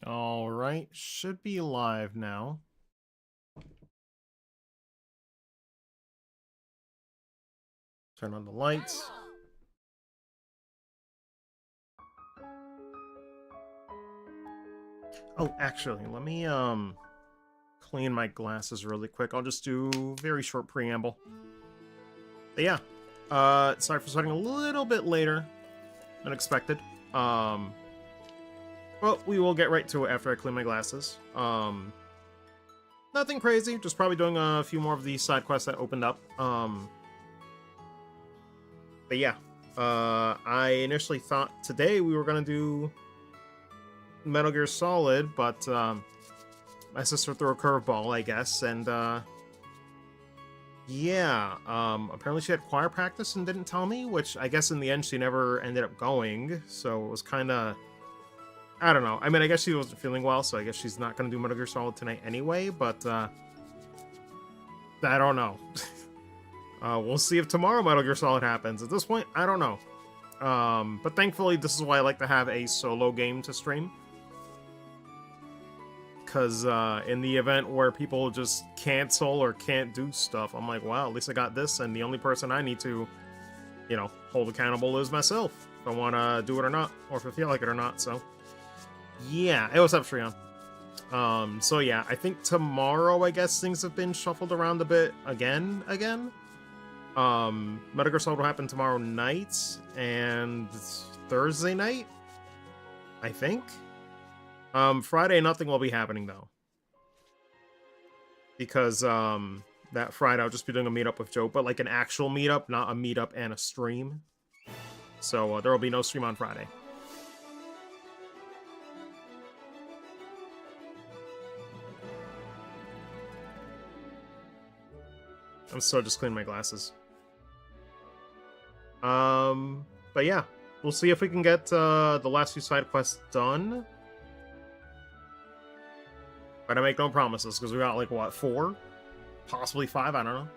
All right, should be live now. Turn on the lights. Oh, actually, let me clean my glasses really quick. I'll just do very short preamble. But yeah, sorry for starting a little bit later than expected. Well, we will get right to it after I clean my glasses. Nothing crazy, just probably doing a few more of the side quests that opened up. But yeah, I initially thought today we were gonna do Metal Gear Solid, but my sister threw a curveball, I guess, and yeah, apparently she had choir practice and didn't tell me, which I guess in the end she never ended up going, so it was kind of, I don't know. I mean, I guess she wasn't feeling well, so I guess she's not going to do Metal Gear Solid tonight anyway, but I don't know. We'll see if tomorrow Metal Gear Solid happens. At this point, I don't know. But thankfully, this is why I like to have a solo game to stream. Because in the event where people just cancel or can't do stuff, I'm like, wow, at least I got this, and the only person I need to, you know, hold accountable is myself. If I want to do it or not, or if I feel like it or not, so. Yeah, hey, what's up, Shreon? So yeah, I think tomorrow, I guess, things have been shuffled around a bit again. Metal Gear Solid will happen tomorrow night, and Thursday night, I think. Friday, nothing will be happening, though. Because, that Friday I'll just be doing a meetup with Joe, but like an actual meetup, not a meetup and a stream. So, there will be no stream on Friday. I'm still just cleaning my glasses. But yeah, we'll see if we can get, the last few side quests done. But I make no promises, because we got, like, what, 4? Possibly 5, I don't know.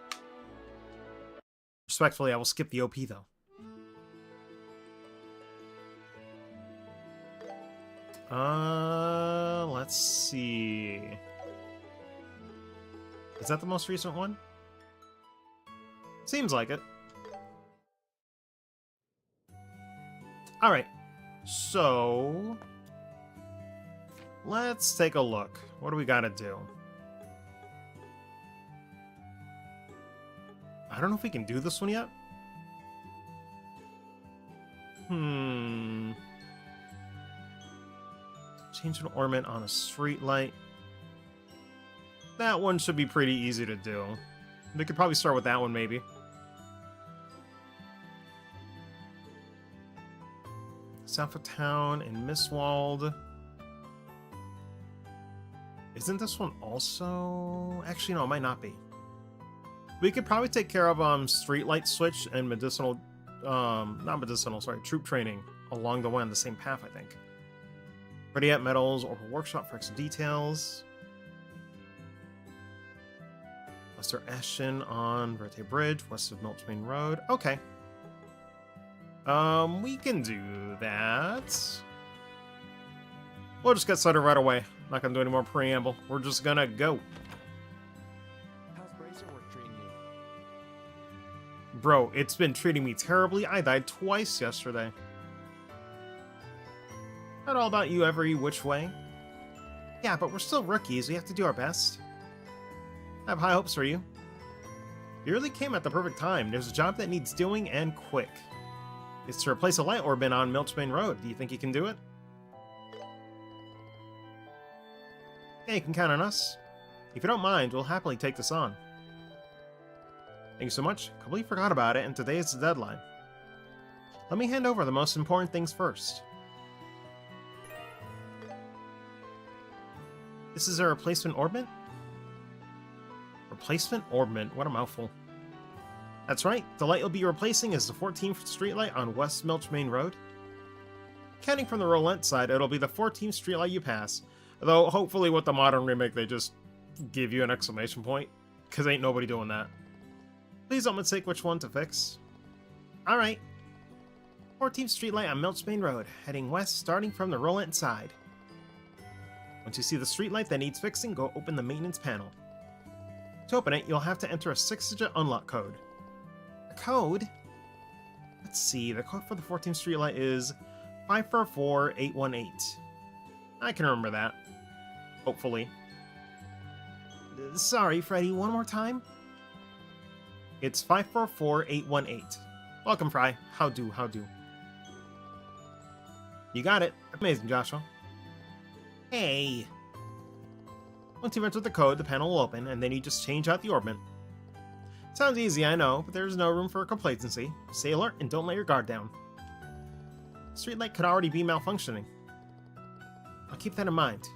Respectfully, I will skip the OP, though. Let's see. Is that the most recent one? Seems like it. Alright, so let's take a look. What do we gotta do? I don't know if we can do this one yet. Change an ornament on a street light. That one should be pretty easy to do. We could probably start with that one, maybe. South of town in Mistwald. Isn't this one also... Actually, no, it might not be. We could probably take care of Streetlight Switch and medicinal... not medicinal, sorry, troop training along the way on the same path, I think. Ready at Metals or Workshop for extra details. Wester Ashton on Verte Bridge, west of Milch Main Road. Okay. We can do that. We'll just get started right away. Not gonna do any more preamble. We're just gonna go. How's Bracer work treating you? Bro, it's been treating me terribly. I died twice yesterday. Not all about you every which way. Yeah, but we're still rookies. We have to do our best. I have high hopes for you. You really came at the perfect time. There's a job that needs doing, and quick. It's to replace a light orb on Milchbane Road. Do you think you can do it? Yeah, you can count on us. If you don't mind, we'll happily take this on. Thank you so much. Completely forgot about it, and today is the deadline. Let me hand over the most important things first. This is a replacement orbment? Replacement orbment? What a mouthful. That's right, the light you'll be replacing is the 14th streetlight on West Milch Main Road. Counting from the Rolent side, it'll be the 14th streetlight you pass. Though, hopefully with the modern remake, they just give you an exclamation point. Because ain't nobody doing that. Please don't mistake which one to fix. Alright. 14th streetlight on Milch Main Road, heading west starting from the Rolent side. Once you see the streetlight that needs fixing, go open the maintenance panel. To open it, you'll have to enter a 6-digit unlock code. A code? Let's see, the code for the 14th streetlight is 544818. I can remember that. Hopefully. Sorry, Freddy, one more time? It's 544818. Welcome, Fry. How do? You got it. Amazing, Joshua. Hey! Once you've entered the code, the panel will open, and then you just change out the orbment. Sounds easy, I know, but there's no room for complacency. Stay alert and don't let your guard down. Streetlight could already be malfunctioning. I'll keep that in mind.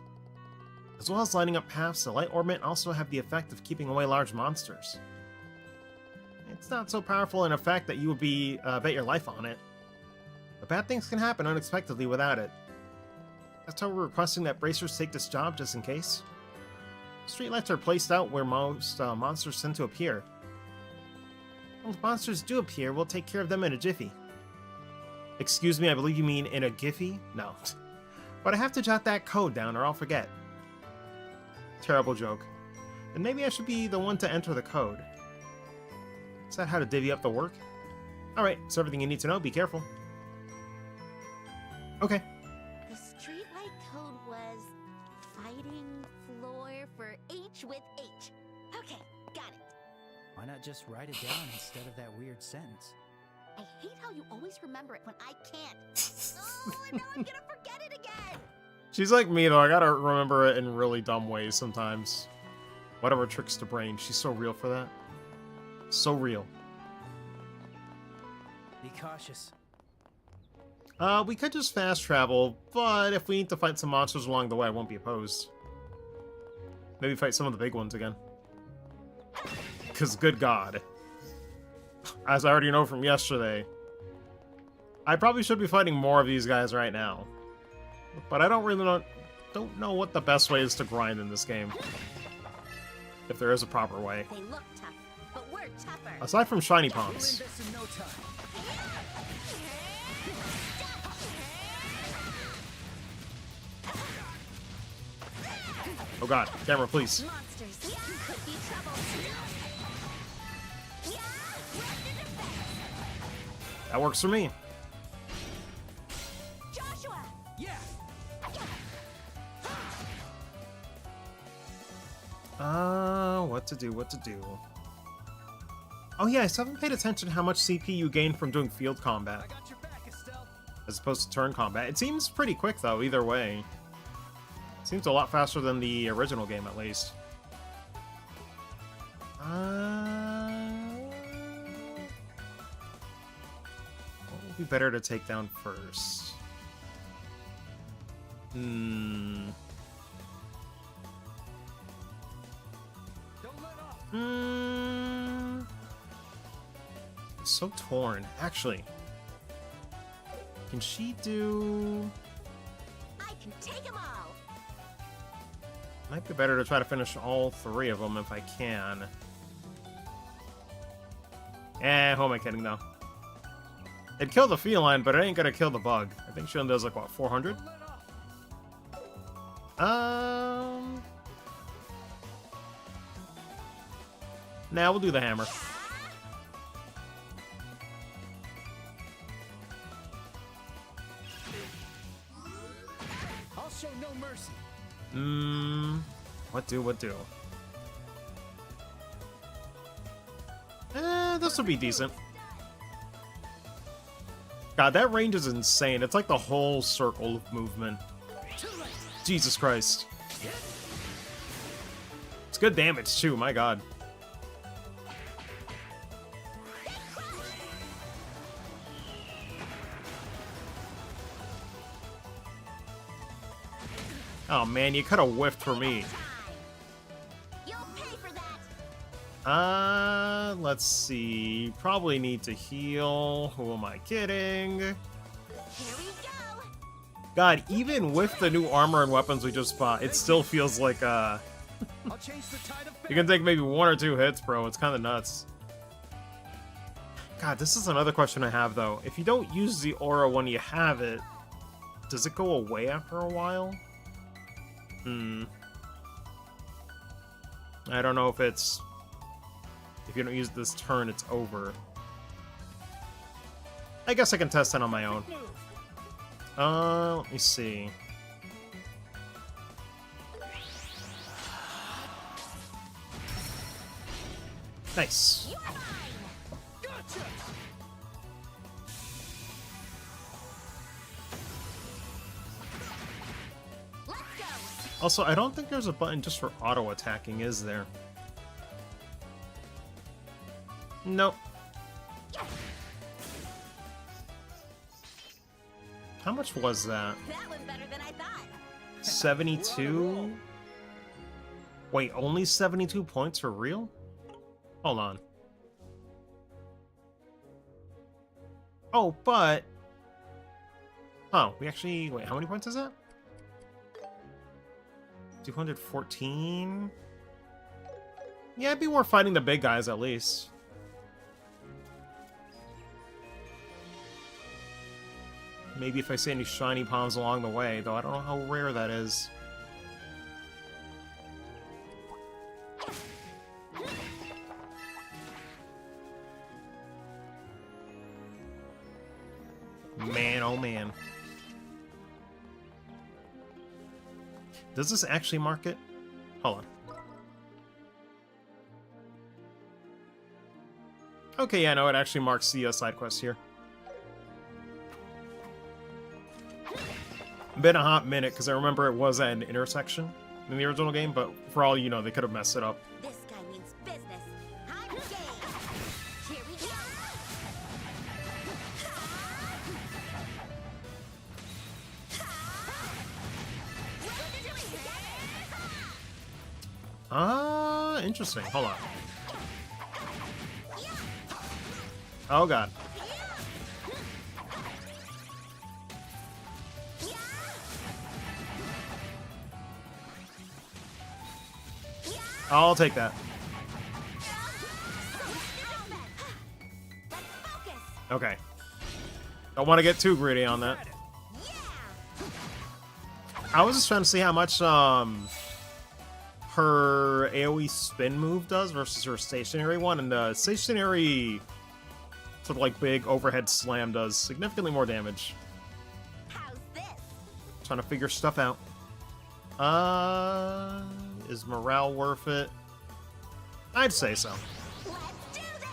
As well as lighting up paths, the light orbment also have the effect of keeping away large monsters. It's not so powerful an effect that you would bet your life on it. But bad things can happen unexpectedly without it. That's why we're requesting that bracers take this job just in case. Streetlights are placed out where most monsters tend to appear. When monsters do appear, we'll take care of them in a jiffy. Excuse me, I believe you mean in a giffy? No. But I have to jot that code down or I'll forget. Terrible joke. And maybe I should be the one to enter the code. Is that how to divvy up the work? Alright, so everything you need to know, be careful. Okay. The streetlight code was fighting floor for H with H. Okay, got it. Why not just write it down instead of that weird sentence? I hate how you always remember it when I can't. Oh, and now I'm gonna forget it again. She's like me, though. I gotta remember it in really dumb ways sometimes. Whatever tricks the brain. She's so real for that. So real. Be cautious. We could just fast travel, but if we need to fight some monsters along the way, I won't be opposed. Maybe fight some of the big ones again. Because, good God. As I already know from yesterday, I probably should be fighting more of these guys right now. But I don't know what the best way is to grind in this game. If there is a proper way. They look tough, but we're tougher. Aside from shiny We'll palms. invest in no time. Oh god, camera, please. Monsters could be trouble. That works for me. Joshua! Yeah. What to do. Oh yeah, I still haven't paid attention to how much CP you gain from doing field combat, I got your back, Estelle. as opposed to turn combat. It seems pretty quick though, either way. Seems a lot faster than the original game, at least. What would be better to take down first? Don't let off. It's so torn. Actually, can she do... I can take them all. Might be better to try to finish all three of them if I can. Who am I kidding, though? It'd kill the feline, but it ain't gonna kill the bug. I think she only does, like, what, 400? Don't let off. Nah, we'll do the hammer. I'll show no mercy. What do? This will be decent. God, that range is insane. It's like the whole circle of movement. Jesus Christ. It's good damage, too, my god. Oh man, you could have whiffed for me. You'll pay for that. Let's see. Probably need to heal. Who am I kidding? Here we go. God, even with the new armor and weapons we just bought, it still feels like, I'll change the tide of you can take maybe 1 or 2 hits, bro. It's kind of nuts. God, this is another question I have, though. If you don't use the aura when you have it, does it go away after a while? Hmm. I don't know if it's... If you don't use this turn, it's over. I guess I can test it on my own. Let me see. Nice. You are mine. Gotcha. Let's go. Also, I don't think there's a button just for auto-attacking, is there? Nope. How much was that? That was better than I thought. 72? Wait, only 72 points for real? Hold on. Oh, but... Oh, we actually... Wait, how many points is that? 214? Yeah, it'd be worth fighting the big guys, at least. Maybe if I see any shiny palms along the way, though I don't know how rare that is. Man, oh man. Does this actually mark it? Hold on. Okay, yeah, no, it actually marks the side quest here. Been a hot minute, because I remember it was at an intersection in the original game, but for all you know, they could have messed it up. This guy means business. I'm game. Here we go. What are you doing together? Interesting. Hold on. Oh god. I'll take that. Let's focus. Okay. Don't want to get too greedy on that. Yeah. I was just trying to see how much her AoE spin move does versus her stationary one, and the stationary sort of like big overhead slam does significantly more damage. How's this? Trying to figure stuff out. Is morale worth it? I'd say so. Let's do this.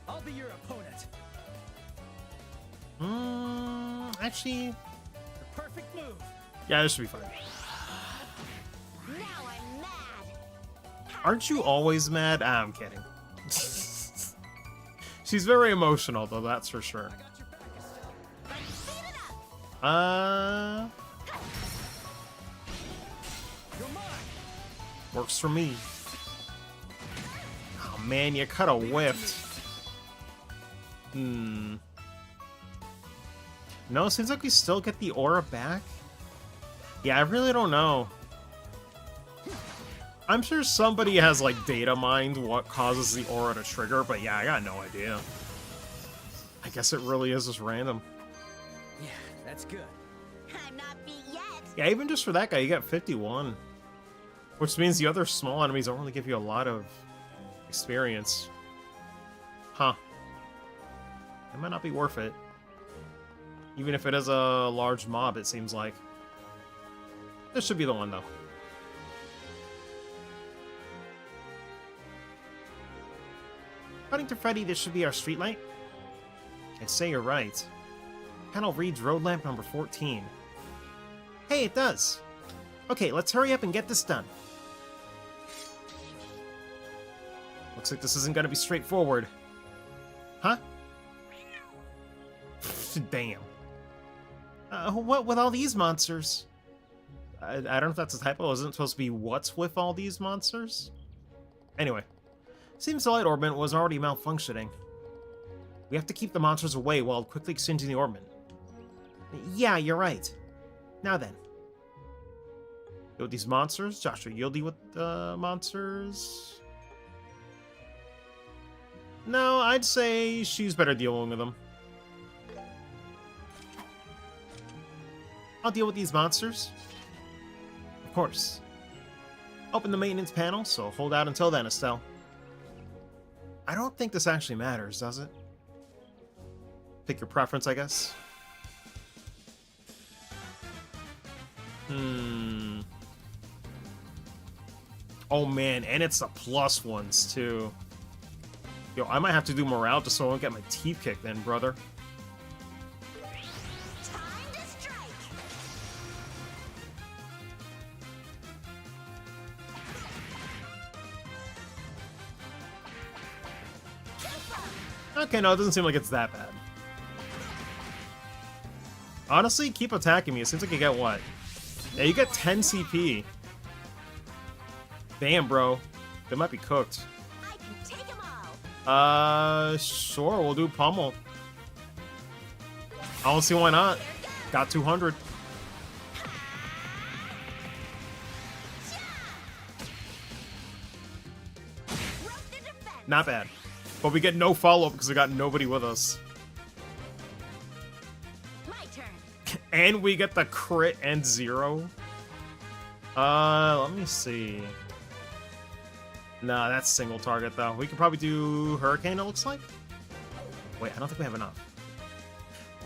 I'll be your opponent. Actually, The perfect move. yeah, this should be fine. Now I'm mad. Aren't you always mad? Ah, I'm kidding. She's very emotional, though, that's for sure. I got your back. Let's speed it up. You're mine. Works for me. Oh man, you could have whiffed. No, seems like we still get the aura back. Yeah, I really don't know. I'm sure somebody has, like, data mined what causes the aura to trigger, but yeah, I got no idea. I guess it really is just random. Yeah, that's good. I'm not beat yet. Yeah, even just for that guy, you got 51. Which means the other small enemies don't really give you a lot of experience. Huh. It might not be worth it. Even if it is a large mob, it seems like. This should be the one, though. According to Freddy, this should be our streetlight. I'd say you're right. Panel reads road lamp number 14. Hey, it does! Okay, let's hurry up and get this done. Looks like this isn't gonna be straightforward. Huh? Damn. What with all these monsters? I don't know if that's a typo. Isn't it supposed to be what's with all these monsters? Anyway. Seems the light orbit was already malfunctioning. We have to keep the monsters away while quickly exchanging the orbit. Yeah, you're right. Now then. Deal with these monsters. Joshua, you'll deal with the monsters. No, I'd say she's better dealing with them. I'll deal with these monsters. Of course. Open the maintenance panel, so hold out until then, Estelle. I don't think this actually matters, does it? Pick your preference, I guess. Oh man, and it's the plus ones too. Yo, I might have to do morale just so I don't get my teeth kicked in, brother. Time to strike. Okay, no, it doesn't seem like it's that bad. Honestly, keep attacking me. It seems like you get what? Yeah, you get 10 CP. Damn, bro. They might be cooked. I can take 'em all. Sure, we'll do pummel. I don't see why not. Got 200. Rope the defense. Not bad. But we get no follow-up because we got nobody with us. My turn. And we get the crit and 0. Let me see. Nah, that's single target, though. We could probably do Hurricane, it looks like. Wait, I don't think we have enough.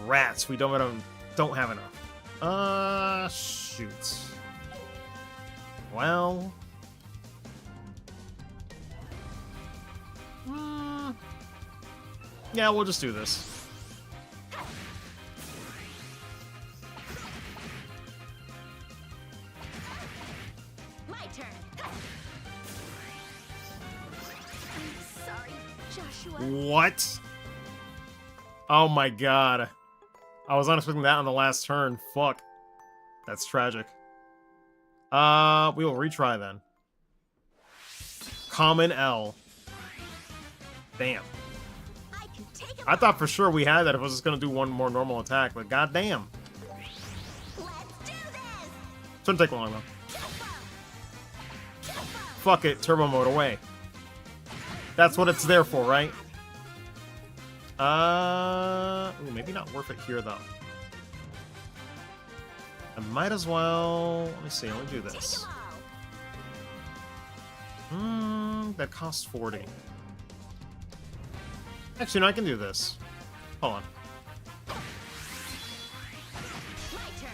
Rats, we don't have enough. Shoot. Well... yeah, we'll just do this. My turn. I'm sorry, Joshua. What? Oh my god. I was not expecting that on the last turn. Fuck. That's tragic. We will retry then. Common L. Damn. I can take 'em I thought for sure we had that if I was just gonna do one more normal attack, but goddamn. all. Let's do this. Shouldn't take long though. Fuck it, turbo mode away. That's what it's there for, right? Ooh, maybe not worth it here though. I might as well. Let me see. Let me do Take this. 'em all. That costs 40. Actually, no, I can do this. Hold on. My turn.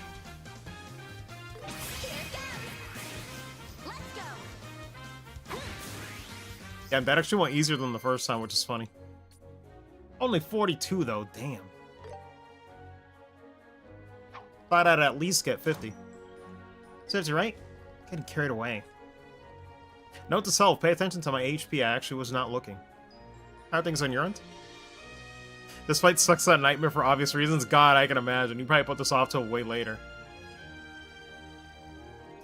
Here it goes. Let's go. Yeah, that actually went easier than the first time, which is funny. Only 42 though, damn. Thought I'd at least get 50. Serves you right? Getting carried away. Note to self, pay attention to my HP, I actually was not looking. How are things on your end? This fight sucks at nightmare for obvious reasons. God, I can imagine. You probably put this off till way later.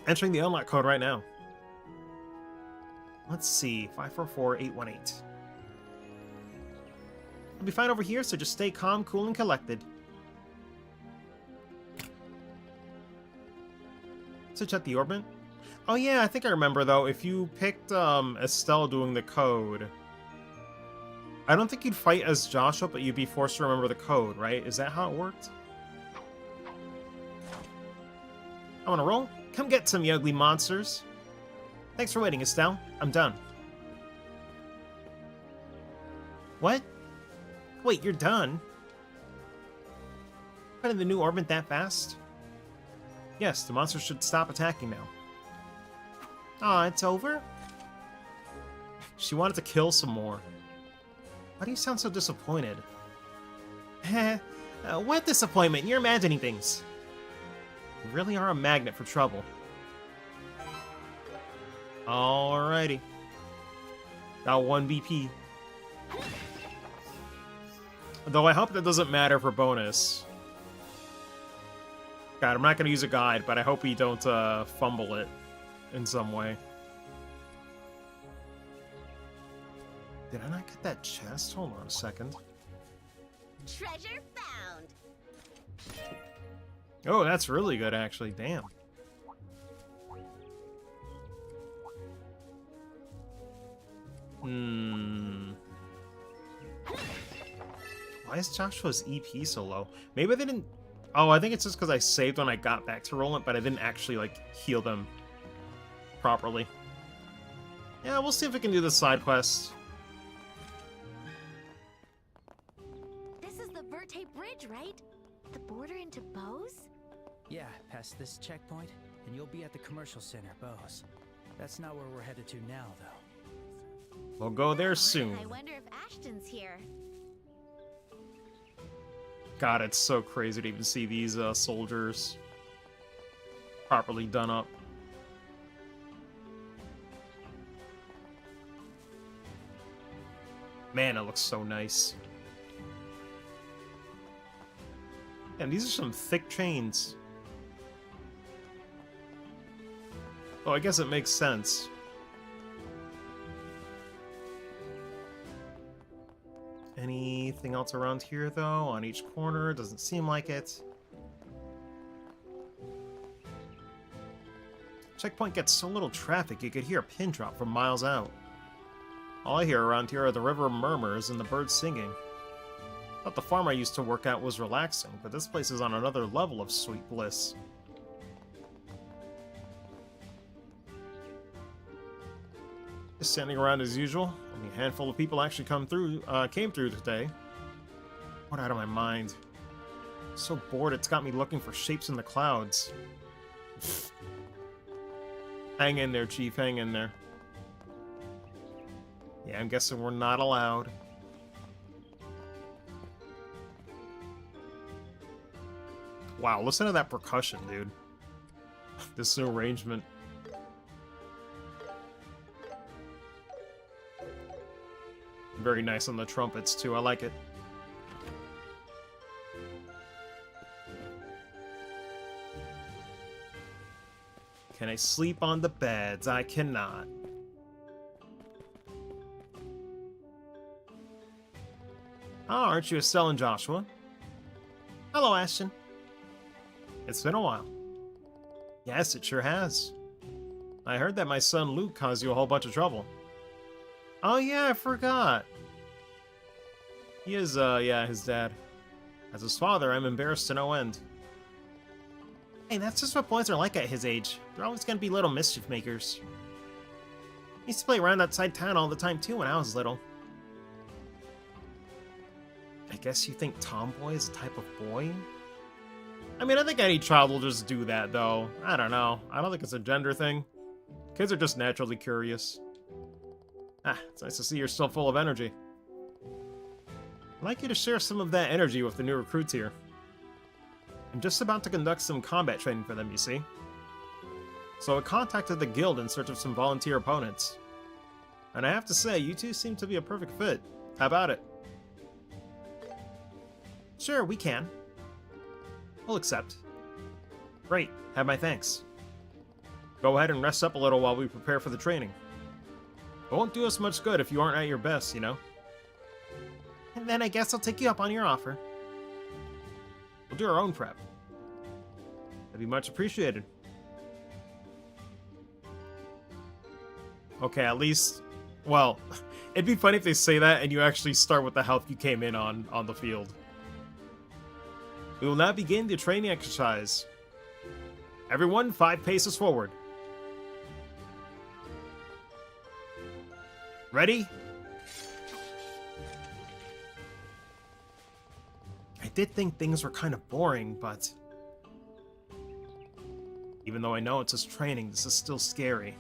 Entering the unlock code right now. Let's see. 544818. I'll be fine over here, so just stay calm, cool, and collected. So check the orbit. Oh yeah, I think I remember though. If you picked Estelle doing the code, I don't think you'd fight as Joshua, but you'd be forced to remember the code, right? Is that how it worked? I want to roll. Come get some, you ugly monsters. Thanks for waiting, Estelle. I'm done. What? Wait, you're done? Finding the new orbit that fast? Yes, the monsters should stop attacking now. Aw, it's over? She wanted to kill some more. Why do you sound so disappointed? What disappointment? You're imagining things. You really are a magnet for trouble. Alrighty. Got 1 BP. Though I hope that doesn't matter for bonus. God, I'm not going to use a guide, but I hope we don't fumble it in some way. Did I not get that chest? Hold on a second. Treasure found. Oh, that's really good, actually. Damn. Why is Joshua's EP so low? Maybe they didn't... Oh, I think it's just because I saved when I got back to Roland, but I didn't actually, like, heal them properly. Yeah, we'll see if we can do the side quest. This is the Verte Bridge, right? The border into Bose? Yeah, past this checkpoint, and you'll be at the commercial center, Bose. That's not where we're headed to now, though. We'll go there soon. I wonder if Ashton's here. God, it's so crazy to even see these soldiers properly done up. Man, it looks so nice. And these are some thick chains. Oh, I guess it makes sense. Anything else around here, though? On each corner? Doesn't seem like it. Checkpoint gets so little traffic, you could hear a pin drop from miles out. All I hear around here are the river murmurs and the birds singing. Thought the farm I used to work at was relaxing, but this place is on another level of sweet bliss. Just standing around as usual. Only a handful of people actually came through today. What out of my mind. So bored it's got me looking for shapes in the clouds. Hang in there, Chief, hang in there. Yeah, I'm guessing we're not allowed. Wow, listen to that percussion, dude. This new arrangement. Very nice on the trumpets, too. I like it. Can I sleep on the beds? I cannot. Oh, aren't you Estelle and Joshua? Hello, Ashton. It's been a while. Yes, it sure has. I heard that my son Luke caused you a whole bunch of trouble. Oh yeah, I forgot. He is, yeah, his dad. As his father, I'm embarrassed to no end. Hey, that's just what boys are like at his age. They're always gonna be little mischief makers. I used to play around outside town all the time too when I was little. I guess you think tomboy is a type of boy? I mean, I think any child will just do that, though. I don't know. I don't think it's a gender thing. Kids are just naturally curious. Ah, it's nice to see you're still full of energy. I'd like you to share some of that energy with the new recruits here. I'm just about to conduct some combat training for them, you see. So I contacted the guild in search of some volunteer opponents. And I have to say, you two seem to be a perfect fit. How about it? Sure, we can. We'll accept. Great, have my thanks. Go ahead and rest up a little while we prepare for the training. It won't do us much good if you aren't at your best, you know? And then I guess I'll take you up on your offer. We'll do our own prep. That'd be much appreciated. Okay, at least... Well, it'd be funny if they say that and you actually start with the health you came in on the field. We will now begin the training exercise. Everyone, 5 paces forward. Ready? I did think things were kind of boring, but... Even though I know it's just training, this is still scary.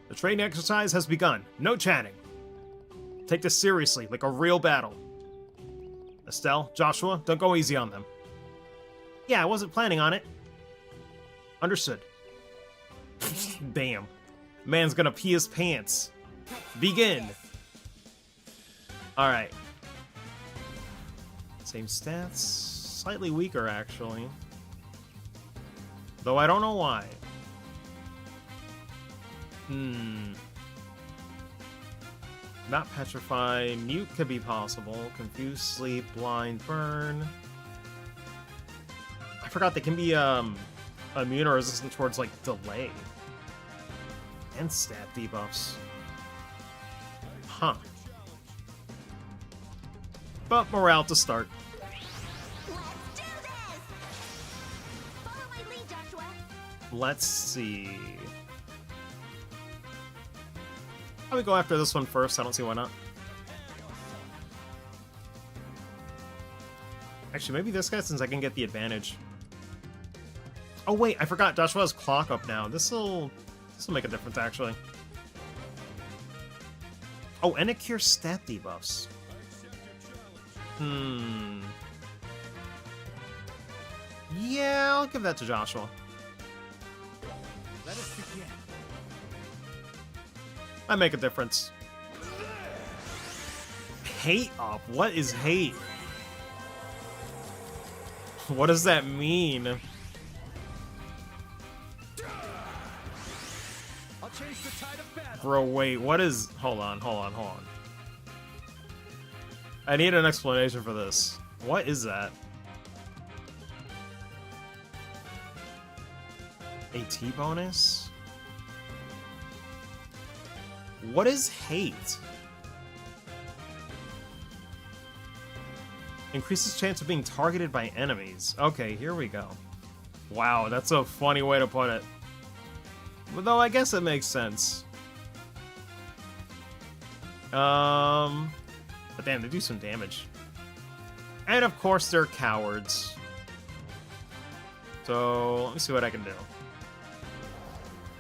The training exercise has begun. No chatting. Take this seriously, like a real battle. Estelle, Joshua, don't go easy on them. Yeah, I wasn't planning on it. Understood. Damn. Man's gonna pee his pants. Begin. Alright. Same stats. Slightly weaker, actually. Though I don't know why. Not petrify. Mute could be possible. Confuse, sleep, blind, burn. I forgot they can be immune or resistant towards like delay. And stat debuffs. Huh. But morale to start. Let's Joshua. Let's see. How we go after this one first? I don't see why not. Actually, maybe this guy, since I can get the advantage. Oh wait, I forgot. Joshua has clock up now. This'll make a difference actually. Oh, and it cures stat debuffs. Yeah, I'll give that to Joshua. Let us begin. Might make a difference. Hate up? What is hate? What does that mean? I'll change the tide of battle. Bro, wait, what is... Hold on. I need an explanation for this. What is that? AT bonus? What is hate? Increases chance of being targeted by enemies. Okay, here we go. Wow, that's a funny way to put it. But though I guess it makes sense. But damn, they do some damage. And of course they're cowards. So let me see what I can do.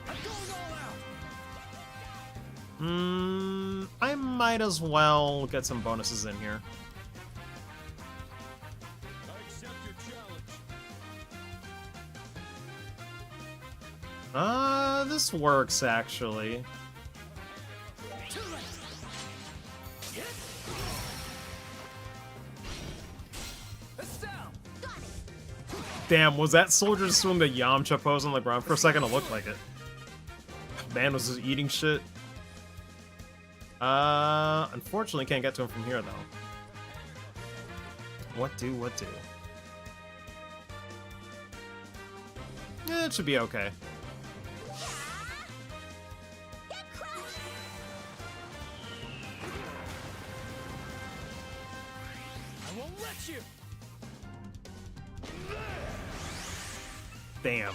I'm going all out. I might as well get some bonuses in here. I accept your challenge. This works actually. Too late. Yes. It's down. Damn, was that soldier just doing the Yamcha pose on the ground? For a second it looked like it. Man was just eating shit. Unfortunately can't get to him from here though. What do? It should be okay. Get crushed. I won't let you. Damn.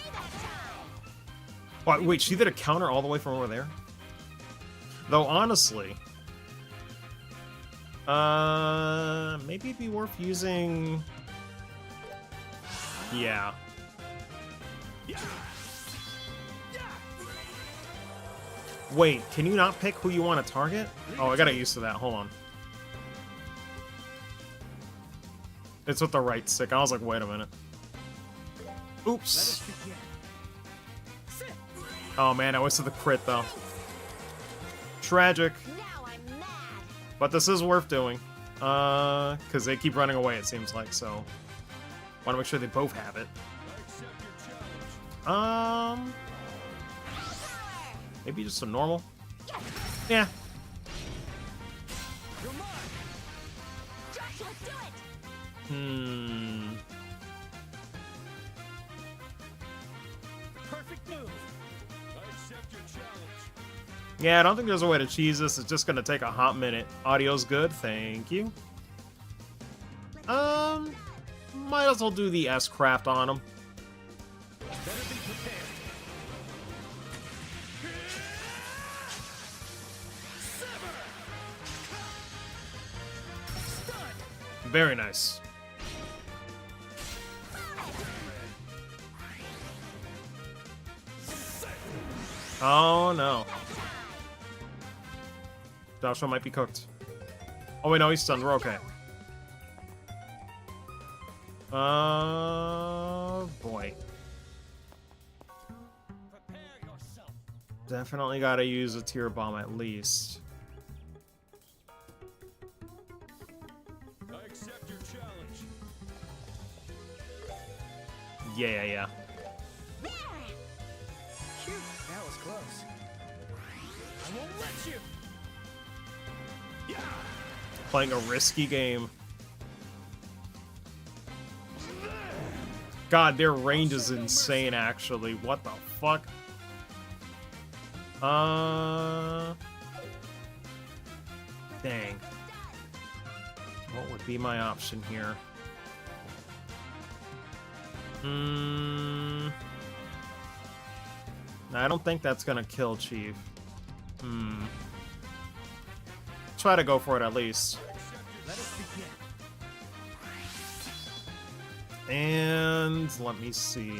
Oh, wait, she did a counter all the way from over there? Though, honestly... maybe it'd be worth using... Yeah. Wait, can you not pick who you want to target? Oh, I got used to that. Hold on. It's with the right stick. I was like, wait a minute. Oops. Oh man, I wasted the crit though. Tragic. Now I'm mad. But this is worth doing. Because they keep running away, it seems like, so... Want to make sure they both have it. Maybe just a normal? Yeah. You're mine. Joshua, do it. Perfect move. I accept your challenge. Yeah, I don't think there's a way to cheese this. It's just gonna take a hot minute. Audio's good, thank you. Might as well do the S-Craft on him. Better be prepared. Sever. Stun. Very nice. Oh no. Joshua might be cooked. Oh wait, no, he's stunned. We're okay. Boy. Prepare yourself. Definitely gotta use a tier bomb at least. I accept your challenge. Yeah. There. Phew, that was close. I won't let you. Yeah. Playing a risky game. God, their range is insane, actually. What the fuck? Dang. What would be my option here? I don't think that's gonna kill Chief. Try to go for it at least. Let us begin. And let me see.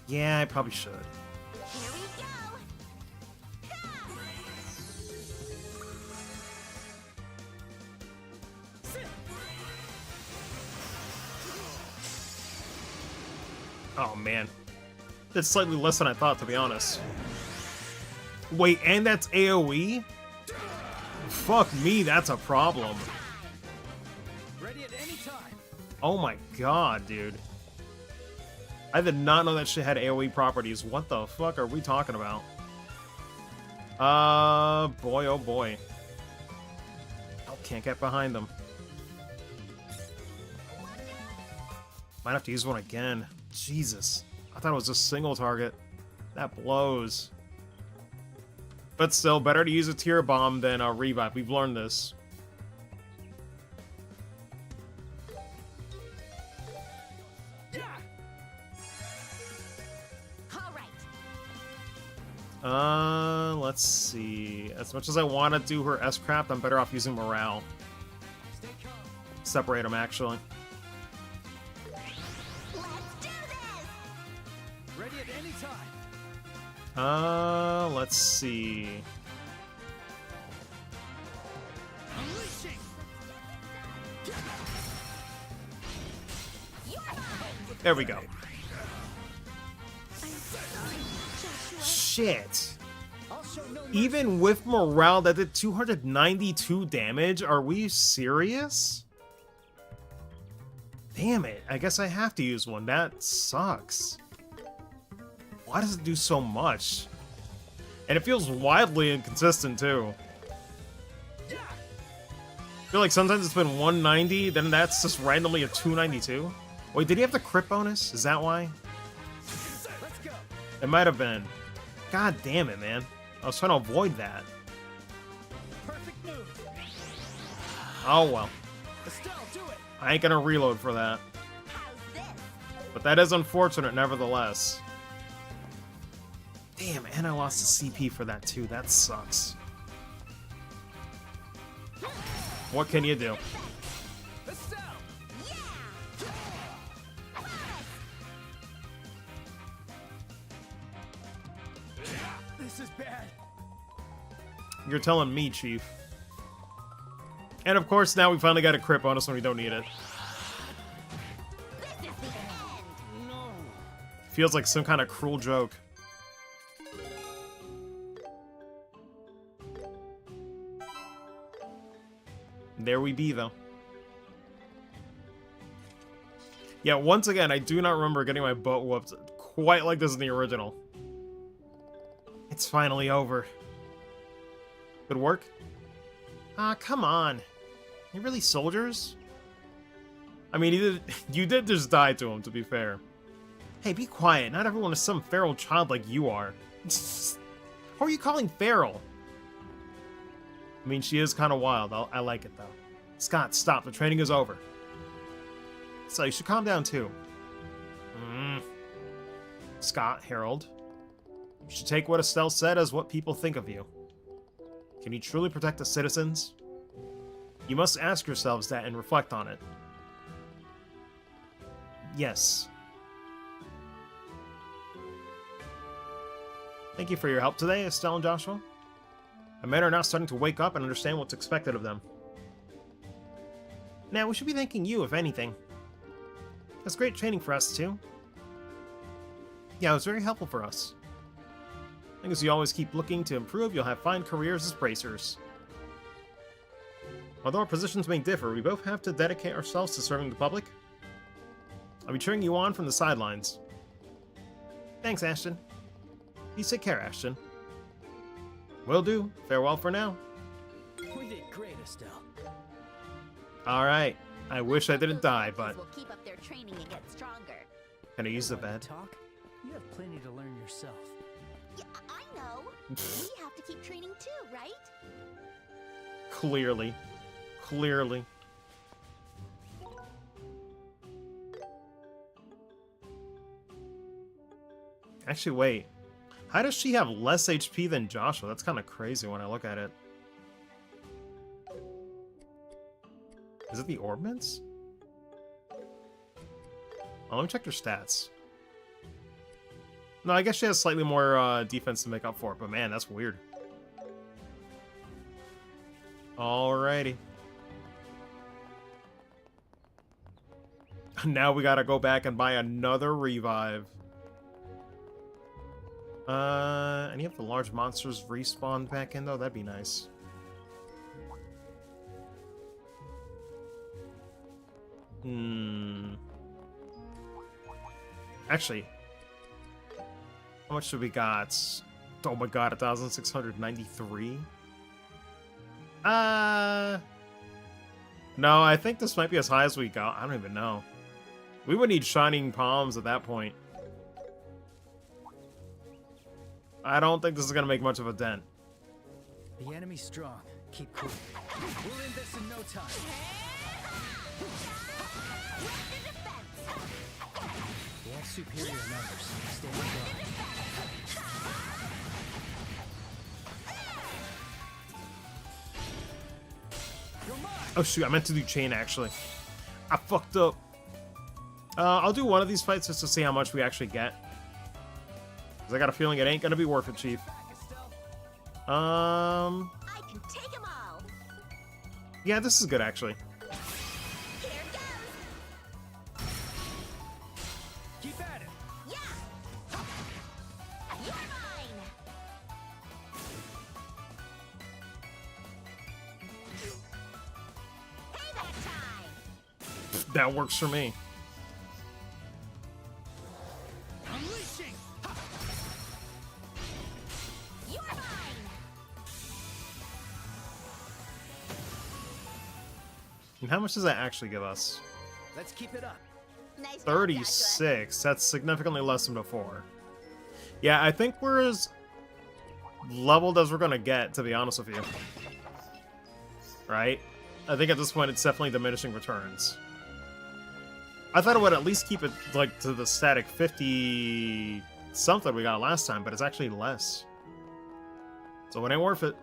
Yeah, I probably should. Here we go. Oh man. That's slightly less than I thought, to be honest. Wait, and that's AoE? Fuck me, that's a problem. Ready at any time. Oh my god, dude. I did not know that shit had AoE properties. What the fuck are we talking about? Boy, oh boy. Oh, can't get behind them. Might have to use one again. Jesus. I thought it was just single target. That blows. But still, better to use a tier bomb than a revive. We've learned this. All right. Let's see. As much as I want to do her S-Craft, I'm better off using Morale. Stay calm. Separate them, actually. Let's do this. Ready at any time. Let's see. Unleashing. You're mine. There we go. I'm sorry, Joshua. Shit. I'll show no mercy. Even with Morale, that did 292 damage? Are we serious? Damn it. I guess I have to use one. That sucks. Why does it do so much? And it feels wildly inconsistent, too. I feel like sometimes it's been 190, then that's just randomly a 292. Wait, did he have the crit bonus? Is that why? Let's go. It might have been. God damn it, man. I was trying to avoid that. Perfect move. Oh, well. Estelle, do it. I ain't gonna reload for that. How's this? But that is unfortunate, nevertheless. Damn, and I lost a CP for that, too. That sucks. What can you do? Estelle. This is bad. You're telling me, Chief. And of course, now we finally got a crit bonus when we don't need it. This is the end. No. Feels like some kind of cruel joke. There we be, though. Yeah, once again, I do not remember getting my butt whooped quite like this in the original. It's finally over. Good work? Ah, come on. You really soldiers? I mean, you did just die to him, to be fair. Hey, be quiet. Not everyone is some feral child like you are. Who are you calling feral? I mean, she is kind of wild. I like it, though. Scott, stop. The training is over. So you should calm down, too. Scott, Harold. You should take what Estelle said as what people think of you. Can you truly protect the citizens? You must ask yourselves that and reflect on it. Yes. Thank you for your help today, Estelle and Joshua. The men are now starting to wake up and understand what's expected of them. Now, we should be thanking you, if anything. That's great training for us, too. Yeah, it was very helpful for us. I think as you always keep looking to improve, you'll have fine careers as bracers. Although our positions may differ, we both have to dedicate ourselves to serving the public. I'll be cheering you on from the sidelines. Thanks, Ashton. You take care, Ashton. Will do. Farewell for now. We did great, Estelle. Alright. I wish I didn't Those die, monkeys but... will keep up their training and get stronger. Can I use the Wanna bed? Talk? You have plenty to learn yourself. Yeah, I know. We have to keep training too, right? Clearly. Clearly. Actually, wait. How does she have less HP than Joshua? That's kind of crazy when I look at it. Is it the Orbments? Oh, let me check her stats. No, I guess she has slightly more defense to make up for it, but man, that's weird. Alrighty. Now we gotta go back and buy another revive. Any of the large monsters respawn back in, though? That'd be nice. Actually, how much have we got? Oh my god, 1,693? No, I think this might be as high as we got. I don't even know. We would need Shining Palms at that point. I don't think this is gonna make much of a dent. The enemy's strong. Keep cool. We'll end this in no time. They have superior numbers. Stand guard. Oh shoot, I meant to do chain actually. I fucked up. I'll do one of these fights just to see how much we actually get. Cause I got a feeling it ain't gonna be worth it, Chief. I can take 'em all. Yeah, this is good actually. Here goes. Keep at it. Yeah. You're mine. Payback time. That works for me. Unleashing. You're mine. And how much does that actually give us? Let's keep it up. Nice job, 36. That's significantly less than before. Yeah, I think we're as leveled as we're gonna get, to be honest with you. Right? I think at this point it's definitely diminishing returns. I thought it would at least keep it like to the static 50 something we got last time, but it's actually less. So it ain't worth it.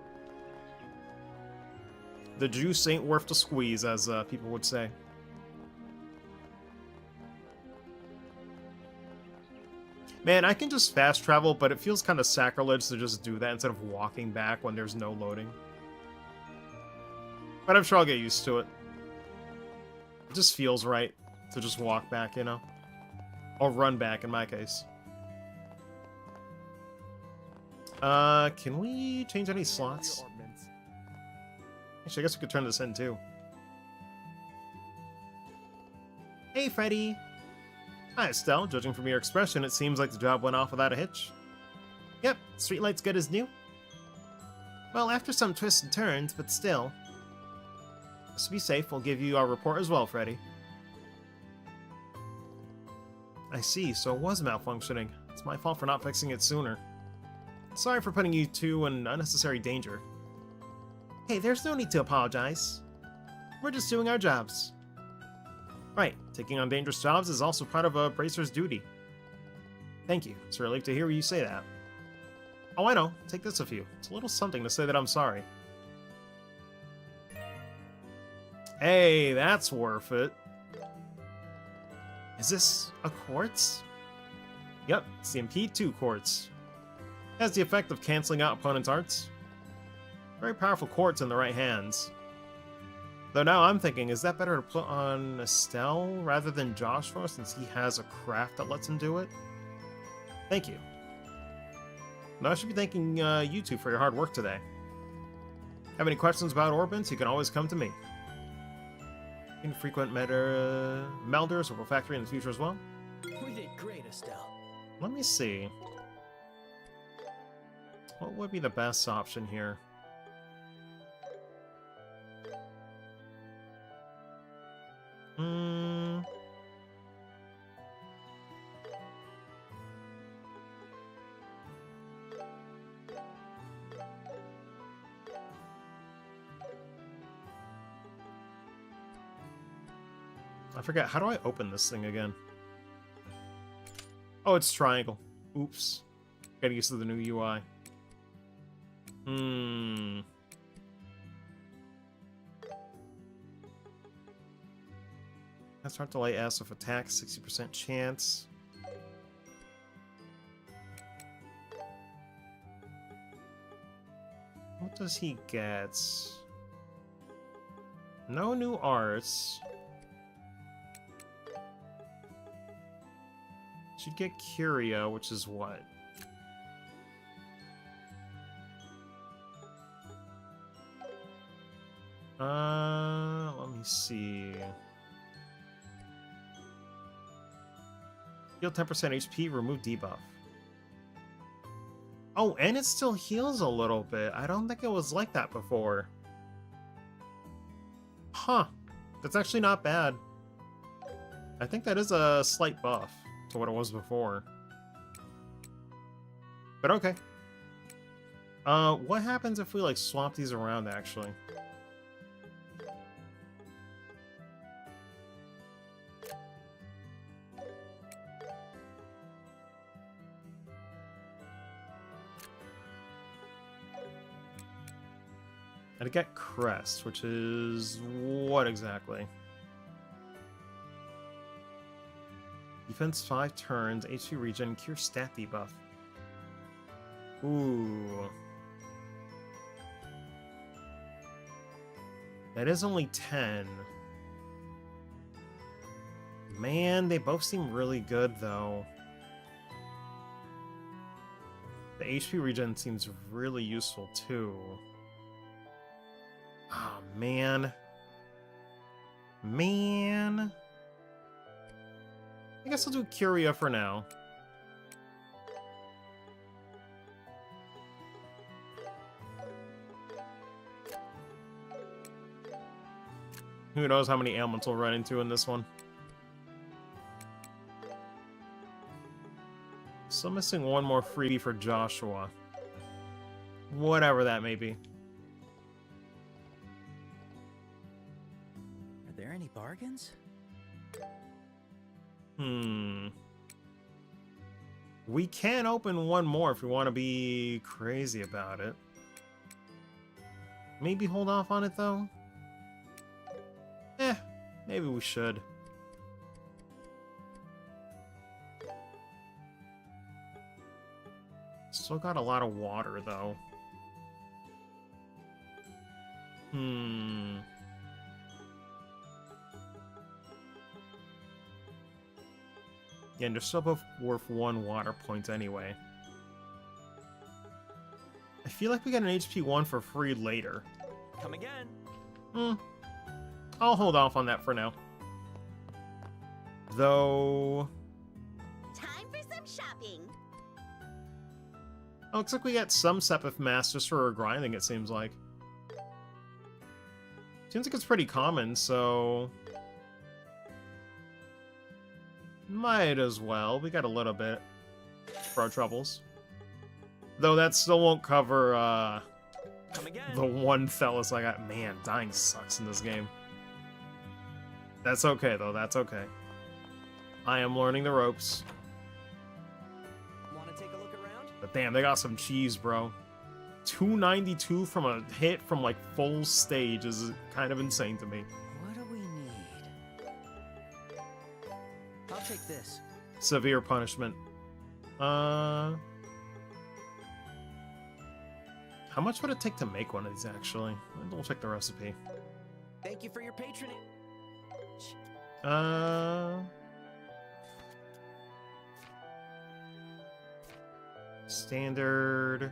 The juice ain't worth the squeeze, as people would say. Man, I can just fast travel, but it feels kind of sacrilege to just do that instead of walking back when there's no loading. But I'm sure I'll get used to it. It just feels right to just walk back, you know? Or run back, in my case. Can we change any slots? Actually, I guess we could turn this in, too. Hey, Freddy! Hi, Estelle. Judging from your expression, it seems like the job went off without a hitch. Yep, streetlight's good as new. Well, after some twists and turns, but still. Just to be safe, we'll give you our report as well, Freddy. I see, so it was malfunctioning. It's my fault for not fixing it sooner. Sorry for putting you to an unnecessary danger. Hey, there's no need to apologize. We're just doing our jobs. Right, taking on dangerous jobs is also part of a bracer's duty. Thank you. It's a relief to hear you say that. Oh, I know. Take this with you. It's a little something to say that I'm sorry. Hey, that's worth it. Is this a quartz? Yep, it's the Impede 2 quartz. It has the effect of canceling out opponents' arts. Very powerful quartz in the right hands. Though now I'm thinking, is that better to put on Estelle rather than Joshua, since he has a craft that lets him do it? Thank you. Now I should be thanking you two for your hard work today. Have any questions about Orbits, you can always come to me. Infrequent melders or refactory in the future as well. We did great, Estelle. Let me see. What would be the best option here? I forget, how do I open this thing again? Oh, it's triangle. Oops. Getting used to the new UI. Start delay S with attack, 60% chance. What does he get? No new arts. Should get Curia, which is what? Let me see. Heal 10% HP, remove debuff. Oh, and it still heals a little bit. I don't think it was like that before. Huh. That's actually not bad. I think that is a slight buff to what it was before. But okay. What happens if we, like, swap these around, actually? And to get Crest, which is what exactly? Defense 5 turns, HP regen, cure stat debuff. Ooh. That is only 10. Man, they both seem really good, though. The HP regen seems really useful, too. Oh, man. Man. I guess I'll do Curia for now. Who knows how many ailments we'll run into in this one. Still missing one more freebie for Joshua. Whatever that may be. Are there any bargains? We can open one more if we want to be crazy about it. Maybe hold off on it, though? Maybe we should. Still got a lot of water, though. Yeah, and they're still both worth 1 water point anyway. I feel like we got an HP 1 for free later. Come again. I'll hold off on that for now. Though... Time for some shopping. Oh, looks like we got some Sepith Mass just for grinding, it seems like. Seems like it's pretty common, so... Might as well. We got a little bit for our troubles. Though that still won't cover, Come again. the one Thelis I got. Man, dying sucks in this game. That's okay, though. That's okay. I am learning the ropes. Want to take a look around? But damn, they got some cheese, bro. 292 from a hit from, like, full stage is kind of insane to me. What do we need? I'll take this. Severe punishment. How much would it take to make one of these, actually? We'll check the recipe. Thank you for your patronage. Standard.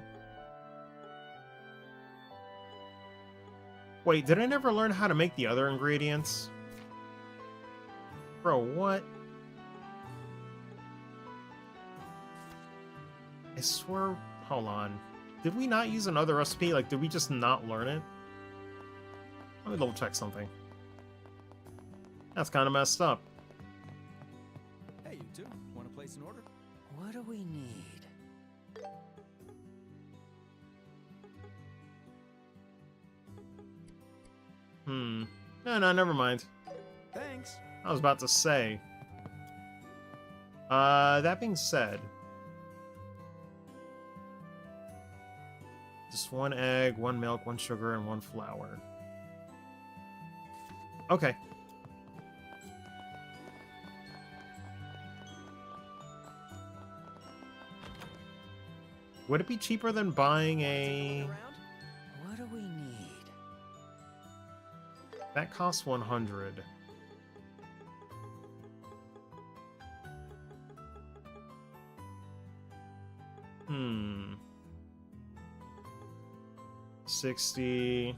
Wait, did I never learn how to make the other ingredients? Bro, what? I swear... Hold on. Did we not use another recipe? Like, did we just not learn it? Let me double check something. That's kind of messed up. Hey, you two. Want to place an order? What do we need? No, never mind. Thanks. I was about to say. That being said, Just 1 egg, 1 milk, 1 sugar, and 1 flour. Okay. Would it be cheaper than buying a... What do we need? That costs 100. Hmm. 60.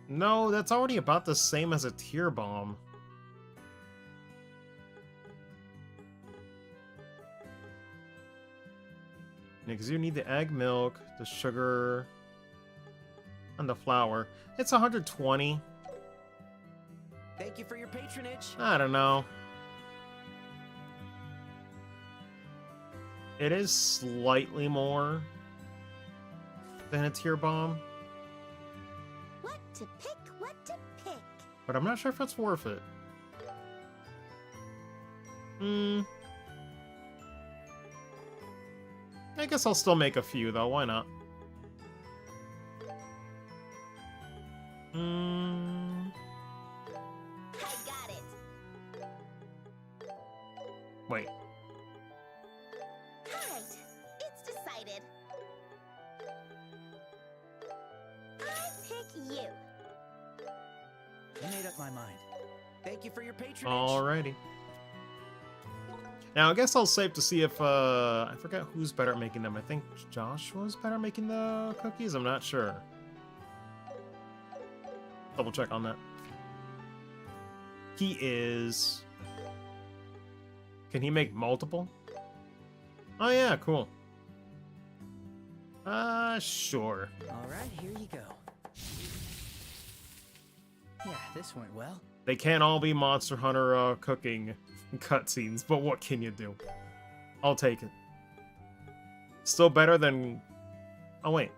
No, that's already about the same as a tier bomb. Yeah, because you need the egg milk, the sugar, and the flour. It's 120. Thank you for your patronage. I don't know. It is slightly more than a tier bomb, What to pick, what to pick. but I'm not sure if it's worth it. I guess I'll still make a few, though. Why not? I got it. Wait. Alright, it's decided. I pick you. I made up my mind. Thank you for your patronage. Alrighty. Now, I guess I'll save to see if, I forget who's better at making them. I think Joshua's better at making the cookies? I'm not sure. Double check on that. He is... Can he make multiple? Oh yeah, cool. Sure. All right, here you go. Yeah, this went well. They can't all be Monster Hunter, cooking cutscenes, but what can you do? I'll take it. Still better than... Oh, wait.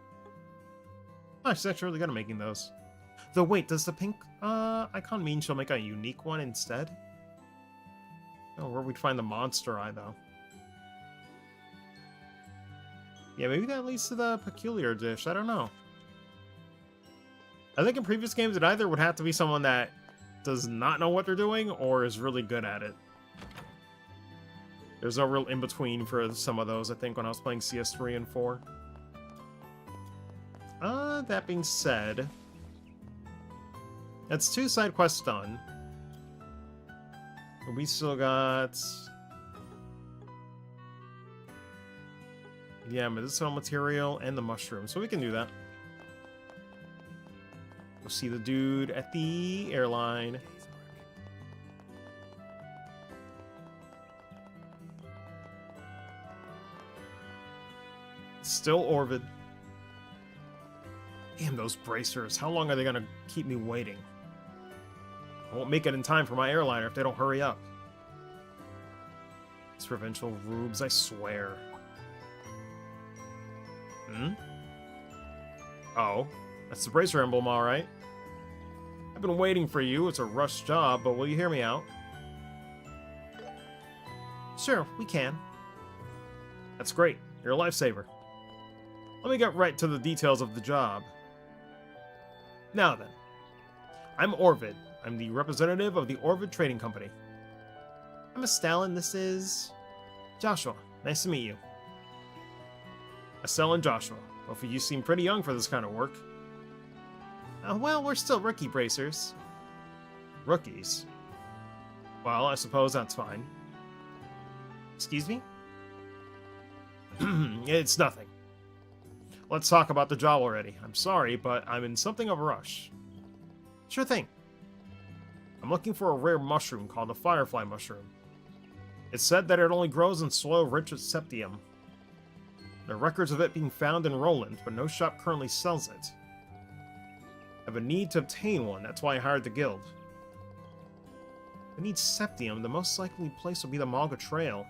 Oh, she's actually really good at making those. Though, wait, does the pink, icon mean she'll make a unique one instead? Oh, where we'd find the monster eye, though. Yeah, maybe that leads to the peculiar dish. I don't know. I think in previous games, it either would have to be someone that does not know what they're doing or is really good at it. There's no real in-between for some of those, I think, when I was playing CS3 and 4. That being said... That's 2 side quests done. We still got... Yeah, medicinal material and the mushroom, so we can do that. We'll see the dude at the airline. Still Orvid. Damn, those bracers. How long are they gonna keep me waiting? I won't make it in time for my airliner if they don't hurry up. These provincial rubes, I swear. Oh, that's the bracer emblem, alright. I've been waiting for you. It's a rush job, but will you hear me out? Sure, we can. That's great. You're a lifesaver. Let me get right to the details of the job. Now then, I'm Orvid. I'm the representative of the Orvid Trading Company. I'm Estelle, and this is... Joshua. Nice to meet you. Estelle and Joshua. Both of you seem pretty young for this kind of work. Well, we're still rookie bracers. Rookies? Well, I suppose that's fine. Excuse me? It's nothing. Let's talk about the job already. I'm sorry, but I'm in something of a rush. Sure thing. I'm looking for a rare mushroom called the firefly mushroom. It's said that it only grows in soil rich with septium. There are records of it being found in Roland, but no shop currently sells it. I have a need to obtain one, that's why I hired the guild. If I need septium, the most likely place will be the Malga Trail.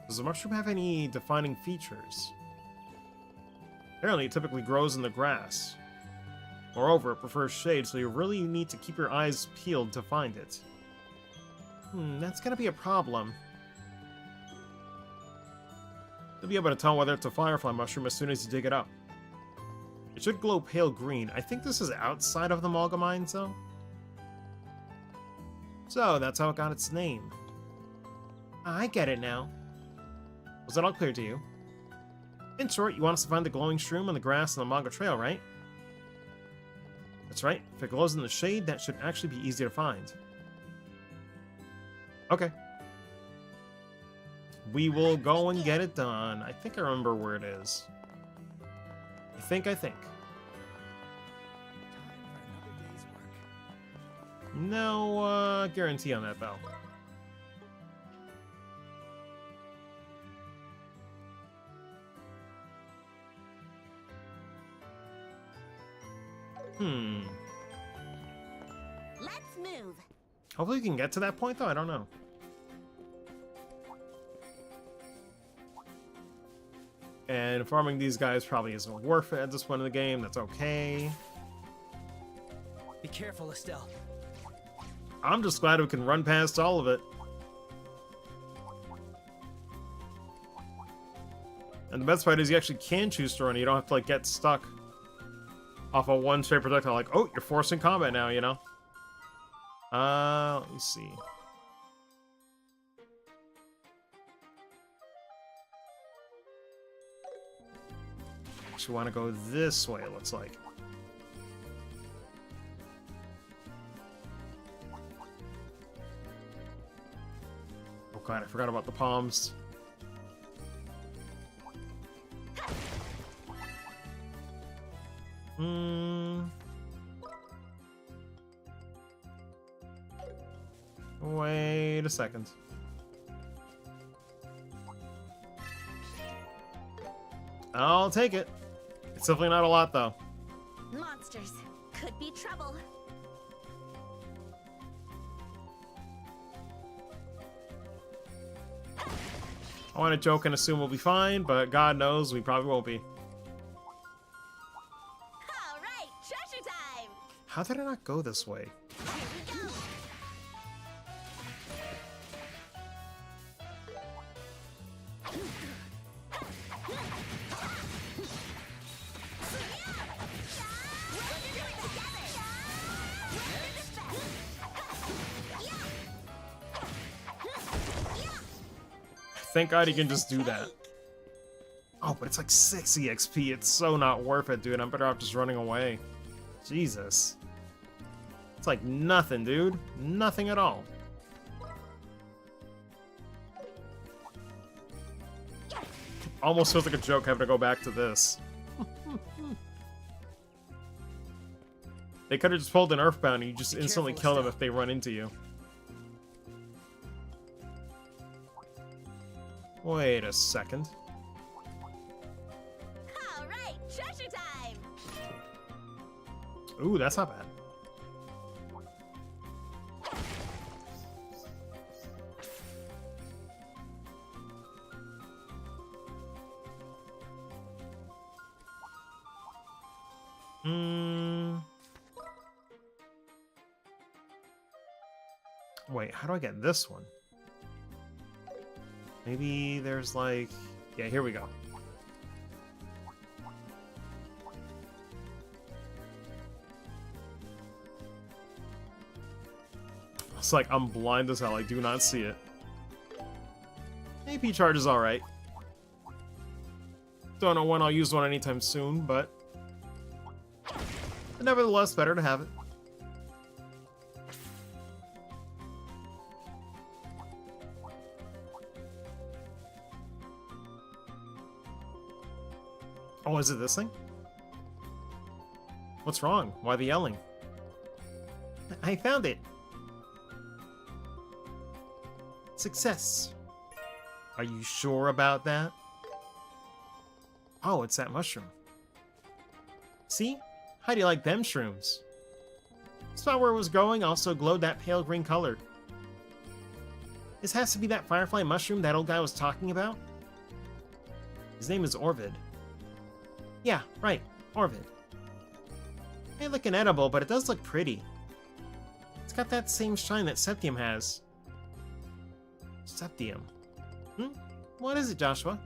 Does the mushroom have any defining features? Apparently, it typically grows in the grass. Moreover, it prefers shade, so you really need to keep your eyes peeled to find it. That's gonna be a problem. You'll be able to tell whether it's a firefly mushroom as soon as you dig it up. It should glow pale green. I think this is outside of the Malga Mines, though. So, that's how it got its name. I get it now. Was that all clear to you? In short, you want us to find the glowing shroom on the grass on the Malga Trail, right? That's right. If it glows in the shade, that should actually be easy to find. Okay. We will go and get it done. I think I remember where it is. I think. Time for another day's work. No guarantee on that, though. Let's move. Hopefully we can get to that point, though. I don't know. And farming these guys probably isn't worth it at this point in the game. That's okay. Be careful, Estelle. I'm just glad we can run past all of it. And the best part is you actually can choose to run. You don't have to, like, get stuck off of one straight projectile. Like, oh, you're forcing combat now, you know? Let me see. Actually want to go this way, it looks like. Oh god, I forgot about the palms. Wait a second. I'll take it. It's definitely not a lot, though. Monsters. Could be trouble. I want to joke and assume we'll be fine, but God knows we probably won't be. All right, treasure time. How did I not go this way? Here we go. Thank God you can just do that. Oh, but it's like 6 EXP. It's so not worth it, dude. I'm better off just running away. Jesus. It's like nothing, dude. Nothing at all. Almost feels like a joke having to go back to this. They could have just pulled an Earthbound and you just instantly kill them if they run into you. Wait a second. All right, treasure time. Ooh, that's not bad. Wait, how do I get this one? Maybe there's like... Yeah, here we go. It's like I'm blind as hell. I do not see it. AP charge is alright. Don't know when I'll use one anytime soon, but nevertheless, better to have it. Oh, is it this thing? What's wrong? Why the yelling? I found it! Success! Are you sure about that? Oh, it's that mushroom. See? How do you like them shrooms? The spot where it was growing also glowed that pale green color. This has to be that firefly mushroom that old guy was talking about? His name is Orvid. Yeah, right, Orvid. May look inedible, but it does look pretty. It's got that same shine that Septium has. Septium? What is it, Joshua?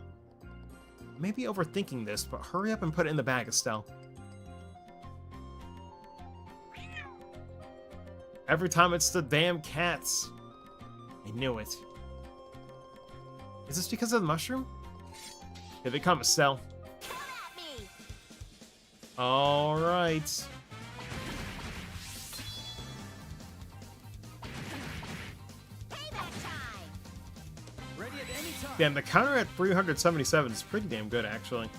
Maybe overthinking this, but hurry up and put it in the bag, Estelle. Every time it's the damn cats. I knew it. Is this because of the mushroom? Here they come, Estelle. Alright. Ready at any time. Damn, the counter at 377 is pretty damn good, actually.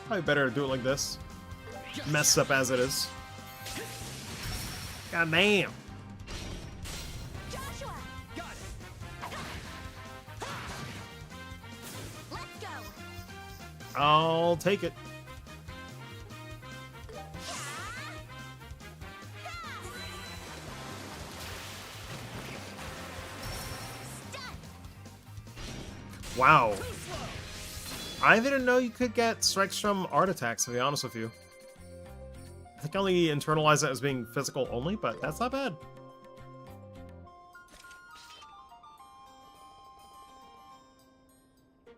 Probably better to do it like this. Messed up as it is. God damn. Joshua, Got it. let's go. I'll take it. Wow. I didn't know you could get strikes from art attacks, to be honest with you. I think I only internalize it as being physical only, but that's not bad.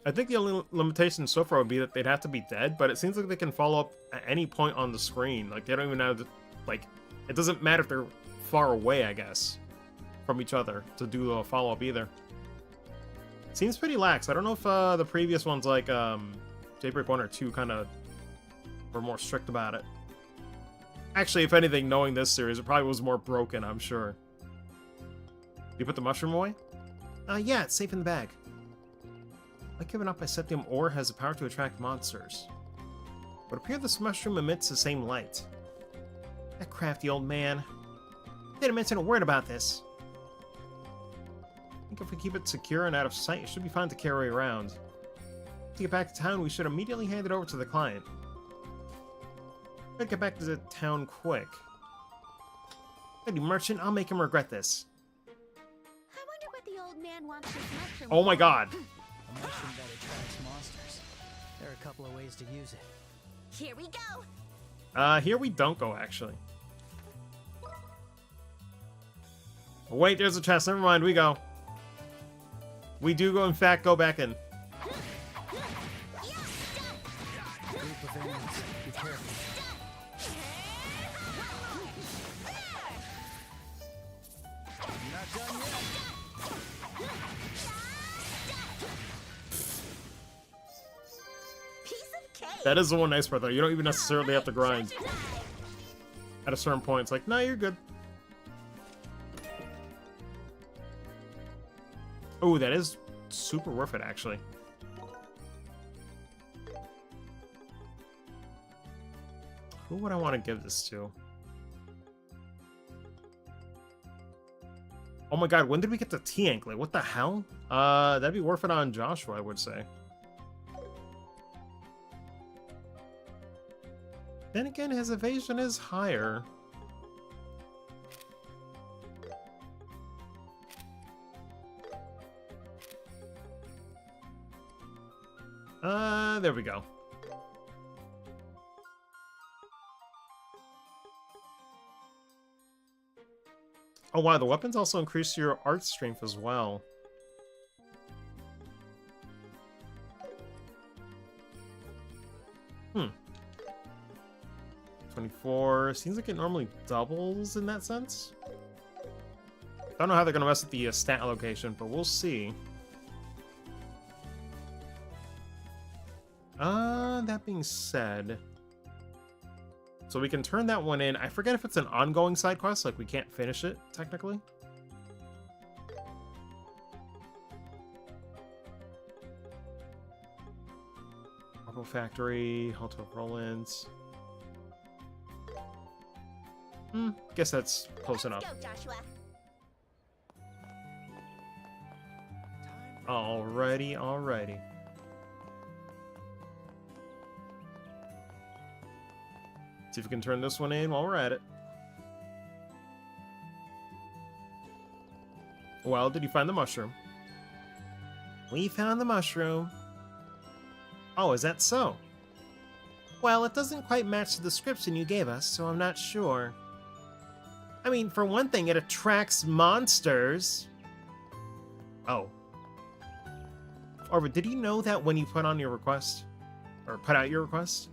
I think the only limitation so far would be that they'd have to be dead, but it seems like they can follow up at any point on the screen. Like, they don't even have to, like, it doesn't matter if they're far away, I guess, from each other to do a follow-up either. Seems pretty lax. I don't know if the previous ones, like Daybreak 1 or 2, kind of were more strict about it. Actually, if anything, knowing this series, it probably was more broken, I'm sure. You put the mushroom away? Yeah, it's safe in the bag. Like given up by Septium ore has the power to attract monsters. But appear this mushroom emits the same light. That crafty old man. Didn't mention a word about this. I think if we keep it secure and out of sight, it should be fine to carry around. To get back to town, we should immediately hand it over to the client. Better get back to the town quick. Lady Merchant, I'll make him regret this. I wonder what the old man wants this mushroom Oh my for. god. A mushroom that attracts monsters. There are a couple of ways to use it. Here we go. Here we don't go, actually. Oh, wait, there's a chest. Never mind, we go. We do go, in fact, go back in. Group of enemies. Be careful. Not done yet. Piece of cake. That is the one nice part, though. You don't even necessarily have to grind. At a certain point, it's like, nah, you're good. Oh, that is super worth it, actually. Who would I want to give this to? Oh my god, when did we get the T-Anklet? What the hell? That'd be worth it on Joshua, I would say. Then again, his evasion is higher. There we go. Oh wow, the weapons also increase your art strength as well. Hmm. 24. Seems like it normally doubles in that sense. Don't know how they're gonna mess with the stat allocation, but we'll see. That being said, so we can turn that one in. I forget if it's an ongoing side quest, like we can't finish it, technically. Marble Factory, Hotel of Rollins. Guess that's close enough. Let's go, Joshua. Alrighty, alrighty. See if we can turn this one in while we're at it. Well, did you find the mushroom? We found the mushroom. Oh, is that so? Well, it doesn't quite match the description you gave us, so I'm not sure. I mean, for one thing, it attracts monsters. Oh. Orvid, did you know that when you put on your request? Or put out your request?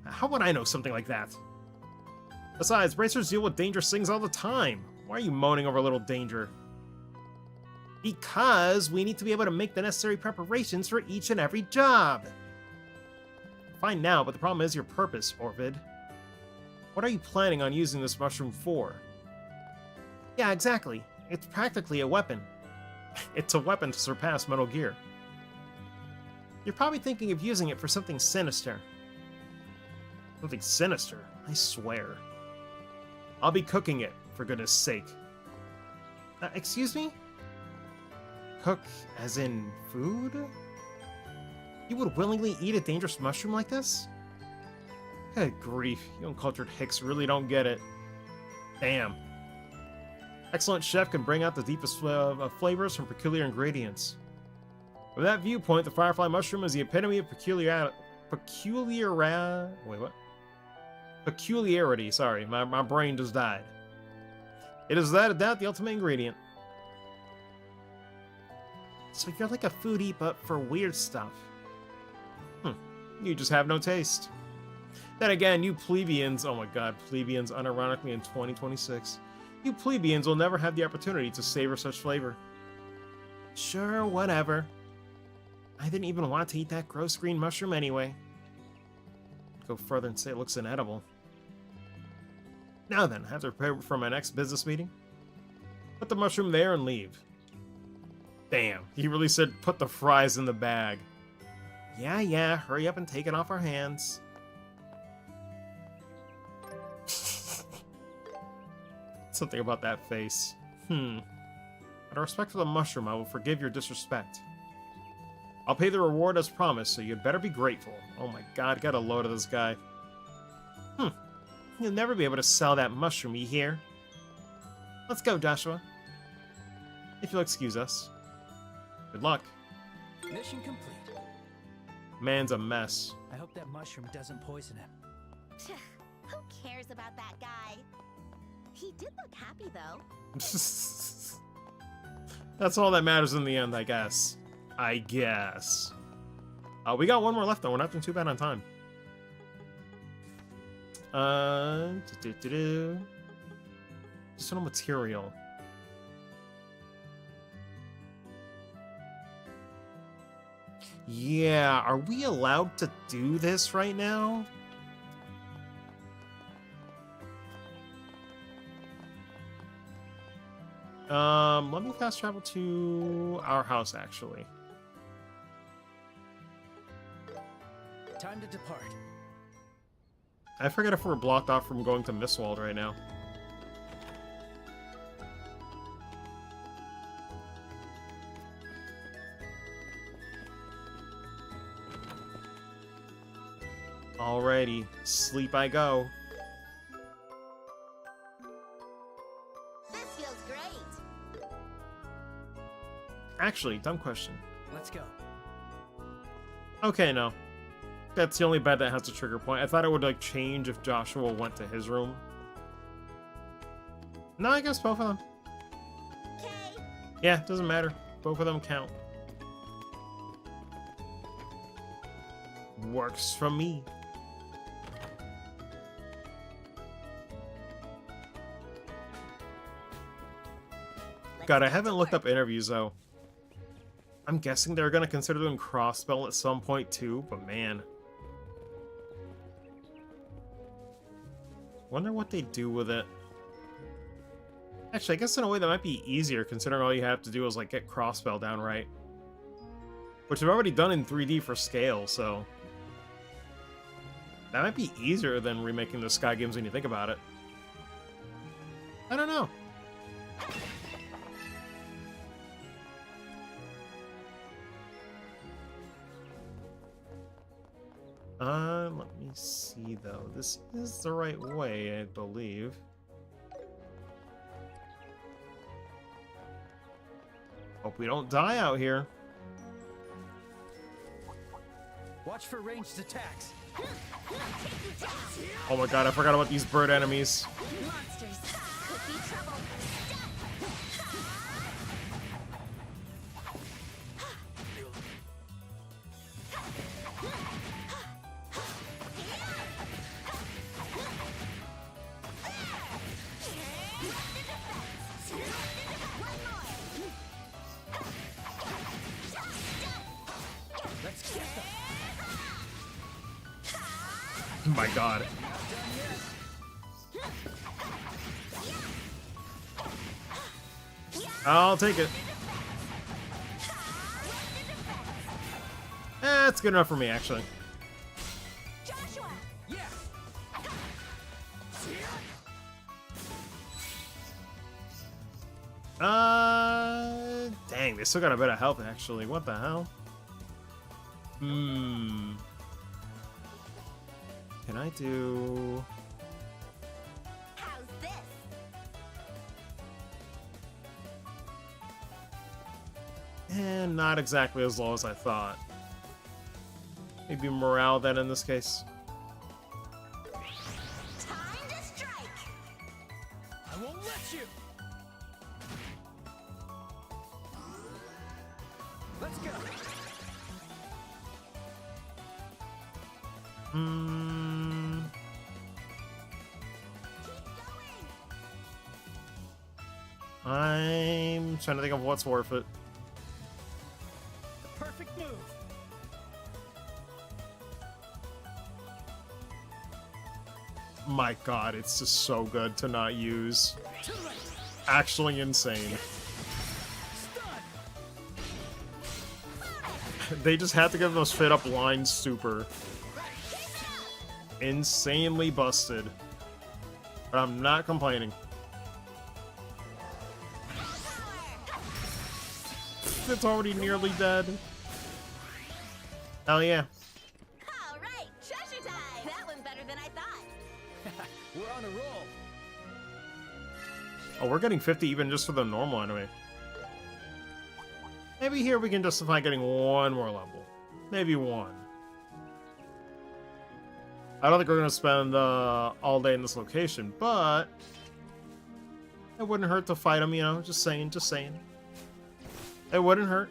How would I know something like that? Besides, racers deal with dangerous things all the time. Why are you moaning over a little danger? Because we need to be able to make the necessary preparations for each and every job. Fine now, but the problem is your purpose, Orvid. What are you planning on using this mushroom for? Yeah, exactly. It's practically a weapon. It's a weapon to surpass Metal Gear. You're probably thinking of using it for something sinister. Something sinister? I swear. I'll be cooking it, for goodness sake. Excuse me? Cook as in food? You would willingly eat a dangerous mushroom like this? Good grief, you uncultured hicks really don't get it. Damn. Excellent chef can bring out the deepest flavors from peculiar ingredients. From that viewpoint, the firefly mushroom is the epitome of peculiarity, sorry, my brain just died. It is without a doubt the ultimate ingredient. So you're like a foodie, but for weird stuff. You just have no taste. Then again, you plebeians, oh my god, plebeians unironically in 2026, you plebeians will never have the opportunity to savor such flavor. Sure, whatever. I didn't even want to eat that gross green mushroom anyway. Go further and say it looks inedible. Now then, I have to prepare for my next business meeting. Put the mushroom there and leave. Damn, he really said put the fries in the bag. Yeah, hurry up and take it off our hands. Something about that face. Out of respect for the mushroom, I will forgive your disrespect. I'll pay the reward as promised, so you'd better be grateful. Oh my god, got a load of this guy. You'll never be able to sell that mushroom, you hear? Let's go, Joshua. If you'll excuse us. Good luck. Mission complete. Man's a mess. I hope that mushroom doesn't poison him. Who cares about that guy? He did look happy, though. That's all that matters in the end, I guess. We got one more left, though. We're not doing too bad on time. Just no material. Yeah, are we allowed to do this right now? Let me fast travel to our house, actually. Time to depart. I forget if we're blocked off from going to Mistwald right now. Alrighty, sleep I go. This feels great. Actually, dumb question. Let's go. Okay, no. That's the only bed that has a trigger point. I thought it would, like, change if Joshua went to his room. No, I guess both of them. Okay. Yeah, doesn't matter. Both of them count. Works for me. God, I haven't looked up interviews, though. I'm guessing they're gonna consider doing cross-spell at some point, too, but man. Wonder what they do with it. Actually, I guess in a way that might be easier, considering all you have to do is, like, get cross-spell down right. Which they've already done in 3D for scale, so... that might be easier than remaking the Sky games when you think about it. I don't know. Let me see, though. This is the right way, I believe. Hope we don't die out here. Watch for ranged attacks. Oh my god, I forgot about these bird enemies. Monsters could be trouble. Let's get them. Oh my god. I'll take it. That's good enough for me, actually. Joshua, Yeah. Dang, they still got a bit of health, actually. What the hell? Can I do... how's this? Not exactly as low as I thought. Maybe morale then in this case. Time to strike. I won't let you. Let's go. I'm trying to think of what's worth it. The perfect move. My god, it's just so good to not use. Too late. Actually insane. Stun. They just had to give them a straight up line super. Insanely busted. But I'm not complaining. It's already nearly dead. Hell yeah. All right, treasure time. That went better than I thought. We're on a roll. Oh, we're getting 50 even just for the normal enemy. Maybe here we can justify getting one more level. Maybe one. I don't think we're going to spend all day in this location, but it wouldn't hurt to fight him, you know? Just saying, just saying. It wouldn't hurt.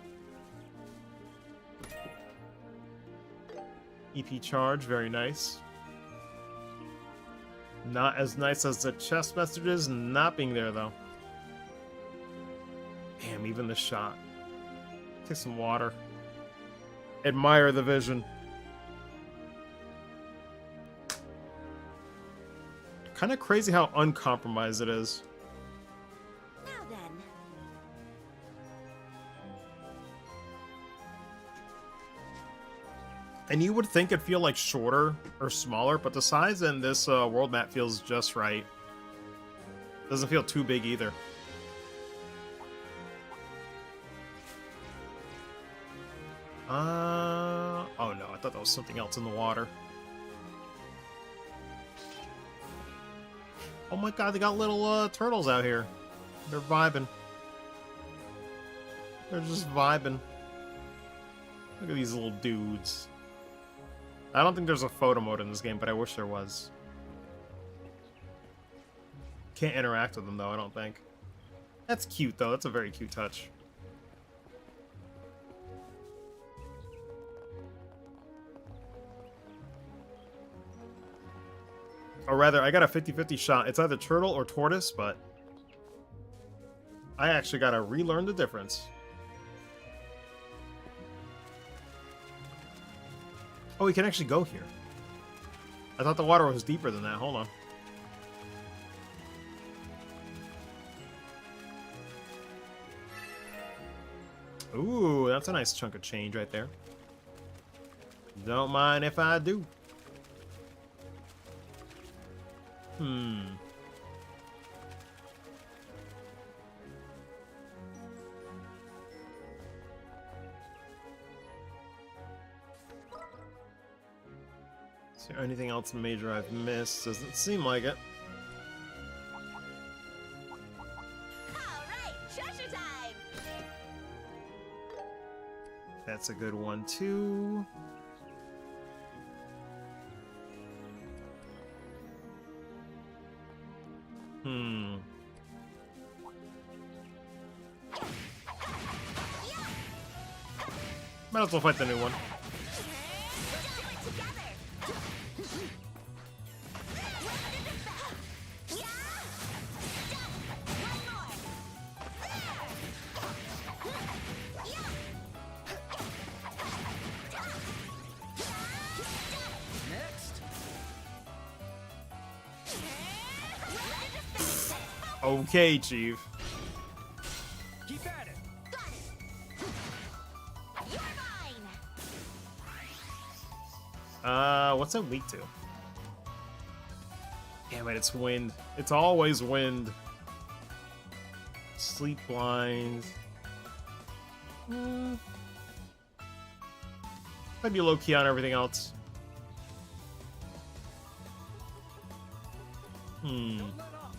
EP charge, very nice. Not as nice as the chest messages not being there, though. Damn, even the shot. Take some water. Admire the vision. Kind of crazy how uncompromised it is. Now then. And you would think it'd feel like shorter or smaller, but the size in this world map feels just right. Doesn't feel too big either. Oh no, I thought that was something else in the water. Oh my god, they got little turtles out here. They're vibing. They're just vibing. Look at these little dudes. I don't think there's a photo mode in this game, but I wish there was. Can't interact with them, though, I don't think. That's cute, though. That's a very cute touch. Or rather, I got a 50-50 shot. It's either turtle or tortoise, but I actually gotta relearn the difference. Oh, we can actually go here. I thought the water was deeper than that. Hold on. Ooh, that's a nice chunk of change right there. Don't mind if I do. Is there anything else major I've missed? Doesn't seem like it. Alright, treasure time! That's a good one, too. Might as well fight the new one. Next. Okay, Chief. Keep at it. You're mine. What's it weak to? Damn it, it's wind. It's always wind. Sleep blinds. Might be low key on everything else. Don't let up.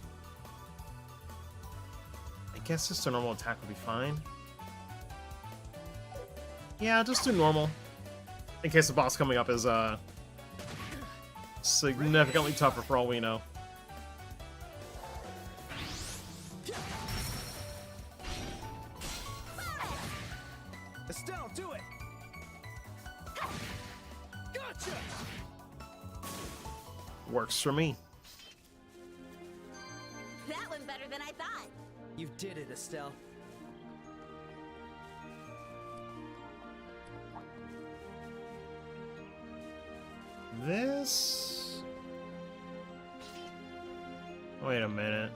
I guess just a normal attack would be fine. Yeah, just do normal. In case the boss coming up is significantly tougher for all we know. Estelle, do it. Gotcha. Works for me. That went better than I thought. You did it, Estelle. This... Wait a minute.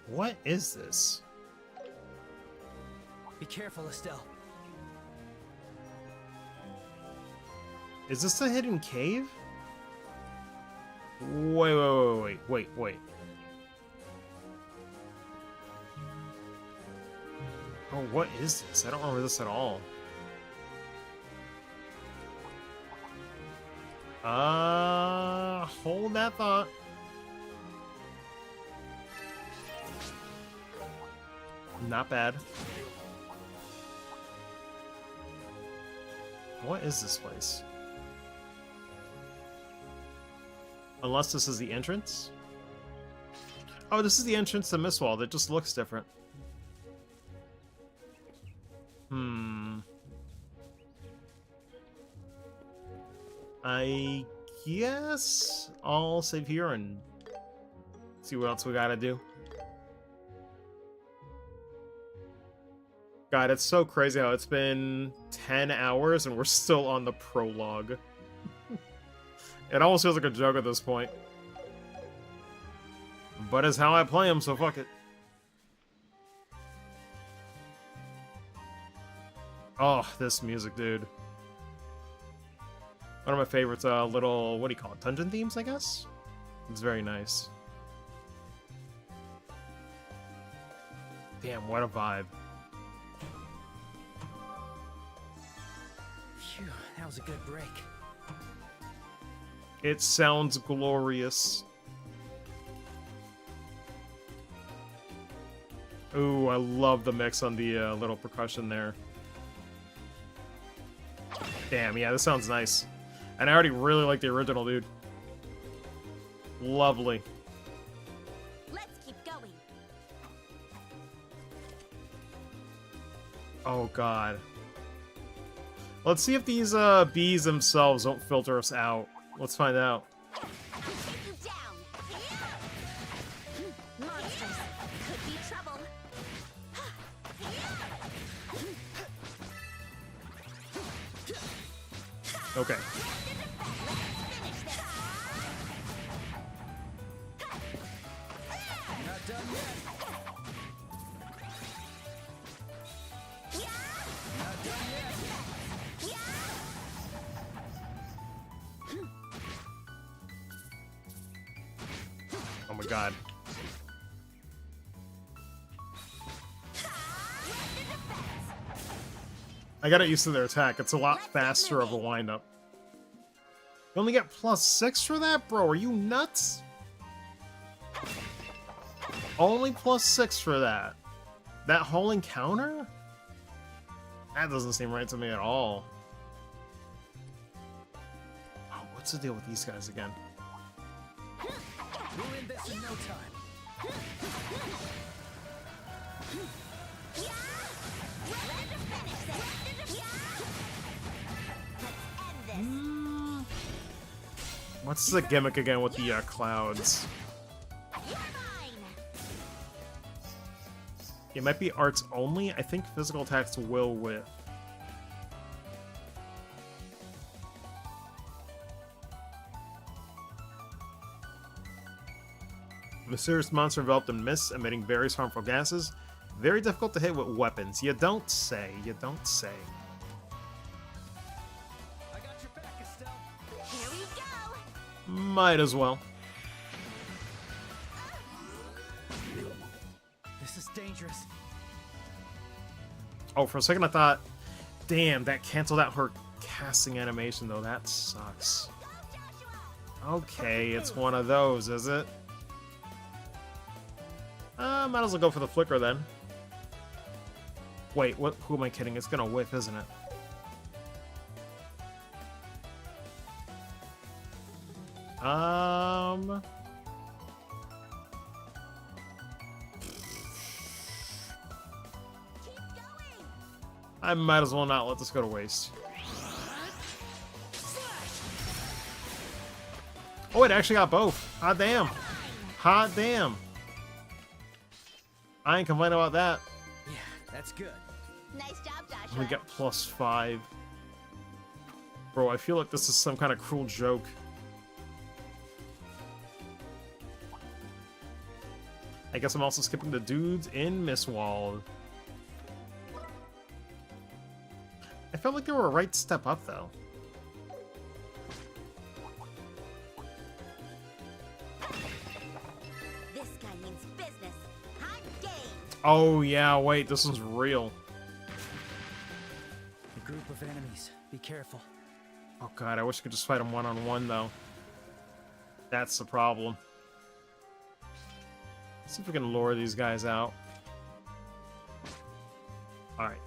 What is this? Be careful, Estelle. Is this a hidden cave? Wait. Oh, what is this? I don't remember this at all. Hold that thought. Not bad. What is this place? Unless this is the entrance? Oh, this is the entrance to Mistwall. That just looks different. I guess I'll save here and see what else we gotta do. God, it's so crazy how it's been 10 hours and we're still on the prologue. It almost feels like a joke at this point. But it's how I play them, so fuck it. Oh, this music, dude. One of my favorites, little, what do you call it, dungeon themes, I guess? It's very nice. Damn, what a vibe. Phew, that was a good break. It sounds glorious. Ooh, I love the mix on the little percussion there. Damn, yeah, this sounds nice. And I already really like the original, dude. Lovely. Let's keep going. Oh, God. Let's see if these bees themselves don't filter us out. Let's find out. I'll take you down. Monsters could be trouble. Okay. Not done yet. Not done yet. Oh my God. I got it used to their attack. It's a lot faster of a windup. You only get +6 for that? Bro, are you nuts? Only +6 for that. That whole encounter? That doesn't seem right to me at all. Oh, what's the deal with these guys again? We'll end this in no time. What's the gimmick again with the clouds? It might be arts only. I think physical attacks will with. Mysterious monster enveloped in mist, emitting various harmful gases. Very difficult to hit with weapons. You don't say. You don't say. I got your back, Estelle. Here we go. Might as well. This is dangerous. Oh, for a second I thought, damn, that canceled out her casting animation, though. That sucks. Okay, it's one of those, is it? Might as well go for the flicker then. Wait, what? Who am I kidding? It's gonna whiff, isn't it? I might as well not let this go to waste. Oh, it actually got both. Hot damn. Hot damn. I ain't complaining about that. Yeah, that's good. Nice job, Joshua. We get +5. Bro, I feel like this is some kind of cruel joke. I guess I'm also skipping the dudes in Mistwald. I felt like they were a right step up, though. This guy means business. Hot game. Oh, yeah, wait, this one's real. A group of enemies. Be careful. Oh, God, I wish I could just fight them one-on-one, though. That's the problem. Let's see if we can lure these guys out. Alright.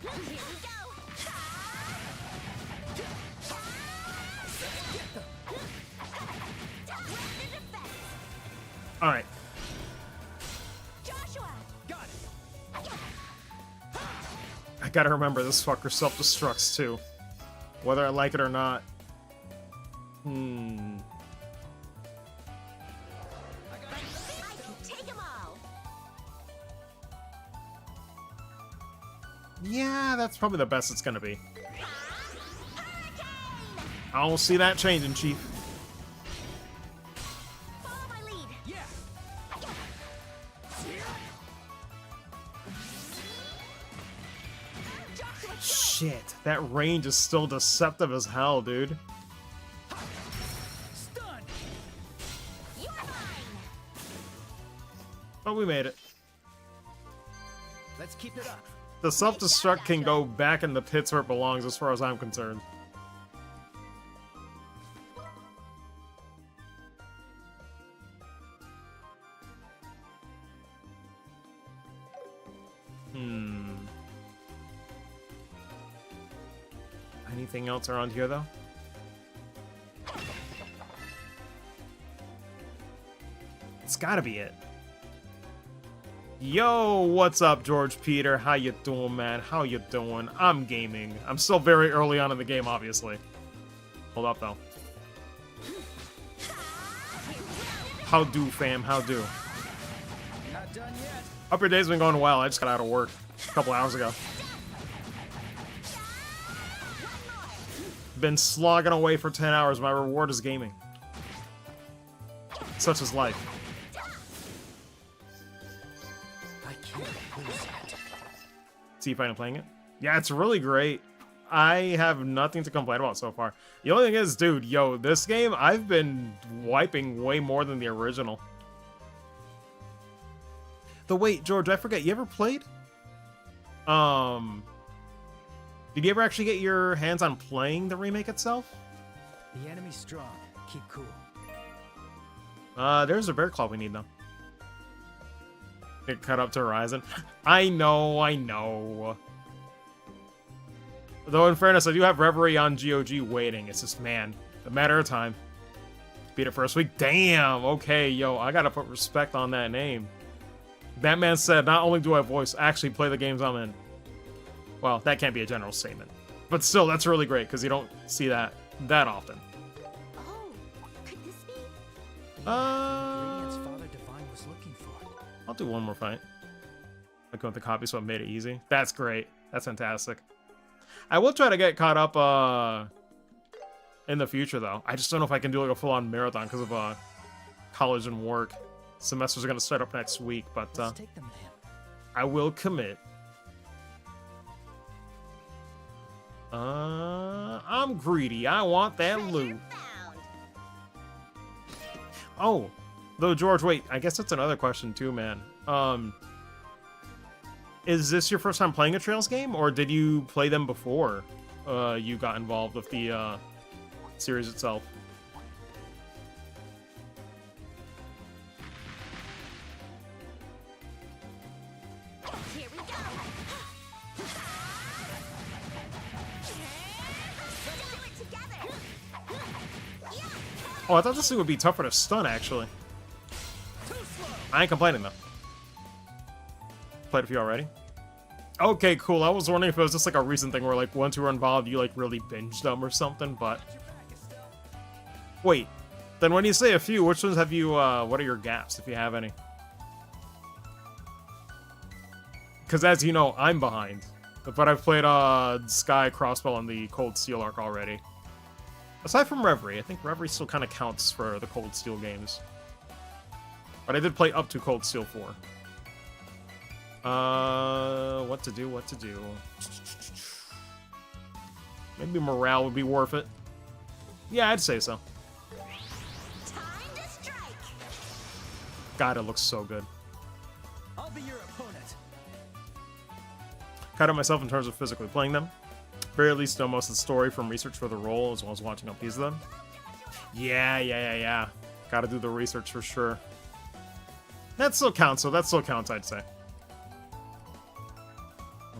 Here we go. Alright. Joshua. Got it. I gotta remember, this fucker self-destructs, too. Whether I like it or not. I can take 'em all. Yeah, that's probably the best it's gonna be. Hurricane. I don't see that changing, Chief. Follow my lead. Yeah. Joshua. Shit, that range is still deceptive as hell, dude. Stun. You're mine. But we made it. Let's keep it up. The self-destruct can go back in the pits where it belongs as far as I'm concerned. Anything else around here, though? It's gotta be it. Yo, what's up, George Peter? How you doing, man? How you doing? I'm gaming. I'm still very early on in the game, obviously. Hold up, though. How do, fam? How do? Not done yet. Hope your day's been going well. I just got out of work a couple hours ago. Been slogging away for 10 hours. My reward is gaming. Such is life. I can't lose it. See if I'm playing it. Yeah, it's really great. I have nothing to complain about so far. The only thing is, dude, yo, this game, I've been wiping way more than the original. The wait, George, I forget, you ever played? Did you ever actually get your hands on playing the remake itself? The enemy's strong. Keep cool. There's a bear claw we need, though. Get cut up to Horizon. I know. Though, in fairness, I do have Reverie on GOG waiting. It's just, man, a matter of time. Beat it first week. Damn. Okay, yo, I gotta put respect on that name. That man said, not only do I voice, actually play the games I'm in. Well, that can't be a general statement. But still, that's really great, because you don't see that often. Oh, could this be? Ingredients Father Divine was looking for. I'll do one more fight. I go with the copy, so it made it easy. That's great. That's fantastic. I will try to get caught up in the future, though. I just don't know if I can do like a full-on marathon because of college and work. Semesters are going to start up next week, but Let's take them to him. I will commit. I'm greedy. I want that loot. Found. Oh, though, George, wait. I guess that's another question too, man. Is this your first time playing a Trails game, or did you play them before you got involved with the series itself? Here we go. Let's do it together. Oh, I thought this thing would be tougher to stun, actually. I ain't complaining, though. Played a few already. Okay, cool. I was wondering if it was just like a recent thing where, like, once you were involved, you, like, really binged them or something, but... Wait. Then when you say a few, which ones have you, what are your gaps, if you have any? Because as you know, I'm behind. But I've played, Sky, Crossbell, and the Cold Steel arc already. Aside from Reverie, I think Reverie still kind of counts for the Cold Steel games. But I did play up to Cold Steel 4. What to do, what to do. Maybe morale would be worth it. Yeah, I'd say so. Time to strike. God, it looks so good. I'll be your opponent. Caught up myself in terms of physically playing them. Very least know most of the story from research for the role, as well as watching a piece of them. Yeah. Gotta do the research for sure. That still counts, so that still counts, I'd say.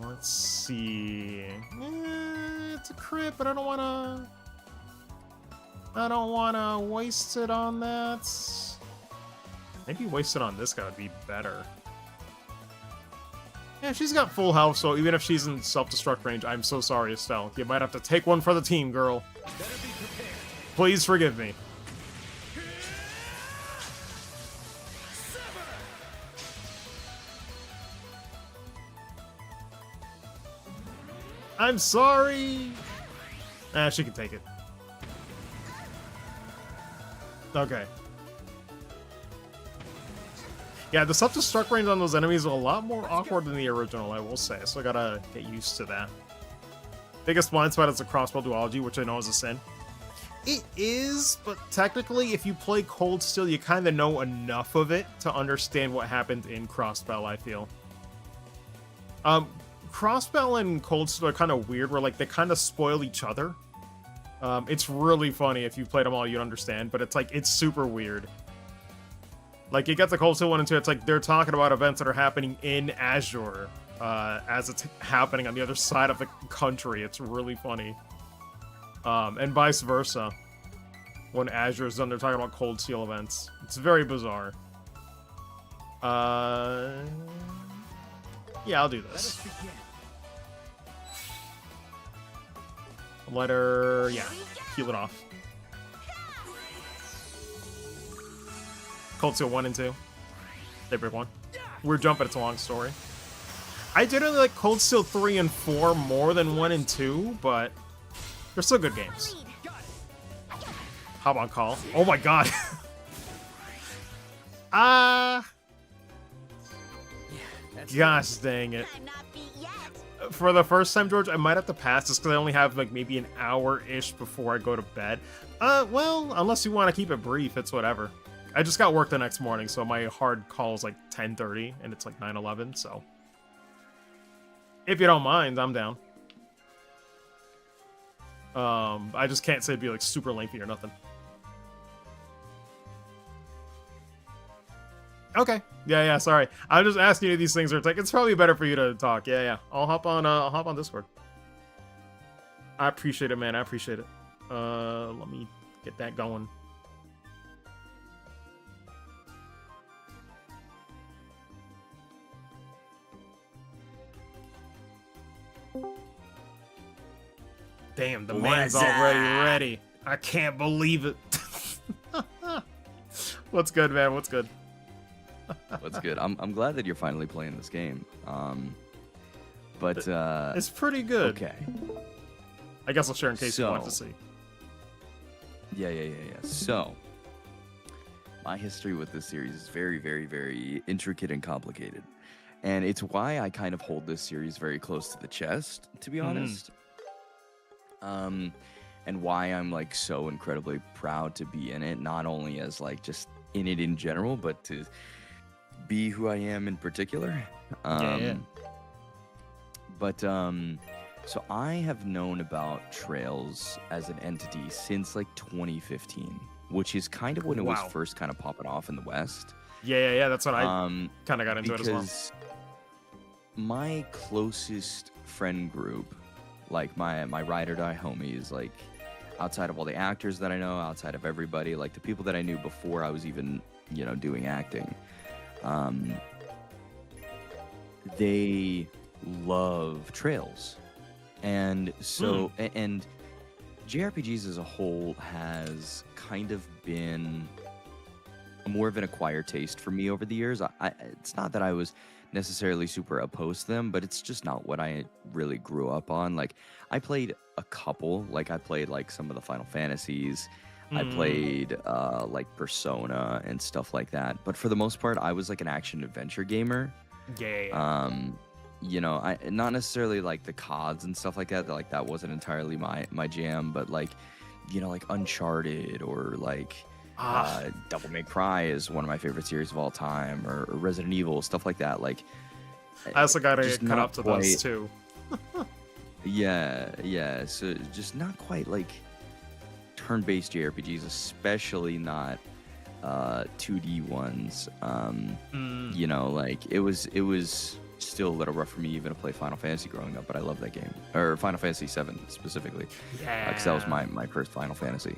Let's see. It's a crit, but I don't wanna waste it on that. Maybe waste it on this guy would be better. Yeah, she's got full health, so even if she's in self-destruct range, I'm so sorry, Estelle. You might have to take one for the team, girl. Please forgive me. I'm sorry. She can take it. Okay. Yeah, the self-destruct range on those enemies is a lot more awkward than the original, I will say, so I gotta get used to that. Biggest blind spot is the crossbow duology, which I know is a sin. It is, but technically, if you play Cold Steel, you kind of know enough of it to understand what happened in Crossbell, I feel. Crossbell and Cold Steel are kind of weird, where like they kind of spoil each other. It's really funny if you played them all, you'd understand, but it's like, it's super weird. Like, you get the Cold Steel 1 and 2, it's like they're talking about events that are happening in Azure, as it's happening on the other side of the country. It's really funny. And vice versa. When Azure is done, they're talking about Cold Steel events. It's very bizarre. Yeah, I'll do this. Let her, yeah, heal it off. Cold Steel 1 and 2. Daybreak 1. We're jumping, it's a long story. I generally like Cold Steel 3 and 4 more than 1 and 2, but they're still good games. Hop on call. Oh my god. Gosh dang it. I'm not beat yet. For the first time, George, I might have to pass this because I only have like maybe an hour-ish before I go to bed. Well, unless you want to keep it brief, it's whatever. I just got work the next morning, so my hard call is like 10:30, and it's like 9:11, so... If you don't mind, I'm down. I just can't say it'd be like super lengthy or nothing. Okay. Yeah, sorry. I'm just asking you these things are like, it's probably better for you to talk. Yeah. I'll hop on Discord. I appreciate it, man. I appreciate it. Let me get that going. Damn, the What's man's already up? ready. I can't believe it. What's good, man? What's good? What's good? I'm glad that you're finally playing this game. But It's pretty good. okay. I guess I'll share in case you want to So- see. Yeah. So, my history with this series is very, very, very intricate and complicated. And it's why I kind of hold this series very close to the chest, to be honest. And why I'm like so incredibly proud to be in it, not only as like just in it in general, but to be who I am in particular. Yeah. But so I have known about Trails as an entity since like 2015, which is kind of when it was Wow. first kind of popping off in the West. Yeah. That's what I Um, kind of got into it as well. because my closest friend group, like my ride or die homies, like outside of all the actors that I know, outside of everybody, like the people that I knew before I was even, doing acting, they love Trails. And so, and JRPGs as a whole has kind of been more of an acquired taste for me over the years. It's not that I was necessarily super opposed to them, but it's just not what I really grew up on. Like, I played a couple, like I played like some of the Final Fantasies, I played like Persona and stuff like that. But for the most part, I was like an action adventure gamer. Yeah. I not necessarily like the CODs and stuff like that. Like that wasn't entirely my jam, but like, like Uncharted or like Devil May Cry is one of my favorite series of all time, or Resident Evil, stuff like that. Like, I also got to just get cut not up to those quite- too. Yeah. So just not quite like turn-based JRPGs, especially not 2D ones. Like it was still a little rough for me even to play Final Fantasy growing up, but I love that game, or Final Fantasy 7 specifically, Yeah. because that was my first Final Fantasy.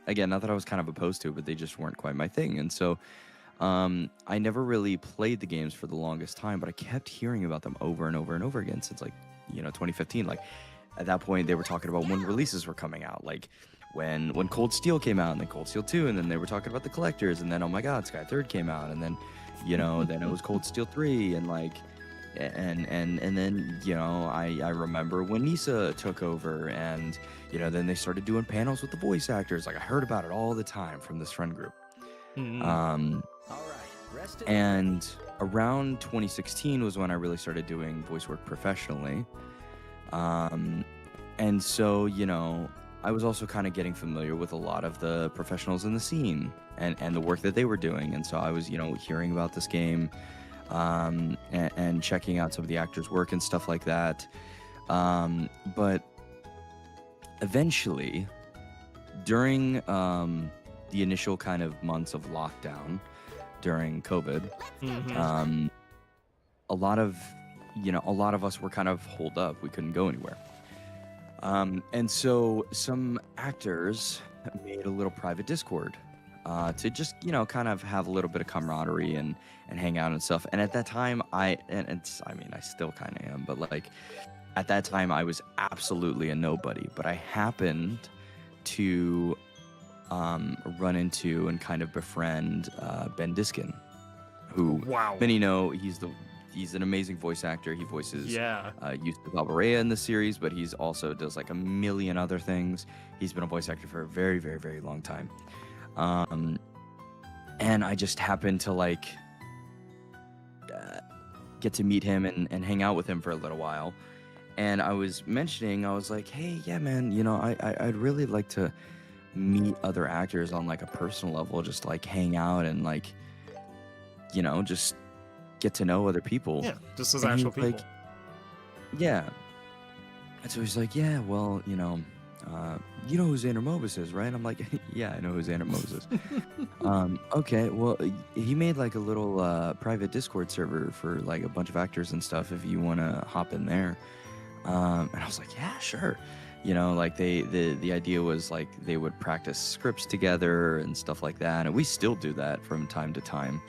Again, not that I was kind of opposed to it, but they just weren't quite my thing. And so I never really played the games for the longest time, but I kept hearing about them over and over and over again since like 2015. Like at that point they were talking about when releases were coming out, like when Cold Steel came out, and then Cold Steel 2, and then they were talking about the collectors, and then oh my god, Sky Third came out, and then then it was Cold Steel 3, and like and then I remember when Nisa took over, and then they started doing panels with the voice actors. Like I heard about it all the time from this friend group. All right, rest it. And around 2016 was when I really started doing voice work professionally. And so, I was also kind of getting familiar with a lot of the professionals in the scene and the work that they were doing. And so I was, hearing about this game, and checking out some of the actors' work and stuff like that. But eventually, during the initial kind of months of lockdown during COVID, a lot of us were kind of holed up. We couldn't go anywhere. And so some actors made a little private Discord to just, kind of have a little bit of camaraderie and hang out and stuff. And at that time, I still kind of am, but like at that time I was absolutely a nobody, but I happened to run into and kind of befriend Ben Diskin, who Wow. many know. He's an amazing voice actor. He voices Yeah. Yusuf Alvarez in the series, but he's also does like a million other things. He's been a voice actor for a very, very, very long time. And I just happened to like get to meet him and hang out with him for a little while. And I was like, hey, yeah, man, I'd really like to meet other actors on like a personal level, just like hang out and like, just get to know other people. Yeah. Just as And he actual was people. like, yeah. And so he's like, yeah, well, you know who Xander Mobus is, right? I'm like, yeah, I know who Xander Mobus is. Okay, well, he made like a little private Discord server for like a bunch of actors and stuff if you want to hop in there. And I was like, yeah, sure. Like the idea was like they would practice scripts together and stuff like that. And we still do that from time to time.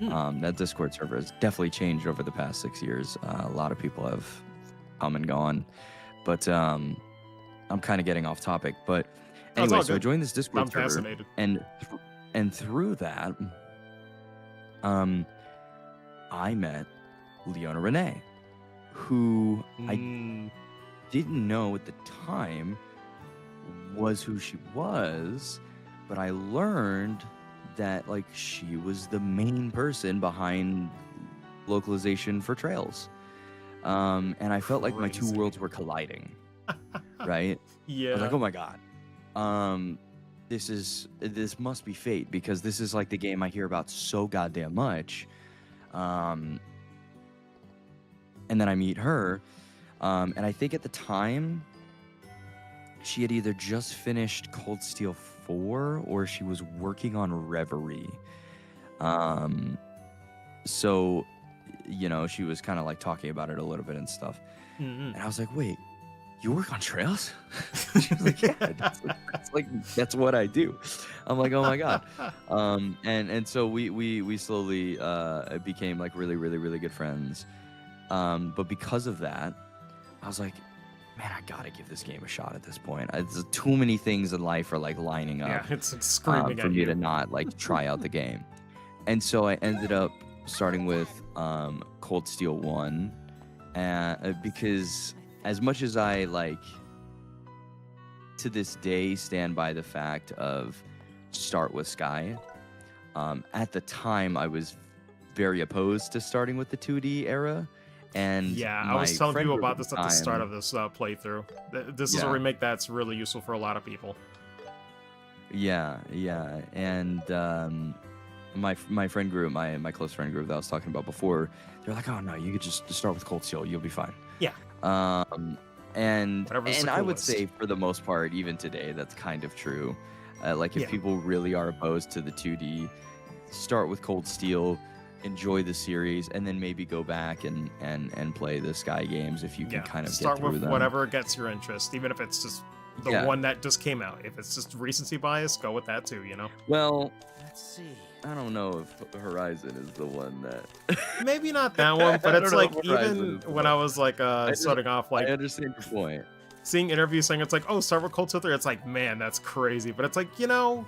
That Discord server has definitely changed over the past 6 years. A lot of people have come and gone, but I'm kind of getting off topic. But Oh, it's anyway, all so I good. joined this Discord I'm server, fascinated. and through that, I met Leona Renee, who I didn't know at the time was who she was, but I learned that like she was the main person behind localization for Trails. And I felt like my two Crazy. worlds were colliding. Right? Yeah. I was like, oh my god. This must be fate, because this is like the game I hear about so goddamn much. And then I meet her, and I think at the time she had either just finished Cold Steel 4 or she was working on Reverie. So, you know, she was kind of like talking about it a little bit and stuff. And I was like, wait, you work on Trails? She was like, yeah, that's what I do. I'm like, oh my god. And so we slowly became like really, really, really good friends. But because of that, I was like, man, I gotta give this game a shot at this point. Too many things in life are like lining up. Yeah, it's screaming for at me you. to not like try out the game. And so I ended up starting with Cold Steel 1, because as much as I like to this day stand by the fact of start with Sky, at the time I was very opposed to starting with the 2D era. And yeah, I was telling people about this at the start time, of this playthrough. This is a Yeah. remake that's really useful for a lot of people. Yeah, and my friend group, my close friend group that I was talking about before, they're like, oh no, you could just start with Cold Steel, you'll be fine. Yeah. And Whatever's the I would coolest. say for the most part, even today, that's kind of true. Like if Yeah. people really are opposed to the 2D, start with Cold Steel, enjoy the series, and then maybe go back and play the Sky games if you can kind of start get through with them. whatever gets your interest, even if it's just the Yeah. one that just came out. If it's just recency bias, go with that too, you know? Well, Let's see. I don't know if Horizon is the one that. Maybe not that one, but I it's don't know like if Horizon even is the when one. I was like starting off, I like understand your point. seeing interviews saying it's like, oh, start with Cold Steel 3, it's like, man, that's crazy. But it's like, you know,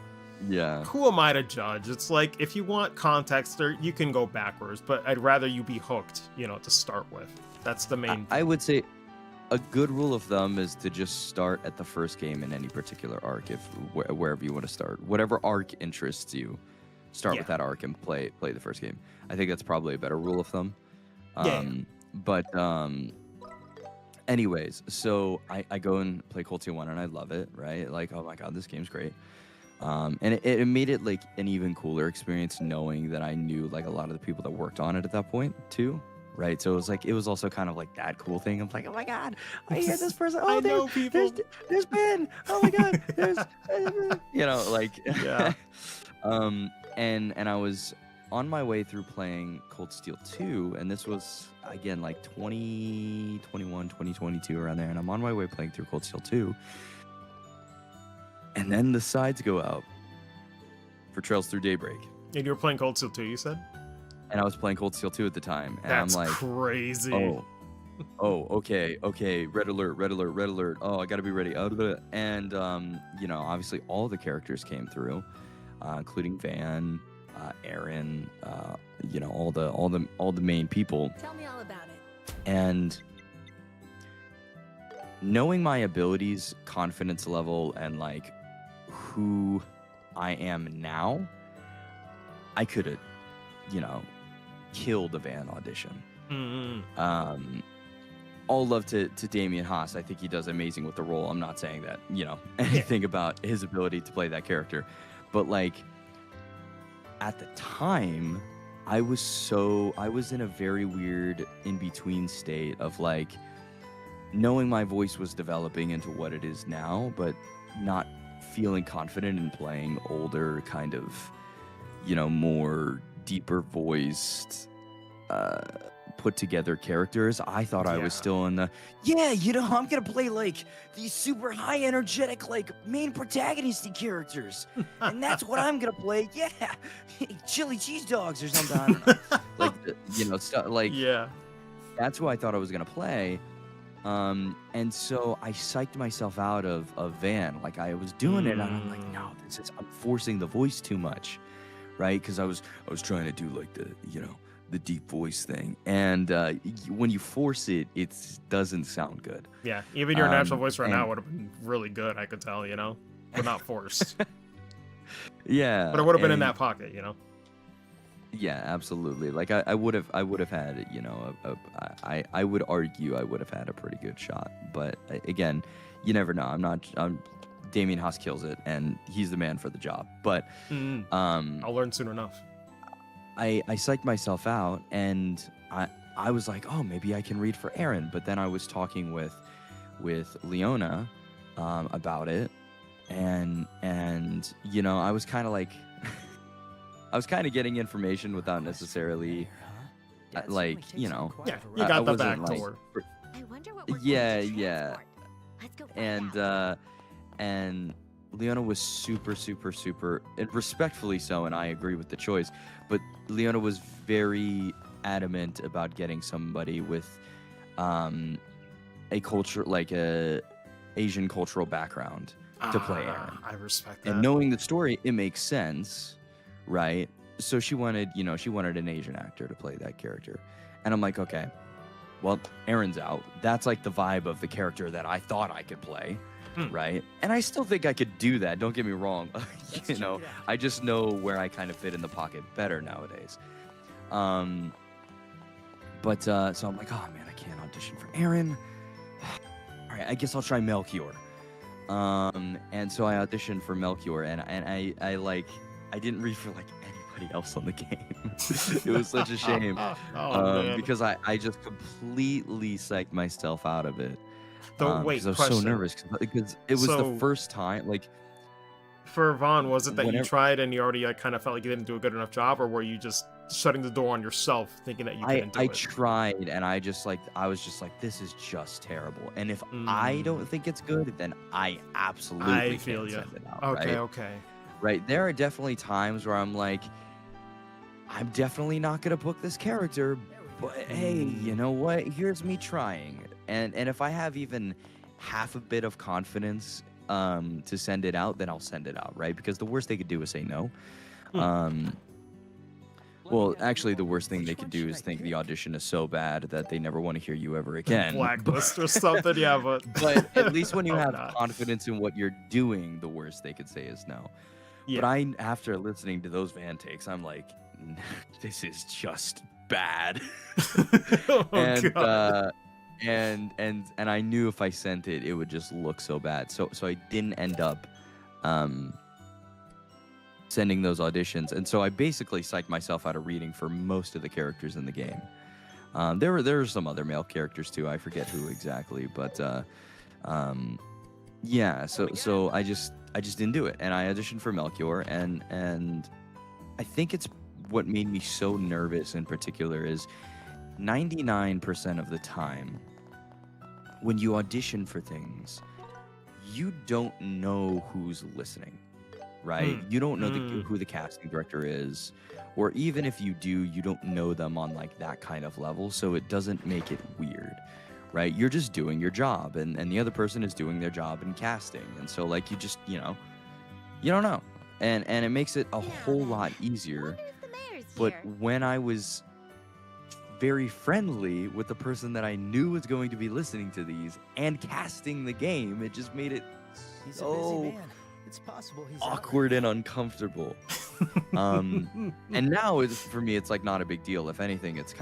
Yeah. who am I to judge? It's like, if you want context, there you can go backwards, but I'd rather you be hooked, you know, to start with. That's the main. I would say a good rule of thumb is to just start at the first game in any particular arc, wherever you want to start. Whatever arc interests you, start with that arc and play the first game. I think that's probably a better rule of thumb. But anyways, so I go and play Cold Steel 1 and I love it, right? Like, oh my god, this game's great. And it made it like an even cooler experience knowing that I knew like a lot of the people that worked on it at that point too, right? So it was also kind of like that cool thing. I'm like, oh my god, I hear this person. Oh, I know people. There's Ben. Oh my god, there's you know, like Yeah. and I was on my way through playing Cold Steel 2, and this was again like 2021, 2022 around there, and I'm on my way playing through Cold Steel 2. And then the sides go out for Trails Through Daybreak. And you were playing Cold Steel 2, you said? And I was playing Cold Steel 2 at the time. And That's I'm like, crazy. okay, red alert. Oh, I gotta be ready. And, you know, obviously all the characters came through, including Van, Aaron, you know, all the main people. Tell me all about it. And knowing my abilities, confidence level, and like who I am now, I could have, you know, killed a Van audition. All love to Damian Haas. I think he does amazing with the role. I'm not saying that, you know, anything about his ability to play that character. But like at the time, I was in a very weird in-between state of like knowing my voice was developing into what it is now, but not feeling confident in playing older, kind of, you know, more deeper voiced put together characters. I thought I was Yeah. still in the, yeah, you know, I'm gonna play like these super high energetic, like main protagonisty characters, and that's what I'm gonna play. Yeah, chili cheese dogs or something. I don't know, like you know, stuff like Yeah. that's who I thought I was gonna play. And so I psyched myself out of Van. Like I was doing it, and I'm like, no, I'm forcing the voice too much, right? Because I was trying to do like the deep voice thing, and when you force it, it doesn't sound good. Yeah. Even your natural voice right now and- would have been really good, I could tell, you know, but not forced. Yeah, But it would have been in and- that pocket, you know. Yeah, absolutely. Like I would have had, you know, I would argue I would have had a pretty good shot, but again, you never know. I'm Damien Haas kills it, and he's the man for the job. But I'll learn soon enough. I psyched myself out, and I was like, oh, maybe I can read for Aaron. But then I was talking with Leona about it, and you know, I was kind of like. I was kind of getting information without necessarily, like, you know. Yeah, Forever, you right? got I the wasn't, back like, door. I wonder what we're Yeah, going to yeah. transport. Let's go find out. And Leona was super, super, super, and respectfully so, and I agree with the choice, but Leona was very adamant about getting somebody with a culture, like a Asian cultural background to play Aaron. I respect that. And knowing the story, it makes sense, right? So she wanted an Asian actor to play that character. And I'm like, okay, well, Aaron's out. That's like the vibe of the character that I thought I could play, right? And I still think I could do that. Don't get me wrong. You know, I just know where I kind of fit in the pocket better nowadays. But so I'm like, oh man, I can't audition for Aaron. All right, I guess I'll try Melchior. And so I auditioned for Melchior, and I didn't read for like anybody else on the game. It was such a shame Man. because I just completely psyched myself out of it. Wait, 'cause I was question. so nervous because it was the So- first time. Like, For Vaughn, was it that you Whenever- tried and you already like, kind of felt like you didn't do a good enough job, or were you just shutting the door on yourself, thinking that you couldn't do I it? tried, and I was just like, this is just terrible. And if I don't think it's good, then I absolutely I feel can't ya. send it out. Okay, right? okay. Right. There are definitely times where I'm like, I'm definitely not gonna book this character, but hey, you know what? Here's me trying. And if I have even half a bit of confidence to send it out, then I'll send it out, right? Because the worst they could do is say no. Well, actually, the worst thing they could do is think the audition is so bad that they never want to hear you ever again. Blacklist or something, yeah, but But at least when you Hope have not. confidence in what you're doing, the worst they could say is no. Yeah. But after listening to those van takes, I'm like, this is just bad. Oh, and God. and I knew if I sent it, it would just look so bad. So I didn't end up sending those auditions, and so I basically psyched myself out of reading for most of the characters in the game. There were some other male characters too. I forget who exactly, but yeah. So I just didn't do it, and I auditioned for Melchior, and I think it's what made me so nervous in particular is 99% of the time when you audition for things, you don't know who's listening, right? You don't know who the casting director is, or even if you do, you don't know them on like that kind of level, so it doesn't make it weird, right? You're just doing your job, and the other person is doing their job in casting, and so like you just, you know, you don't know, and it makes it a whole lot easier. Wonder if the mayor's But here. when I was very friendly with the person that I knew was going to be listening to these and casting the game, it just made it He's a so busy man. It's possible he's out awkward and uncomfortable. And now for me, it's like not a big deal. If anything, it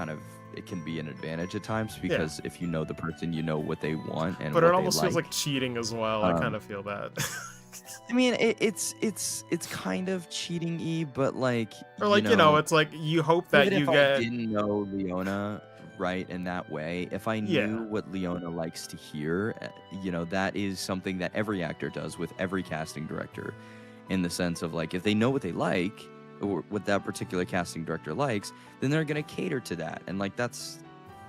can be an advantage at times because if you know the person, you know what they want and But what it they almost feels like. like cheating as well. I kind of feel that. I mean, it's kind of cheating-y, but like, Or like, you know, it's like you hope that even you if I get. didn't know Leona right in that way, if I knew what Leona likes to hear, you know, that is something that every actor does with every casting director, in the sense of like, if they know what they like or what that particular casting director likes, then they're gonna cater to that, and like that's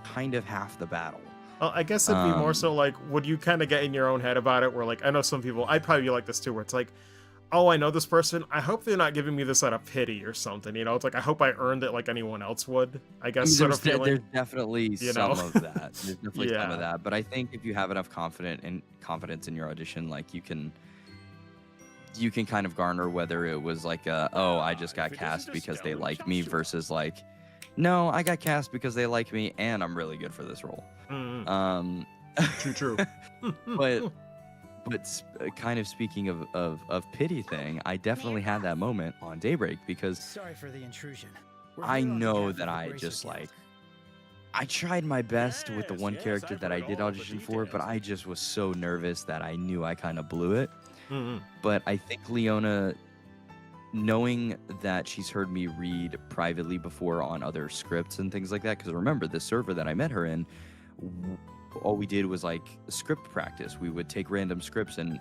kind of half the battle. Well, I guess it'd be more so like, would you kind of get in your own head about it? Where like, I know some people, I'd probably be like this too, where it's like, oh, I know this person. I hope they're not giving me this out of pity or something. You know, it's like I hope I earned it like anyone else would. I guess sort of feeling. There's definitely some of that. There's definitely some Yeah. of that. But I think if you have enough confidence in your audition, like you can kind of garner whether it was like, oh, I just got cast because they like me versus like, no, I got cast because they like me and I'm really good for this role. Mm, true. but kind of speaking of pity thing, I definitely had that moment on Daybreak because Sorry for the intrusion. We're I here on know behalf of that the I Bracer just Guild. like I tried my best with the one Yes, character I've that I heard did all the audition for, but details. I just was so nervous that I knew I kind of blew it. Mm-hmm. But I think Leona, knowing that she's heard me read privately before on other scripts and things like that, because remember, the server that I met her in, all we did was like script practice. We would take random scripts and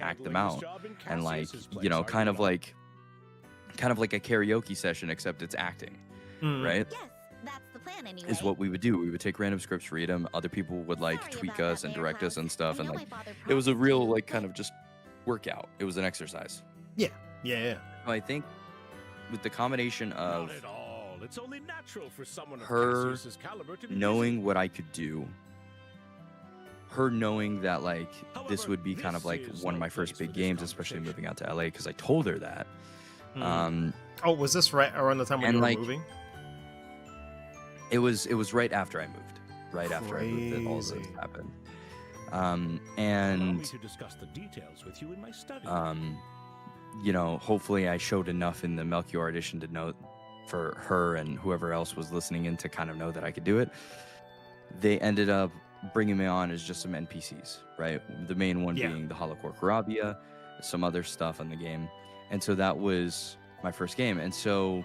act them out, and like, you know, kind of like a karaoke session, except it's acting, right? Yes, that's the plan anyway. Is what we would do. We would take random scripts, read them. Other people would like Sorry tweak about us that and there, direct us Klaus. and stuff, I and know like my father it was a promised real you, like but- kind of just workout. It was an exercise. Yeah. So I think with the combination of Not at all. It's only natural for someone of her Cassius's caliber to be knowing busy. what I could do, her knowing that like this However, would be kind of this like is one of no my first place big for this games, especially conversation. moving out to LA, because I told her that. Mhm. Oh, was this right around the time when and, you were like, moving? It was right after I moved. Right after I moved that all this Crazy. happened. Allow me And to discuss the details with you in my study. you know, hopefully I showed enough in the Melchior audition to know for her and whoever else was listening in to kind of know that I could do it. They ended up bringing me on as just some NPCs, right? The main one Yeah. being the Holocor Karabia, some other stuff in the game. And so that was my first game. And so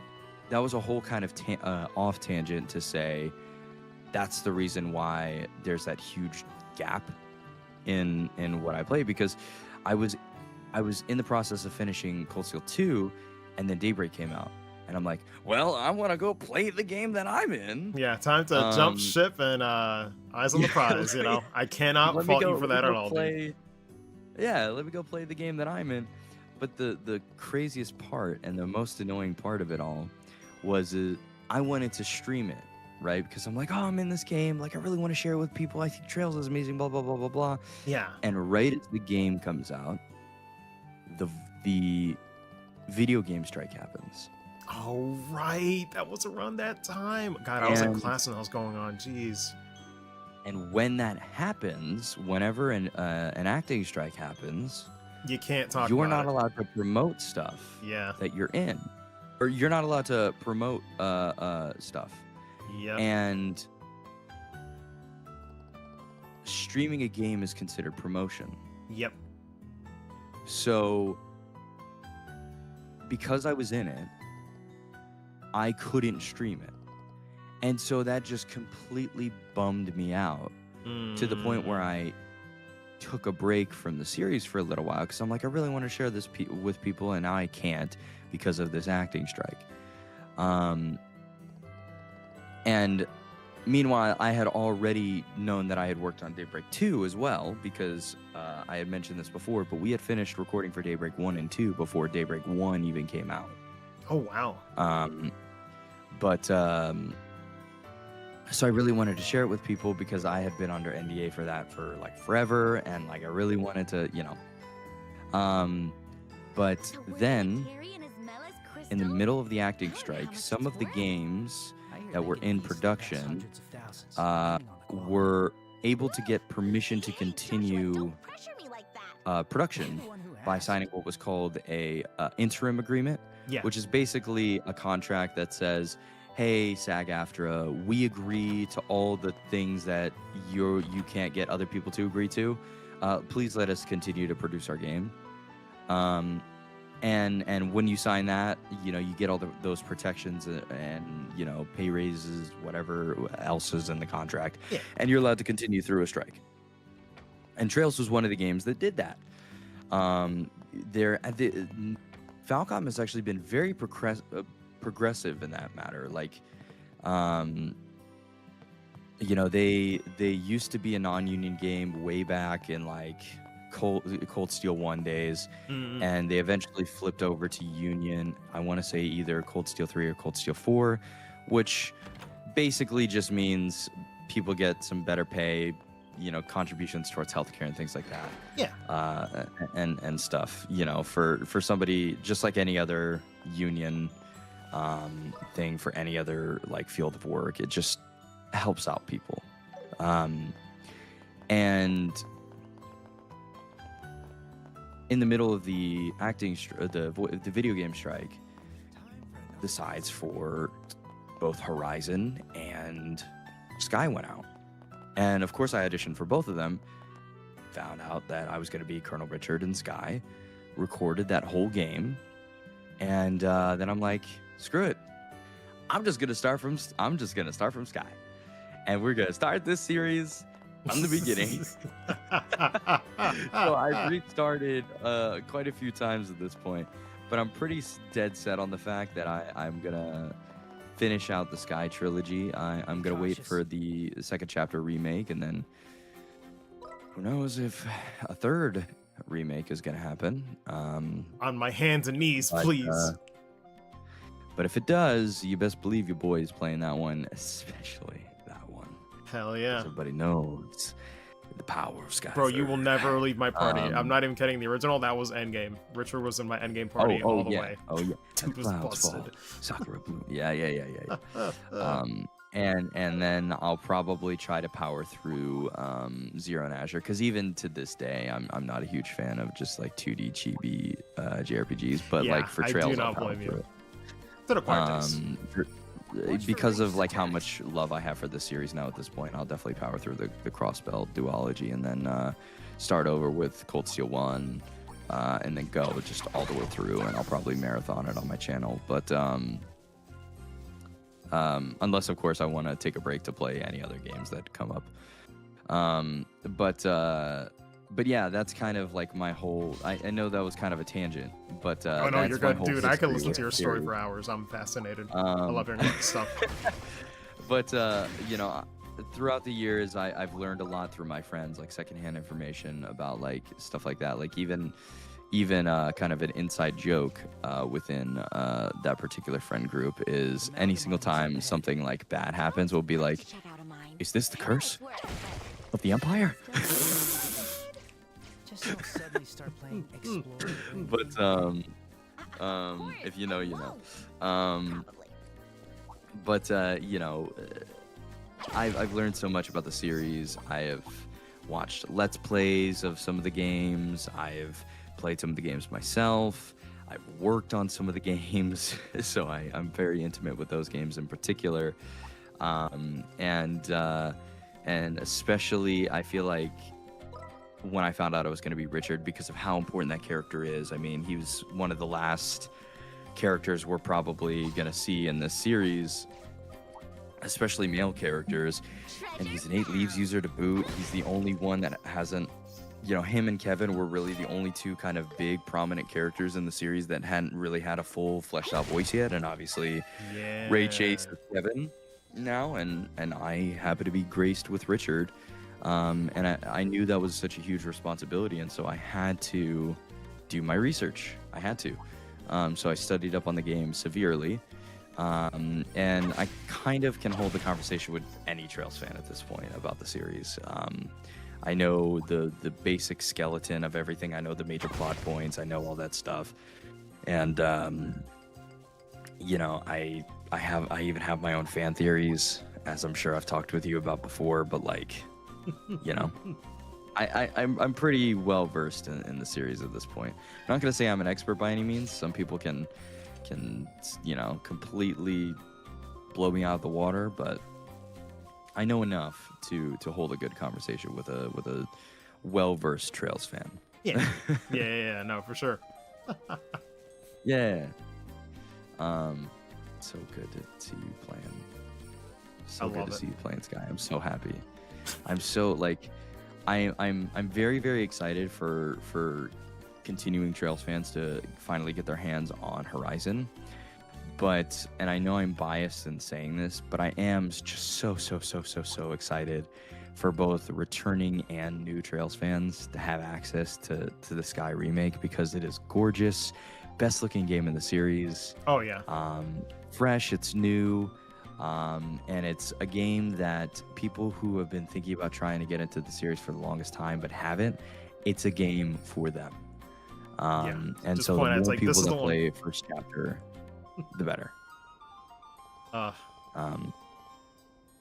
that was a whole kind of off tangent to say that's the reason why there's that huge gap in what I play, because I was in the process of finishing Cold Steel 2 and then Daybreak came out. And I'm like, well, I want to go play the game that I'm in. Yeah, time to jump Um, ship and eyes on the yeah, prize. You know, I cannot Let me fault go- you for let me that go at all, dude. play. Yeah, let me go play the game that I'm in. But the craziest part and the most annoying part of it all was I wanted to stream it, right? Because I'm like, oh, I'm in this game. Like, I really want to share it with people. I think Trails is amazing, blah, blah, blah, blah, blah. Yeah. And right as the game comes out, the video game strike happens. Oh, right. That was around that time. God, I was in And- class when that was going on. Jeez. And when that happens, whenever an acting strike happens, You can't talk you're about not it. allowed to promote stuff Yeah. that you're in, or you're not allowed to promote stuff. Yep. And streaming a game is considered promotion. Yep. So because I was in it, I couldn't stream it. And so that just completely bummed me out to the point where I took a break from the series for a little while, because I'm like, I really want to share this with people, and now I can't because of this acting strike. And meanwhile, I had already known that I had worked on Daybreak 2 as well, because I had mentioned this before, but we had finished recording for Daybreak 1 and 2 before Daybreak 1 even came out. Oh, wow. So I really wanted to share it with people because I had been under NDA for that for like forever, and like I really wanted to, you know. But So was then Terry and his Melis in the crystal? middle of the acting I wonder how strike, much some it's of the worth. games I hear that they were can in easily pass production hundreds of thousands, uh, depending on the quality. were able to get permission to Hey, Joshua, continue don't pressure me like that. production Everyone who by asks. signing what was called a interim agreement, Yeah. which is basically a contract that says, hey, SAG-AFTRA, we agree to all the things that you can't get other people to agree to. Please let us continue to produce our game. And when you sign that, you know, you get all those protections and, you know, pay raises, whatever else is in the contract. Yeah. And you're allowed to continue through a strike. And Trails was one of the games that did that. Falcom has actually been very progressive in that matter. Like, you know, they used to be a non-union game way back in like Cold Steel 1 days, and they eventually flipped over to Union. I want to say either Cold Steel 3 or Cold Steel 4, which basically just means people get some better pay, you know, contributions towards healthcare and things like that. Yeah. And stuff, you know, for somebody just like any other union thing for any other like field of work. It just helps out people. And in the middle of the the video game strike, the sides for both Horizon and Sky went out. And of course I auditioned for both of them, found out that I was going to be Colonel Richard in Sky, recorded that whole game, and then I'm like, screw it. I'm just going to start from Sky. And we're going to start this series from the beginning. So I've restarted quite a few times at this point, but I'm pretty dead set on the fact that I'm going to finish out the Sky trilogy. I'm going to wait for the second chapter remake, and then who knows if a third remake is going to happen. On my hands and knees, please. But if it does, you best believe your boy is playing that one, especially that one. Hell yeah. Everybody knows the power of Sky. Bro, you will never leave my party. I'm Um, not even kidding. The original, that was Endgame. Richard was in my Endgame party all the yeah. way. Oh yeah. Dude was Clouds busted. fall. Sakura Bloom. Yeah. And then I'll probably try to power through Zero and Azure, because even to this day, I'm not a huge fan of just like 2D chibi JRPGs, but Yeah, like for I do Trails, not I'll power blame you. through it. To the parties. Because of like how much love I have for this series now at this point, I'll definitely power through the Crossbelt duology, and then start over with Cold Steel 1, and then go just all the way through, and I'll probably marathon it on my channel. But unless of course I want to take a break to play any other games that come up. But yeah, that's kind of like my whole. I know that was kind of a tangent, but Oh no, that's you're my good, whole dude. I could history listen with to your the story series. for hours. I'm fascinated. I love hearing about this stuff. But you know, throughout the years, I've learned a lot through my friends, like secondhand information about like stuff like that. Like even kind of an inside joke within that particular friend group is any single time something like bad happens, we'll be like, "Is this the curse of the Empire?" Just don't suddenly start playing Explore. But if you know, you know. But you know, I've learned so much about the series. I have watched Let's Plays of some of the games. I have played some of the games myself. I've worked on some of the games, so I'm very intimate with those games in particular. And especially, I feel like when I found out I was going to be Richard, because of how important that character is. I mean, he was one of the last characters we're probably going to see in this series, especially male characters. And he's an 8 Leaves user to boot. He's the only one that hasn't, you know, him and Kevin were really the only two kind of big prominent characters in the series that hadn't really had a full fleshed out voice yet. And obviously Yeah. Ray Chase is Kevin now, and I happen to be graced with Richard. And I knew that was such a huge responsibility, and so I had to do my research. I had to. So I studied up on the game severely, and I kind of can hold the conversation with any Trails fan at this point about the series. I know the basic skeleton of everything. I know the major plot points. I know all that stuff, and you know, I even have my own fan theories, as I'm sure I've talked with you about before. But like, you know, I'm pretty well versed in the series at this point. I'm not gonna say I'm an expert by any means. Some people can you know, completely blow me out of the water, but I know enough to hold a good conversation with a well versed Trails fan. Yeah. yeah, no, for sure. Yeah. So good to see you playing. So I good love to it. see you playing, Sky. I'm so happy. I'm so like, I'm very, very excited for continuing Trails fans to finally get their hands on Horizon. But, and I know I'm biased in saying this, but I am just so excited for both returning and new Trails fans to have access to the Sky remake, because it is gorgeous, best looking game in the series. Oh yeah. Fresh, it's new, and it's a game that people who have been thinking about trying to get into the series for the longest time but haven't, it's a game for them. And just so the point out, more it's like, people this is that the one- play first chapter, the better.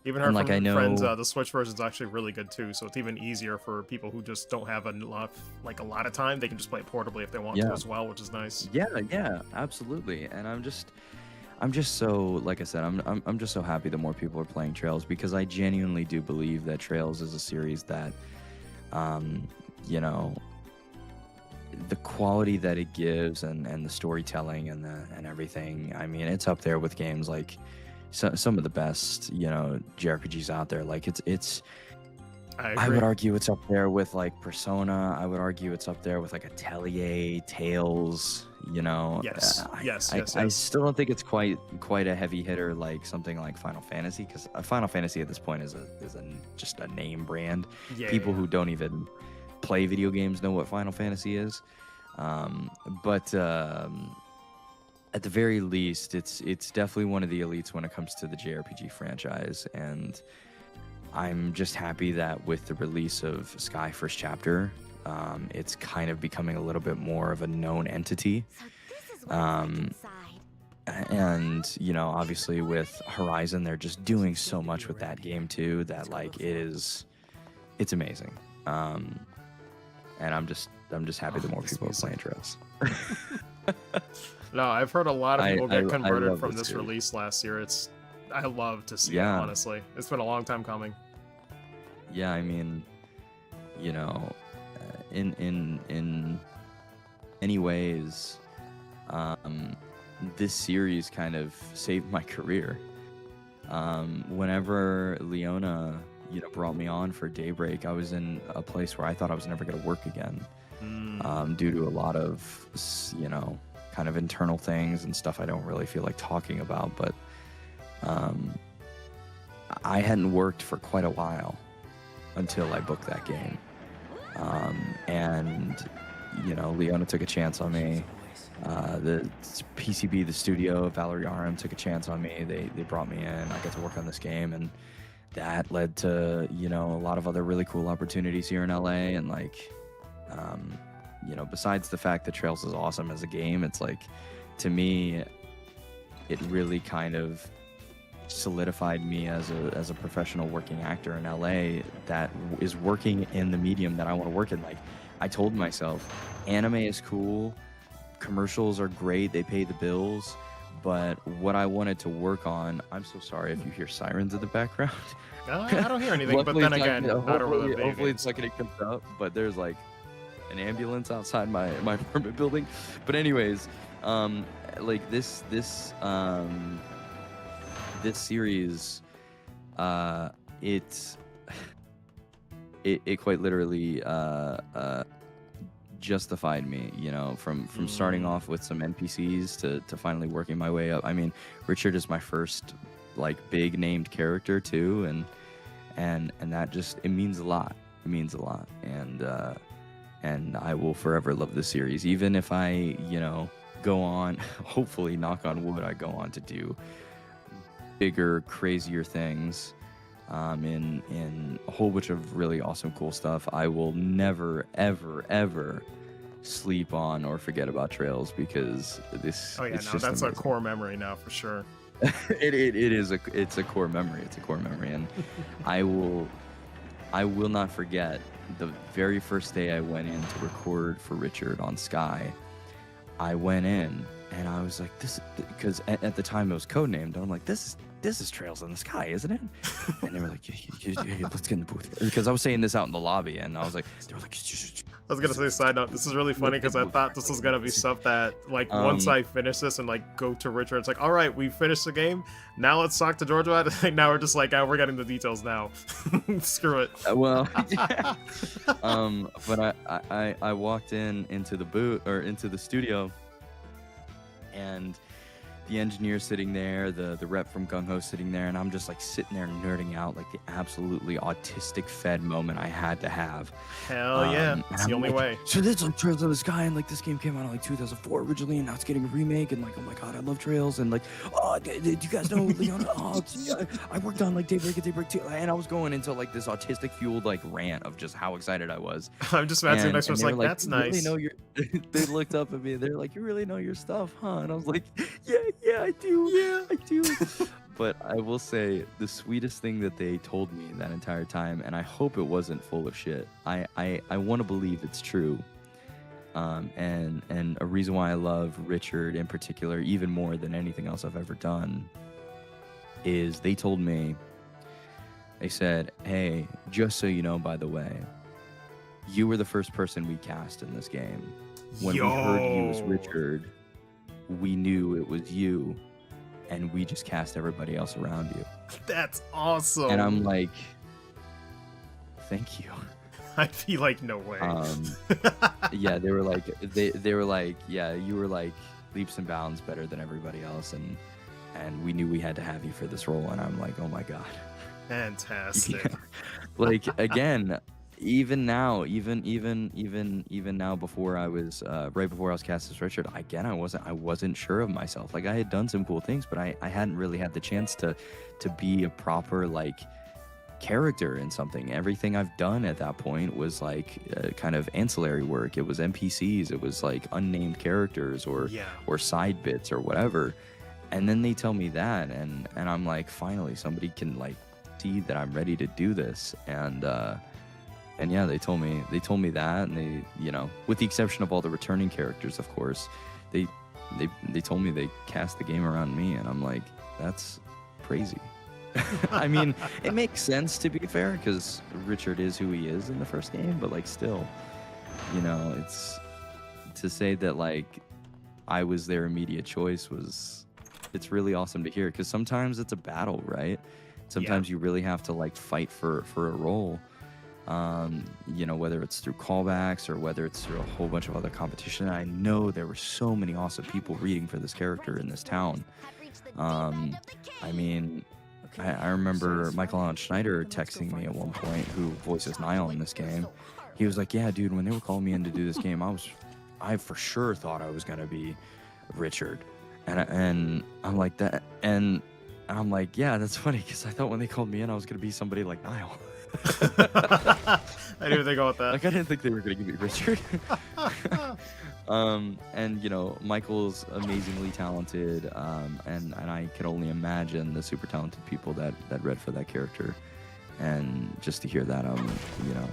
Even heard and, like, from I know- friends, the Switch version is actually really good too. So it's even easier for people who just don't have a lot of time. They can just play it portably if they want to Yeah. as well, which is nice. Yeah, absolutely. And I'm just so, like I said, I'm just so happy that more people are playing Trails, because I genuinely do believe that Trails is a series that, you know, the quality that it gives and the storytelling and everything. I mean, it's up there with games like some of the best, you know, JRPGs out there. Like it's. I would argue it's up there with like Persona. I would argue it's up there with like Atelier, Tales. You know. Yes. Yes. I still don't think it's quite a heavy hitter like something like Final Fantasy, because Final Fantasy at this point is just a name brand. Yeah, People yeah. who don't even play video games know what Final Fantasy is. But at the very least, it's definitely one of the elites when it comes to the JRPG franchise, and I'm just happy that with the release of Sky First Chapter, it's kind of becoming a little bit more of a known entity. So this is what's inside. And, you know, obviously with Horizon, they're just doing so much with that game too, that like it's amazing. And I'm just happy that more people are playing Trails. No, I've heard a lot of people get I converted love from this this series. release last year. I love to see it, Yeah. honestly. It's been a long time coming. Yeah, I mean, you know, in any ways, this series kind of saved my career. Whenever Leona, you know, brought me on for Daybreak, I was in a place where I thought I was never going to work again, due to a lot of, you know, kind of internal things and stuff I don't really feel like talking about. But I hadn't worked for quite a while until I booked that game. And, you know, Leona took a chance on me. The PCB, the studio, Valerie Aram took a chance on me. They brought me in. I got to work on this game, and that led to, you know, a lot of other really cool opportunities here in LA. And like, you know, besides the fact that Trails is awesome as a game, it's like, to me, it really kind of solidified me as a professional working actor in LA that is working in the medium that I want to work in. Like, I told myself, anime is cool, commercials are great, they pay the bills, but what I wanted to work on, I'm so sorry if you hear sirens in the background. I don't hear anything, but Luckily, then it's not again, gonna- not over the video hopefully games. it's not going to come up, but there's like an ambulance outside my apartment building. But anyways, like this series, it quite literally justified me, you know, from starting off with some NPCs to finally working my way up. I mean, Richard is my first like big named character too, and that just, it means a lot. It means a lot, and I will forever love this series, even if I, you know, go on, hopefully, knock on wood, I go on to do bigger, crazier things, in a whole bunch of really awesome, cool stuff. I will never, ever sleep on or forget about Trails, because this. Oh yeah, it's no, just that's a amazing. core memory now for sure. It's a core memory. It's a core memory, and I will not forget the very first day I went in to record for Richard on Sky. I went in and I was like, this, because at the time it was codenamed. I'm like, this is Trails in the Sky, isn't it? And they were like, yeah, let's get in the booth, because I was saying this out in the lobby, and I was like, they were like, I was gonna say, side note, this is really funny because I thought this was gonna be stuff that, like, once I finish this and like go to Richard, it's like, all right, we finished the game. Now let's talk to Georgia. Now we're just like, oh, we're getting the details now. Screw it. well, yeah. But I walked into the booth, or into the studio, and the engineer sitting there, the rep from Gung Ho sitting there, and I'm just like sitting there nerding out, like the absolutely autistic fed moment I had to have. Hell yeah, And it's I'm the only like, way. So there's like Trails of the Sky, and like this game came out in like 2004 originally, and now it's getting a remake, and like, oh my god, I love Trails, and like, oh, do you guys know Leona? Oh, I worked on like Daybreak and Daybreak 2, and I was going into like this autistic fueled like rant of just how excited I was. I'm just imagining the next one's they were like, that's "You nice. Really know your... They looked up at me. They're like, "You really know your stuff, huh?" And I was like, "Yeah, I do. Yeah, I do." But I will say the sweetest thing that they told me that entire time, and I hope it wasn't full of shit. I want to believe it's true. And a reason why I love Richard in particular, even more than anything else I've ever done, is they told me, they said, "Hey, just so you know, by the way, you were the first person we cast in this game. When we heard you as Richard, we knew it was you, and we just cast everybody else around you." That's awesome. And I'm like, thank you. I'd be like, no way. Yeah, they were like, they were like, yeah, you were like leaps and bounds better than everybody else, and we knew we had to have you for this role. And I'm like, oh my god, Fantastic. yeah. Like again, even now, even now, before I was right before I was cast as Richard, again, I wasn't sure of myself. Like I had done some cool things, but I hadn't really had the chance to be a proper like character in something. Everything I've done at that point was like kind of ancillary work. It was NPCs, it was like unnamed characters or side bits or whatever. And then they tell me that, and I'm like, finally somebody can like see that I'm ready to do this. And yeah, they told me that, and they, you know, with the exception of all the returning characters, of course, they told me they cast the game around me, and I'm like, that's crazy. I mean, it makes sense, to be fair, because Richard is who he is in the first game, but like still, you know, it's to say that like I was their immediate choice it's really awesome to hear, because sometimes it's a battle, right? Sometimes you really have to like fight for a role. You know, whether it's through callbacks or whether it's through a whole bunch of other competition. I know there were so many awesome people reading for this character in this town. I mean, I remember Michael Allen Schneider texting me at one point, who voices Niall in this game. He was like, "Yeah, dude, when they were calling me in to do this game, I for sure thought I was gonna be Richard," and I'm like that, and I'm like, "Yeah, that's funny, because I thought when they called me in, I was gonna be somebody like Niall." I didn't even think about that. Like, I didn't think they were gonna give me Richard. And you know, Michael's amazingly talented, and I can only imagine the super talented people that read for that character. And just to hear that, you know,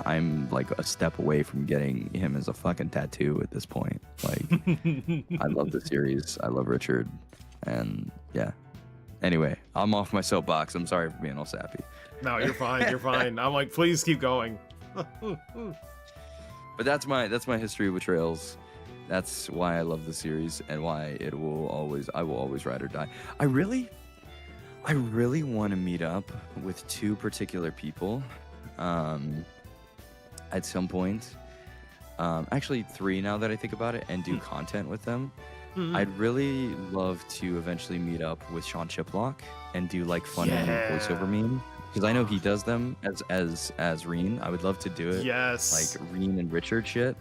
I'm like a step away from getting him as a fucking tattoo at this point. Like, I love the series, I love Richard, and yeah. Anyway, I'm off my soapbox. I'm sorry for being all sappy. No, you're fine. You're fine. I'm like, please keep going. But that's my history with Trails. That's why I love the series, and why I will always ride or die. I really want to meet up with two particular people at some point. Actually, three now that I think about it, and do content with them. Mm-hmm. I'd really love to eventually meet up with Sean Chiplock and do like fun voiceover meme, because I know he does them as Reen. I would love to do it. Yes. Like Reen and Richard shit.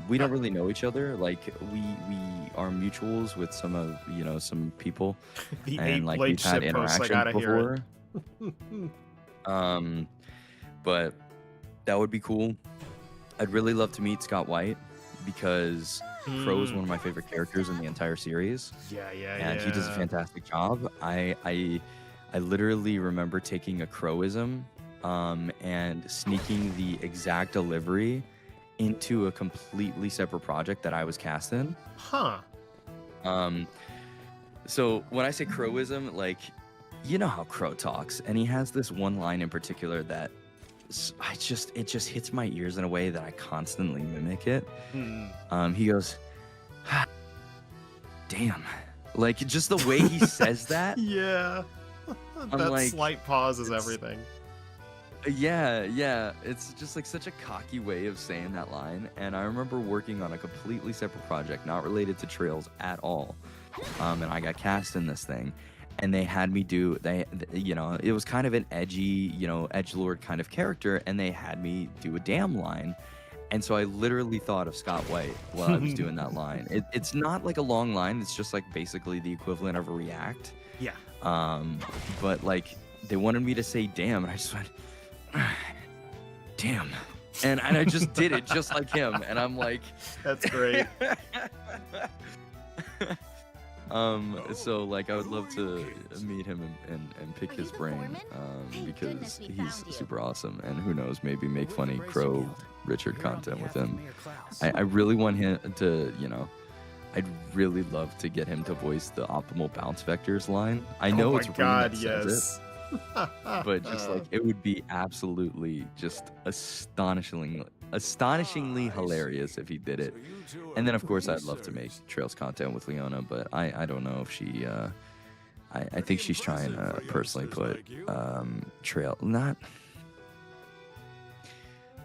We don't really know each other. Like we are mutuals with some people, and like we've had interactions before. But that would be cool. I'd really love to meet Scott White, because Crow is one of my favorite characters in the entire series. And he does a fantastic job. I literally remember taking a Crowism and sneaking the exact delivery into a completely separate project that I was cast in. So when I say Crowism, like, you know how Crow talks, and he has this one line in particular that it just hits my ears in a way that I constantly mimic it. He goes, "Damn," like just the way he says that. Yeah. That like, slight pause is everything. Yeah. It's just like such a cocky way of saying that line. And I remember working on a completely separate project, not related to Trails at all. And I got cast in this thing, and they had me do it was kind of an edgy, edgelord kind of character, and they had me do a damn line. And so I literally thought of Scott White while I was doing that line. It's not like a long line. It's just like basically the equivalent of a react. Yeah. But like they wanted me to say damn, and I just went, damn. And I just did it just like him. And I'm like, That's great. So like I would love to meet him and pick Are you his the brain, foreman? Thank because goodness we he's found you. super awesome, and who knows, maybe make We're funny from Gracie Crow Guild. Richard Here on content with behalf of him. Mayor Klaus. I really want him to, I'd really love to get him to voice the optimal bounce vectors line. I know oh it's my Ring god, that says yes. it, but just like it would be absolutely just astonishingly hilarious if he did it. And then of course I'd love to make Trails content with Leona, but I don't know if she I think she's trying to personally put Trail not.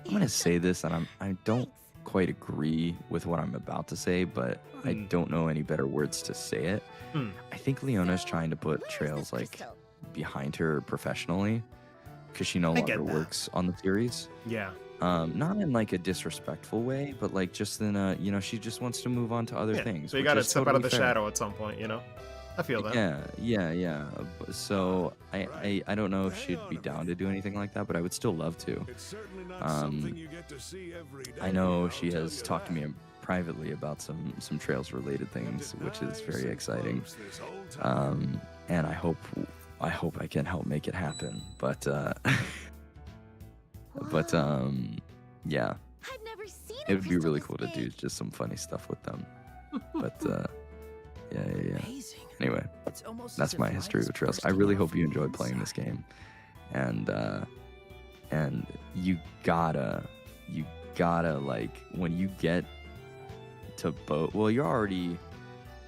I'm gonna say this, and I don't quite agree with what I'm about to say, but I don't know any better words to say it. I think Leona's trying to put Where's Trails this like crystal? behind her professionally, because she no I get longer that. works on the series. Yeah. Not in like a disrespectful way, but like just in a, she just wants to move on to other Yeah. things. So you which gotta is step out of totally the fair. shadow at some point, I feel that. Yeah. So I don't know if she'd be down to do anything like that, but I would still love to. I know she has talked to me privately about some Trails related things, which is very exciting. And I hope I can help make it happen. But yeah, I've never seen a it would be crystal really this cool to do big. just some funny stuff with them. But yeah. Amazing. Anyway, It's almost as that's if my life history is with Trails. I bursting really out hope from you the enjoyed playing this inside. game, and you gotta like when you get to Bo. Well, you're already.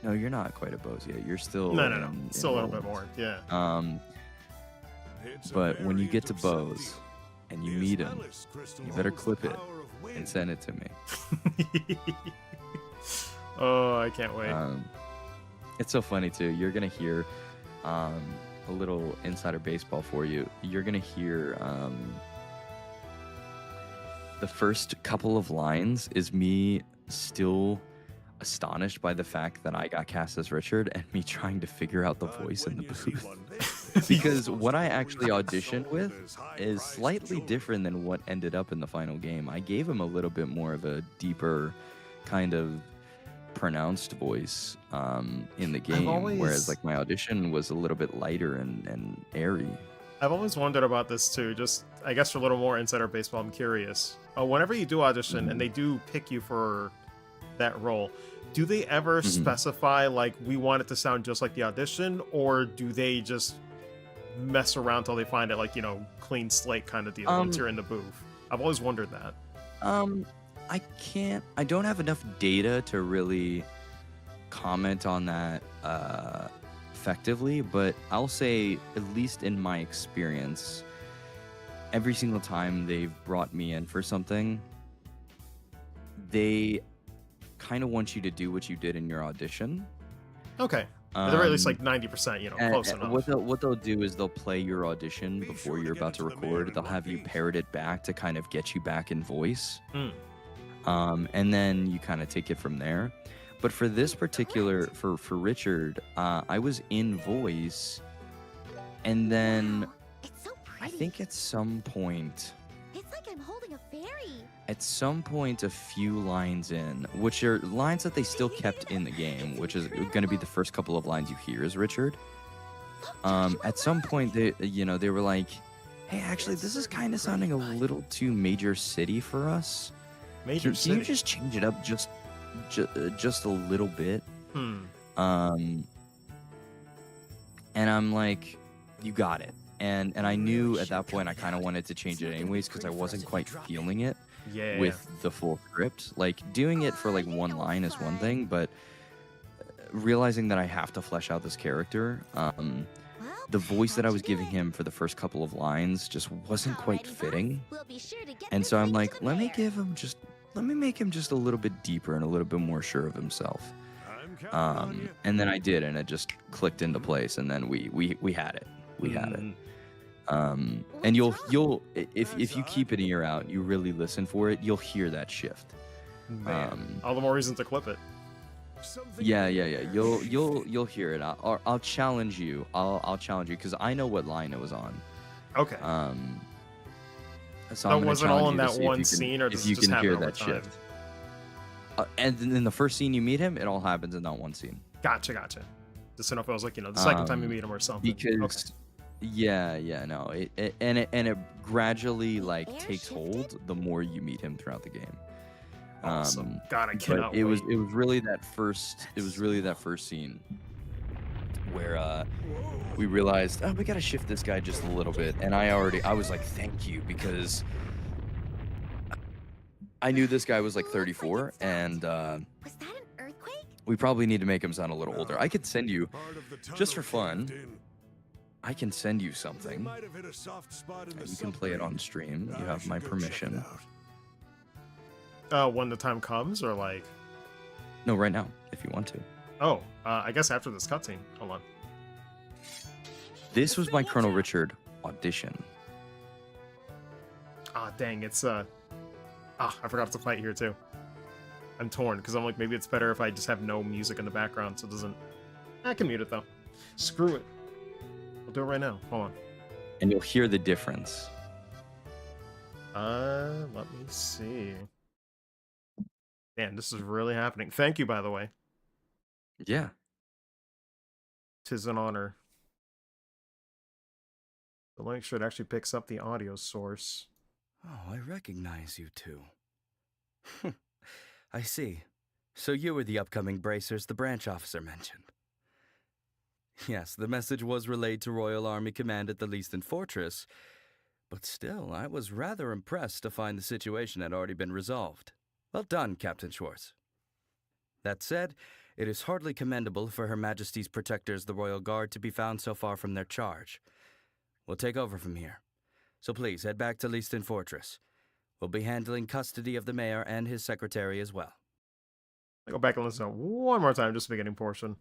No, you're not quite a Bose yet. You're still No. Still a little bit Roland. more. Yeah. But when you get to Bose and you meet him, you better clip it and send it to me. Oh, I can't wait. It's so funny too. You're gonna hear a little insider baseball for you. You're gonna hear the first couple of lines is me still astonished by the fact that I got cast as Richard and me trying to figure out the voice in the booth. Because what I actually auditioned with is slightly different than what ended up in the final game. I gave him a little bit more of a deeper kind of pronounced voice in the game, whereas like my audition was a little bit lighter and airy. I've always wondered about this too. Just, I guess, for a little more insider baseball, I'm curious. Whenever you do audition and they do pick you for that role, do they ever specify like we want it to sound just like the audition, or do they just mess around till they find it like clean slate kind of deal once you're in the booth? I've always wondered that. I don't have enough data to really comment on that effectively, but I'll say, at least in my experience, every single time they've brought me in for something, they kind of want you to do what you did in your audition. Okay. At the very least, like 90%, close enough. What they'll do is they'll play your audition before you're about to record. They'll have you parrot it back to kind of get you back in voice. And then you kind of take it from there. But for this particular, for Richard, I was in voice, and then Wow, it's so I pretty. think at some point, It's like I'm holding a fairy. a few lines in, which are lines that they still kept in the game, which is going to be the first couple of lines you hear is Richard. At some point, they were like, "Hey, actually, this is kind of sounding a little too Major City for us. Major Can City. you just change it up just a little bit?" And I'm like, "You got it." And I knew at that point I kind of wanted to change it anyways because I wasn't quite feeling it Yeah. with the full script. Like doing it for like one line is one thing, but realizing that I have to flesh out this character, Well, the voice that I was giving him for the first couple of lines just wasn't quite Alrighty, boss. fitting. We'll be sure to get And this so I'm lady to like, the let me mayor. make him just a little bit deeper and a little bit more sure of himself. I'm counting on you. And then I did, and it just clicked into place, and then we had it. We had it. Mm. And you'll if you keep an ear out, you really listen for it, you'll hear that shift. Man, all the more reason to clip it. Something Yeah. in the air. You'll hear it. I'll challenge you. I'll challenge you because I know what line it was on. Okay. So That I'm gonna wasn't all challenge in you to that see if one you can- scene, or if does you it just can happen hear over that time? shift. And then in the first scene you meet him, it all happens in that one scene. Gotcha. Just enough. I was like, the second time you Um, meet him or something. Because no, it gradually like air takes shifted? hold the more you meet him throughout the game. Awesome. God, I But cannot it was wait. really that first scene where we realized, oh, we gotta shift this guy just a little bit, and I was like, thank you, because I knew this guy was like 34, and Was that an earthquake? we probably need to make him sound a little older. I could send you, Part of the just for tunnel fun, caved in. I can send you They something, might have hit a soft spot in the and you can play it submarine. on stream. You I have should my go check it permission. out. When the time comes, or like, No, right now, if you want to. I guess after this cutscene. Hold on. This was my Colonel Richard audition. Ah, dang, it's I forgot to fight here too. I'm torn because I'm like, maybe it's better if I just have no music in the background, so it doesn't. I can mute it though. Screw it. I'll do it right now. Hold on. And you'll hear the difference. Let me see. Man, this is really happening. Thank you, by the way. Yeah. 'Tis an honor. The link should actually picks up the audio source. Oh, I recognize you two. I see. So you were the upcoming bracers the branch officer mentioned. Yes, the message was relayed to Royal Army Command at the Leaston Fortress, but still, I was rather impressed to find the situation had already been resolved. Well done, Captain Schwartz. That said, it is hardly commendable for Her Majesty's protectors, the Royal Guard, to be found so far from their charge. We'll take over from here. So please, head back to Leaston Fortress. We'll be handling custody of the mayor and his secretary as well. I go back and listen to it one more time, just the beginning portion.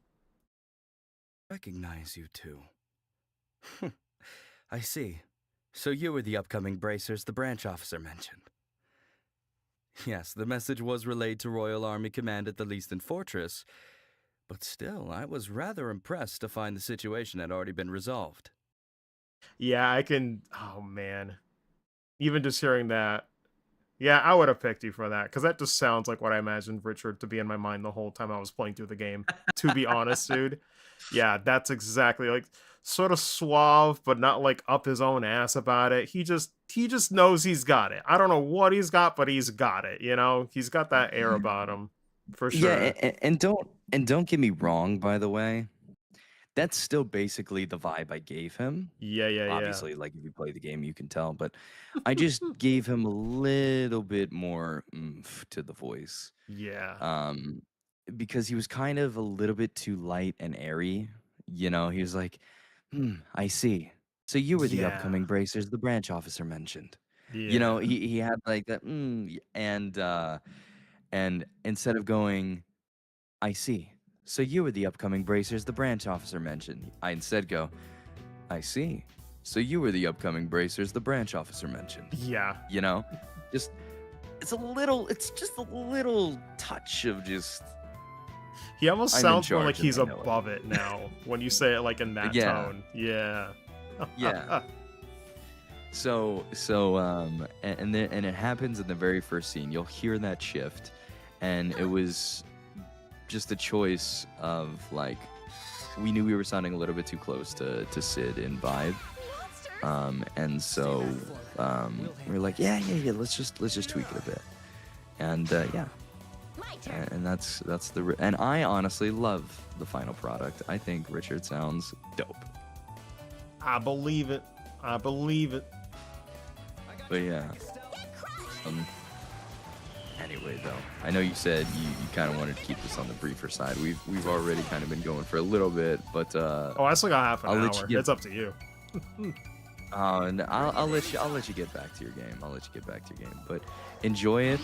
Recognize you two. I see. So you were the upcoming bracers the branch officer mentioned. Yes, the message was relayed to Royal Army Command at the Leaston Fortress, but still, I was rather impressed to find the situation had already been resolved. Yeah, I can. Oh man, even just hearing that. Yeah, I would have picked you for that because that just sounds like what I imagined Richard to be in my mind the whole time I was playing through the game. To be honest, dude. Yeah, that's exactly like sort of suave, but not like up his own ass about it. He just knows he's got it. I don't know what he's got, but he's got it. He's got that air about him for sure. Yeah, and don't get me wrong, by the way. That's still basically the vibe I gave him. Yeah. Obviously, like if you play the game, you can tell, but I just gave him a little bit more oomph to the voice. Yeah. Because he was kind of a little bit too light and airy. He was like, I see. So you were the Yeah. upcoming bracers the branch officer mentioned. Yeah. He had like that, and instead of going, I see. So you were the upcoming bracers the branch officer mentioned. I instead go, I see. So you were the upcoming bracers the branch officer mentioned. Yeah. Just it's just a little touch of just He almost I'm in sounds more charge like and he's I know it. above it now when you say it like in that Yeah. tone. Yeah. Yeah. And it happens in the very first scene. You'll hear that shift, and it was just a choice of like we knew we were sounding a little bit too close to Sid in vibe, and so we were like, yeah, let's just tweak it a bit, and My turn. and that's and I honestly love the final product. I think Richard sounds dope. I believe it. But yeah. But yeah. anyway, though. I know you said you kind of wanted to keep this on the briefer side. We've already kind of been going for a little bit, but Oh, I still got half an I'll let hour. you get- It's up to you. and I'll let you get back to your game. But enjoy it.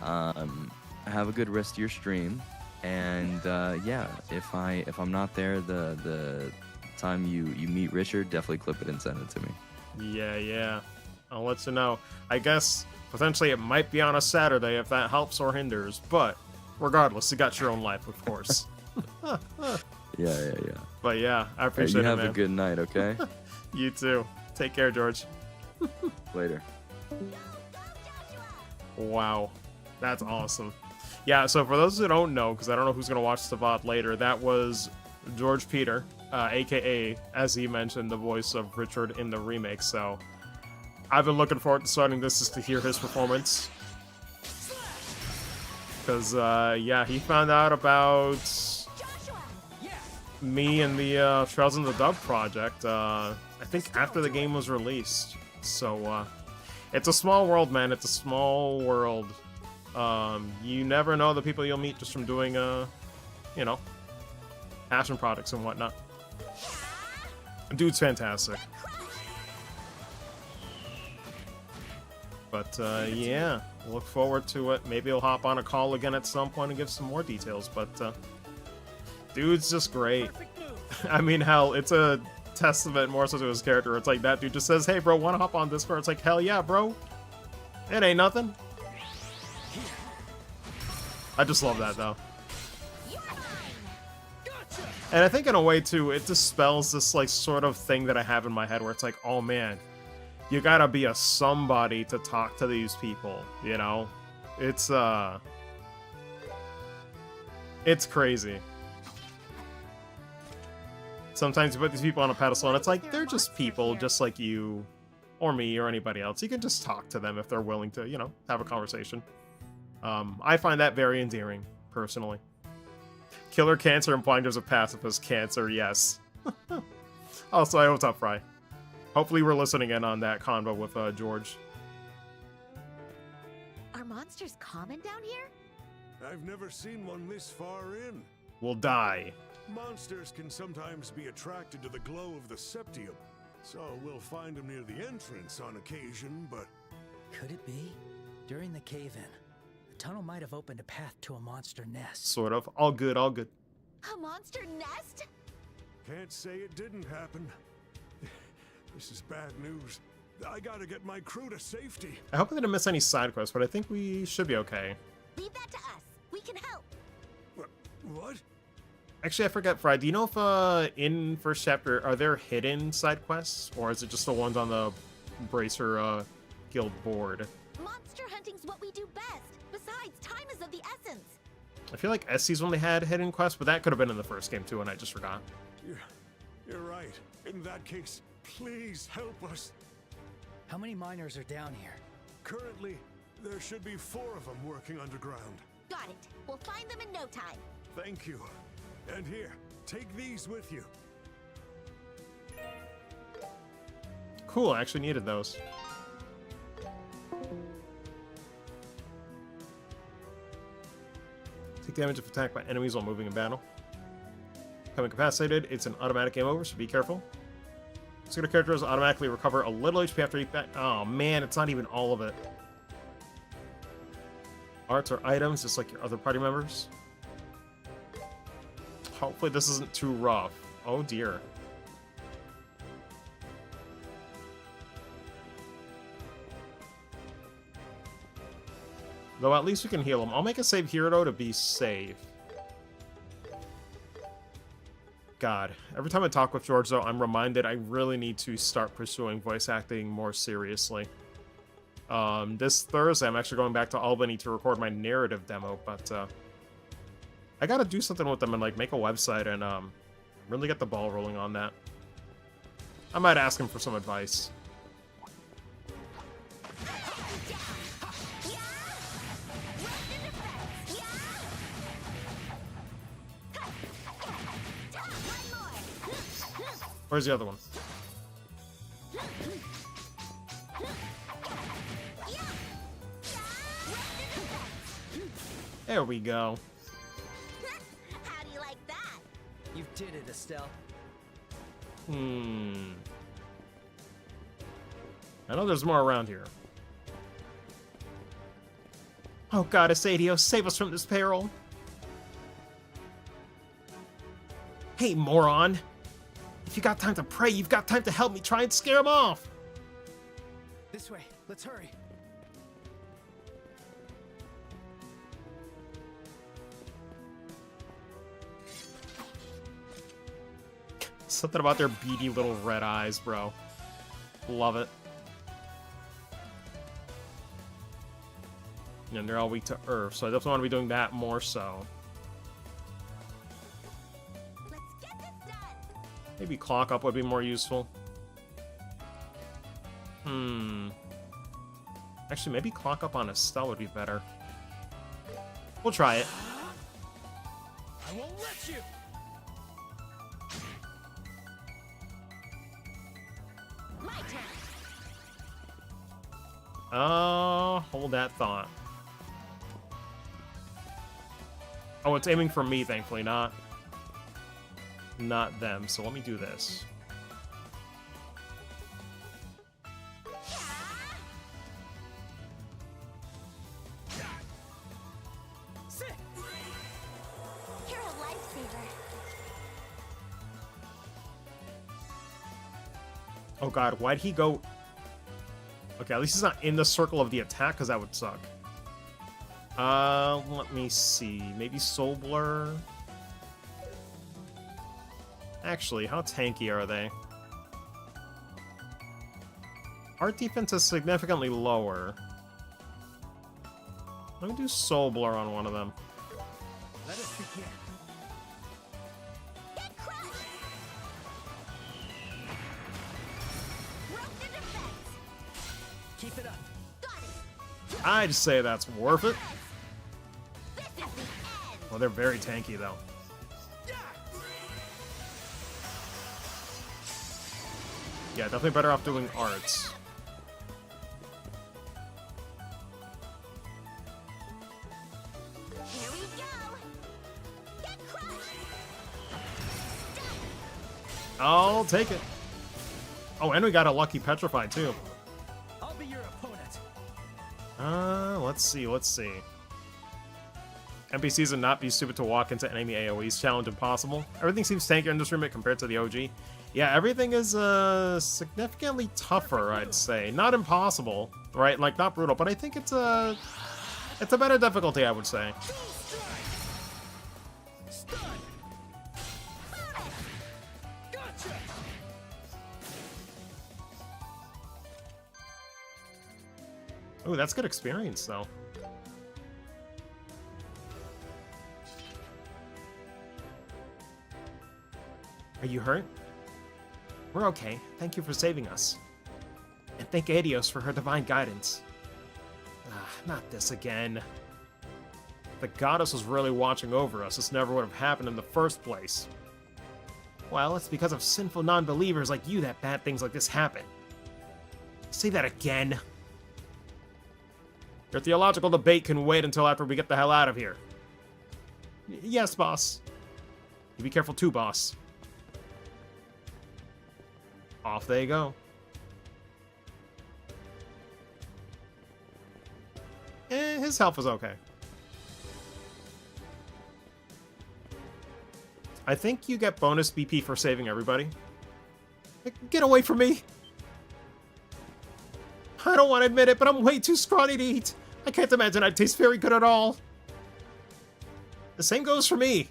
Have a good rest of your stream. And yeah, if I'm not there the time you meet Richard, definitely clip it and send it to me. Yeah. I'll let you know. I guess potentially it might be on a Saturday if that helps or hinders, but regardless, you got your own life, of course. Yeah. But yeah, I Hey, appreciate you it, have man. a good night, okay? You too. Take care, George. Later. Wow. That's awesome. Yeah, so for those who don't know, because I don't know who's going to watch the VOD later, that was George Peter, a.k.a., as he mentioned, the voice of Richard in the remake. So I've been looking forward to starting this just to hear his performance. Because, yeah, he found out about me and the Trails in the Dub project, I think after the game was released. So, it's a small world, man. It's a small world. You never know the people you'll meet just from doing, you know, passion products and whatnot. Dude's fantastic. But, yeah, look forward to it. Maybe he'll hop on a call again at some point and give some more details, but, dude's just great. I mean, hell, it's a testament more so to his character. It's like that dude just says, hey, bro, wanna hop on Discord? It's like, hell yeah, bro. It ain't nothing. I just love that, though. And I think in a way, too, it dispels this, like, sort of thing that I have in my head where it's like, oh, man, you gotta be a somebody to talk to these people, you know? It's crazy. Sometimes you put these people on a pedestal and it's like, they're just people just like you or me or anybody else. You can just talk to them if they're willing to, you know, have a conversation. I find that very endearing, personally. Killer cancer implying there's a pacifist cancer, yes. Also, I what's up, Fry? Hopefully we're listening in on that convo with George. Are monsters common down here? I've never seen one this far in. We'll die. Monsters can sometimes be attracted to the glow of the septium, so we'll find them near the entrance on occasion, but... Could it be? During the cave-in, the tunnel might have opened a path to a monster nest. Sort of. All good, all good. A monster nest? Can't say it didn't happen. This is bad news. I gotta get my crew to safety. I hope I didn't miss any side quests, but I think we should be okay. Leave that to us. We can help. What? Actually, I forget, Fry. Do you know if in first chapter are there hidden side quests, or is it just the ones on the Bracer guild board? Monster hunting's what we do best. Besides, time is of the essence. I feel like SC's only had hidden quests, but that could have been in the first game too, and I just forgot. You're right. In that case, please help us. How many miners are down here? Currently, there should be 4 of them working underground. Got it. We'll find them in no time. Thank you. And here, take these with you. Cool, I actually needed those. Take damage if attacked by enemies while moving in battle. Becoming incapacitated, it's an automatic game over, so be careful. Single characters automatically recover a little HP after each back. Oh man, it's not even all of it. Arts or items, just like your other party members. Hopefully this isn't too rough. Oh dear. Though at least we can heal him. I'll make a save here though to be safe. God, every time I talk with George though, I'm reminded I really need to start pursuing voice acting more seriously. This Thursday I'm actually going back to Albany to record my narrative demo, but I gotta do something with them and like make a website and really get the ball rolling on that. I might ask him for some advice. Where's the other one? There we go. How do you like that? You did it, Estelle. I know there's more around here. Oh god, Asadio, save us from this peril. Hey, moron. If you got time to pray, you've got time to help me try and scare him off. This way. Let's hurry. Something about their beady little red eyes, bro. Love it. And they're all weak to Earth, so I definitely want to be doing that more so. Let's get this done. Maybe clock up would be more useful. Actually, maybe clock up on Estelle would be better. We'll try it. I won't let you. My turn. Hold that thought. Oh, it's aiming for me, thankfully, not them. So let me do this. Sit. You're a lifesaver. Oh god, why'd he go... Okay, at least he's not in the circle of the attack, because that would suck. Let me see. Maybe Soul Blur? Actually, how tanky are they? Our defense is significantly lower. Let me do Soul Blur on one of them. Let us begin. Get crushed. Broke the defense. Keep it up. Got it. I'd say that's worth it. This is the end. Well, they're very tanky, though. Yeah, definitely better off doing arts. Here we go. Get crushed. I'll take it. Oh, and we got a lucky petrified, too. I'll be your opponent. Let's see. NPCs would not be stupid to walk into enemy AoEs. Challenge impossible. Everything seems tankier in this remake compared to the OG. Yeah, everything is significantly tougher, I'd say. Not impossible, right? Like, not brutal, but I think it's a better difficulty, I would say. Stun. Gotcha. Ooh, that's good experience, though. Are you hurt? We're okay. Thank you for saving us. And thank Adios for her divine guidance. Ah, not this again. If the goddess was really watching over us, this never would have happened in the first place. Well, it's because of sinful non-believers like you that bad things like this happen. Say that again. Your theological debate can wait until after we get the hell out of here. Yes, boss. You be careful too, boss. Off they go. His health was okay. I think you get bonus BP for saving everybody. Get away from me! I don't want to admit it, but I'm way too scrawny to eat. I can't imagine I'd taste very good at all. The same goes for me.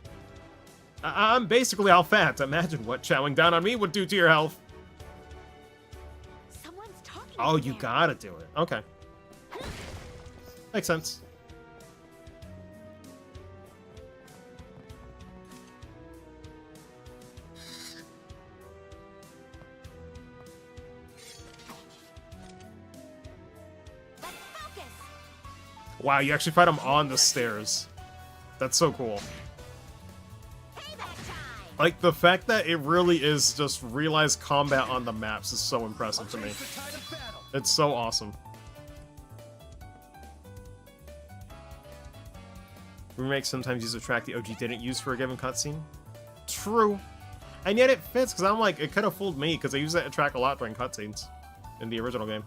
I'm basically all fat. Imagine what chowing down on me would do to your health. Someone's talking. Oh, to you him. gotta do it. Okay. Makes sense. Let's focus. Wow, you actually fight him on the stairs. That's so cool. Payback time. Like, the fact that it really is just realized combat on the maps is so impressive to me. Change the tide of battle. It's so awesome. Remake sometimes use a track the OG didn't use for a given cutscene. True. And yet it fits, because I'm like, it could have fooled me, because I use that track a lot during cutscenes in the original game.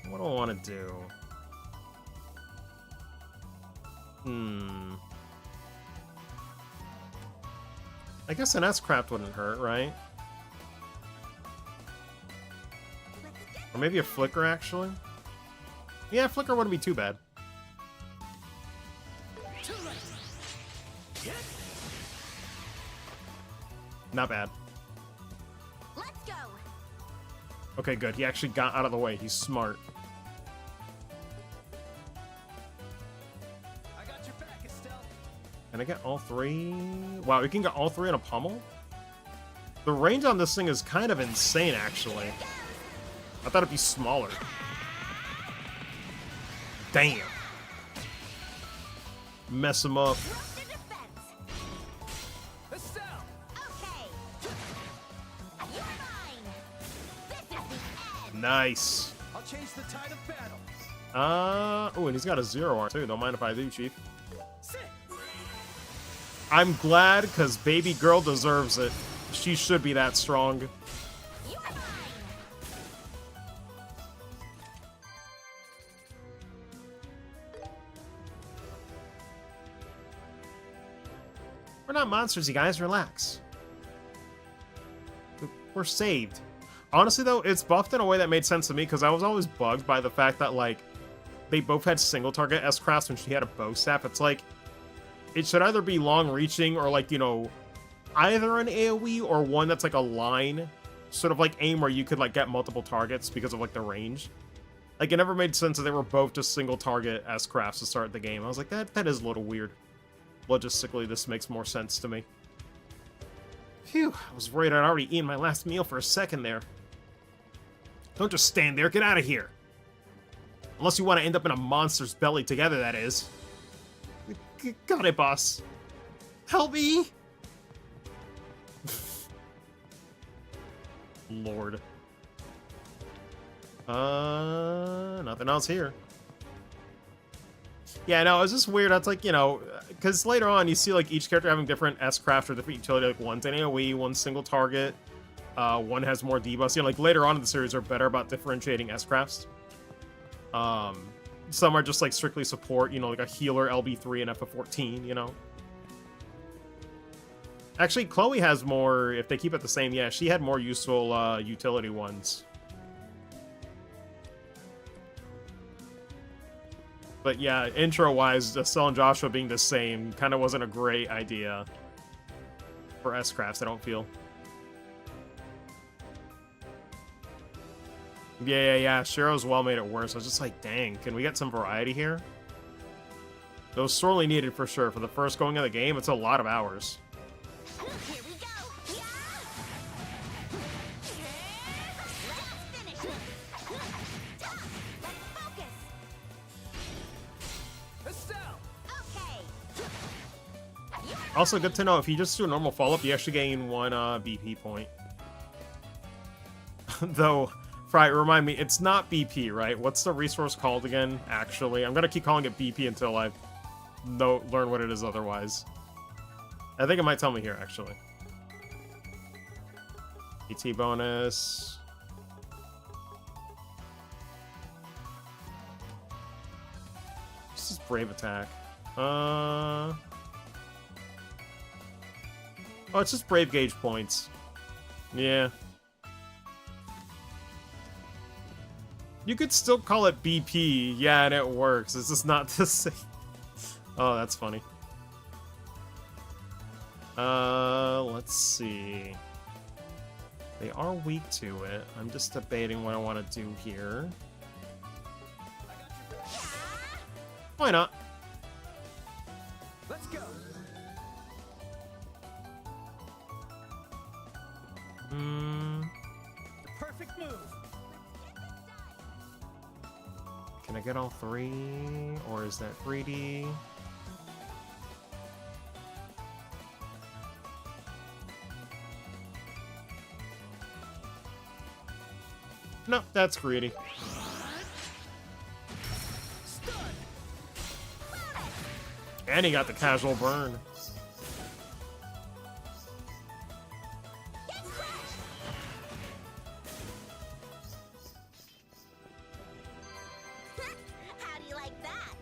What do I want to do? I guess an S-Craft wouldn't hurt, right? Or maybe a Flicker, actually? Yeah, Flicker wouldn't be too bad. Not bad. Let's go. Okay, good. He actually got out of the way. He's smart. I got your back, Estelle. Can I get all three? Wow, we can get all three on a pummel? The range on this thing is kind of insane, actually. I thought it'd be smaller. Damn. Mess him up. Estelle! Okay. You're mine. This is the end. Nice. I'll change the tide of battle. Oh, and he's got a 0R too. Don't mind if I do, Chief. Sit! I'm glad, because baby girl deserves it. She should be that strong. You're mine. We're not monsters, you guys. Relax. We're saved. Honestly, though, it's buffed in a way that made sense to me, because I was always bugged by the fact that, like, they both had single-target S-Crafts when she had a bow staff. It's like, it should either be long-reaching or, like, you know, either an AoE or one that's, like, a line sort of, like, aim where you could, like, get multiple targets because of, like, the range. Like, it never made sense that they were both just single-target S-Crafts to start the game. I was like, that is a little weird. Logistically, this makes more sense to me. Phew, I was worried I'd already eaten my last meal for a second there. Don't just stand there, get out of here! Unless you want to end up in a monster's belly together, that is. Got it, boss. Help me! Lord. Nothing else here. Yeah, no, it's just weird. That's like, you know, because later on you see like each character having different S-Craft or different utility. Like one's an AoE, one's single target, one has more debuffs. You know, like later on in the series are better about differentiating S-Crafts. Some are just like strictly support, you know, like a healer LB3 and FF14, you know. Actually, Chloe has more, if they keep it the same, yeah, she had more useful utility ones. But yeah, intro-wise, Estelle and Joshua being the same kind of wasn't a great idea for S-Crafts, I don't feel. Yeah. Shiro's well made it worse. I was just like, dang, can we get some variety here? It was sorely needed for sure. For the first going of the game, it's a lot of hours. Here we go. Yeah. Let's finish this. Let's focus. Estelle! Okay. Also, good to know, if you just do a normal follow-up, you actually gain one BP point. Though, Fry, remind me, it's not BP, right? What's the resource called again, actually? I'm gonna keep calling it BP until I learn what it is otherwise. I think it might tell me here, actually. ET bonus. This is Brave Attack. Oh, it's just Brave Gauge points. Yeah. You could still call it BP, yeah, and it works. It's just not the same. Oh, that's funny. Let's see. They are weak to it. I'm just debating what I want to do here. Why not? Let's go! The perfect move! Can I get all three? Or is that greedy? No, that's greedy. Stun! And he got the casual burn. How do you like that?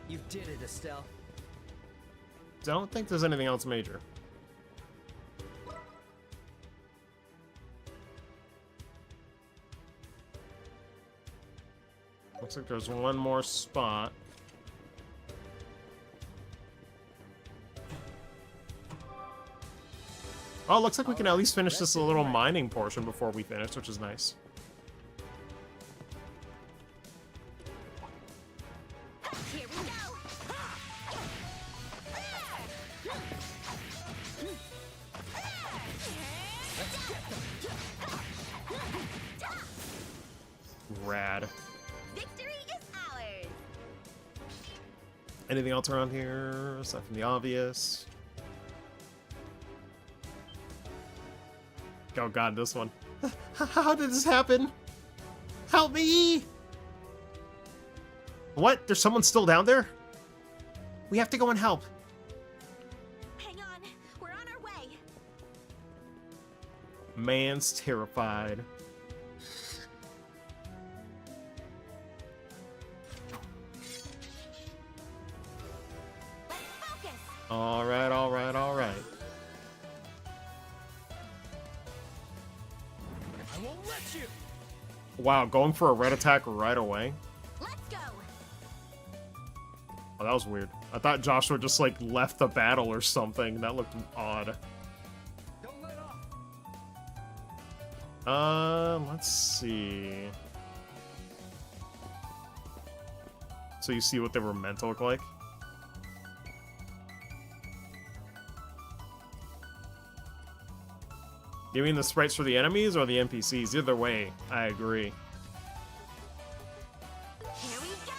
You did it, Estelle. Don't think there's anything else major. Looks like there's one more spot. Oh, looks like we can at least finish this little mining portion before we finish, which is nice. Here we go. Rad. Victory is ours. Anything else around here? Aside from the obvious. Oh god, this one. How did this happen? Help me! What? There's someone still down there? We have to go and help. Hang on. We're on our way. Man's terrified. Let's focus. Alright, alright, alright. I won't let you. Wow, going for a red attack right away? Let's go. Oh, that was weird. I thought Joshua just, like, left the battle or something. That looked odd. Don't let off. Let's see. So you see what they were meant to look like? You mean the sprites for the enemies or the NPCs? Either way, I agree. Here we go.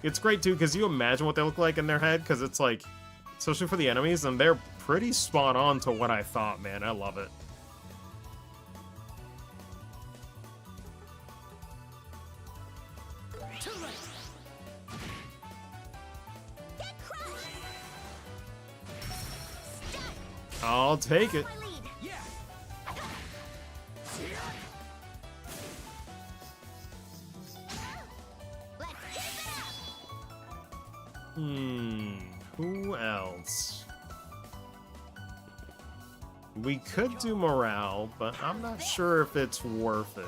It's great too, because you imagine what they look like in their head, because it's like, especially for the enemies, and they're pretty spot on to what I thought, man. I love it. Too late. Get crushed. Stun. I'll take it. My lead. Yeah. Let's keep it up. Who else? We could do morale, but I'm not sure if it's worth it.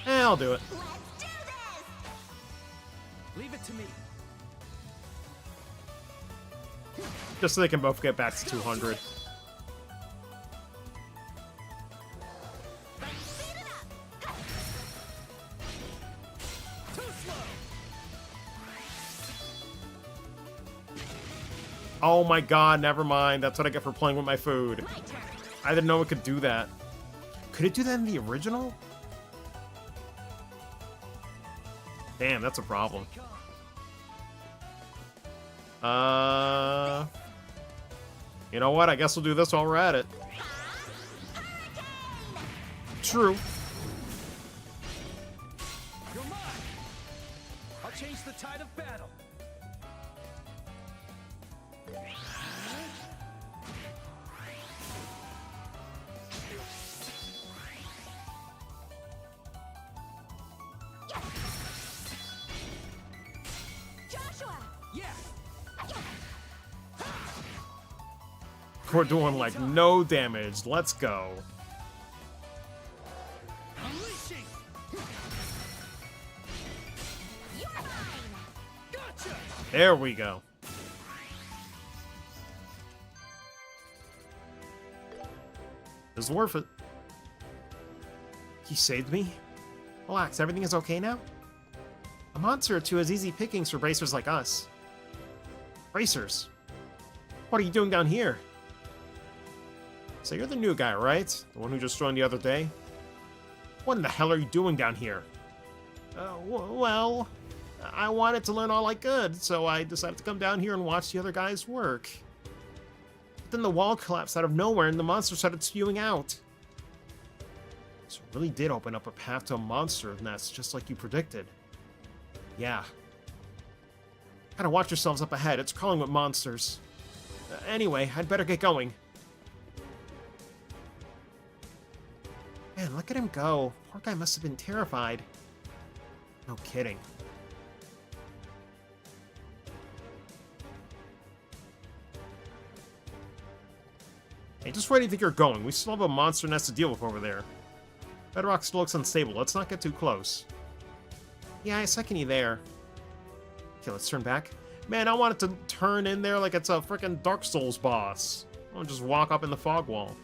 I'll do it. Let's do this. Leave it to me. Just so they can both get back to 200. Let's speed it up. Too slow. Oh my god, never mind. That's what I get for playing with my food. My turn. I didn't know it could do that. Could it do that in the original? Damn, that's a problem. You know what? I guess we'll do this while we're at it. True. You're mine. I'll change the tide of battle. Joshua. Yeah. We're doing like no damage. Let's go. Unleashing. You're mine. Gotcha. There we go. It's worth it. He saved me? Relax, everything is okay now? A monster or two is easy pickings for bracers like us. Bracers? What are you doing down here? So you're the new guy, right? The one who just joined the other day? What in the hell are you doing down here? Well, I wanted to learn all I could, so I decided to come down here and watch the other guys work. But then the wall collapsed out of nowhere and the monster started spewing out. So it really did open up a path to a monster nest, just like you predicted. Yeah. Gotta watch yourselves up ahead. It's crawling with monsters. Anyway, I'd better get going. Man, look at him go. Poor guy must have been terrified. No kidding. Hey, just where do you think you're going? We still have a monster nest to deal with over there. Bedrock still looks unstable. Let's not get too close. Yeah, I second you there. Okay, let's turn back. Man, I want it to turn in there like it's a freaking Dark Souls boss. I want to just walk up in the fog wall.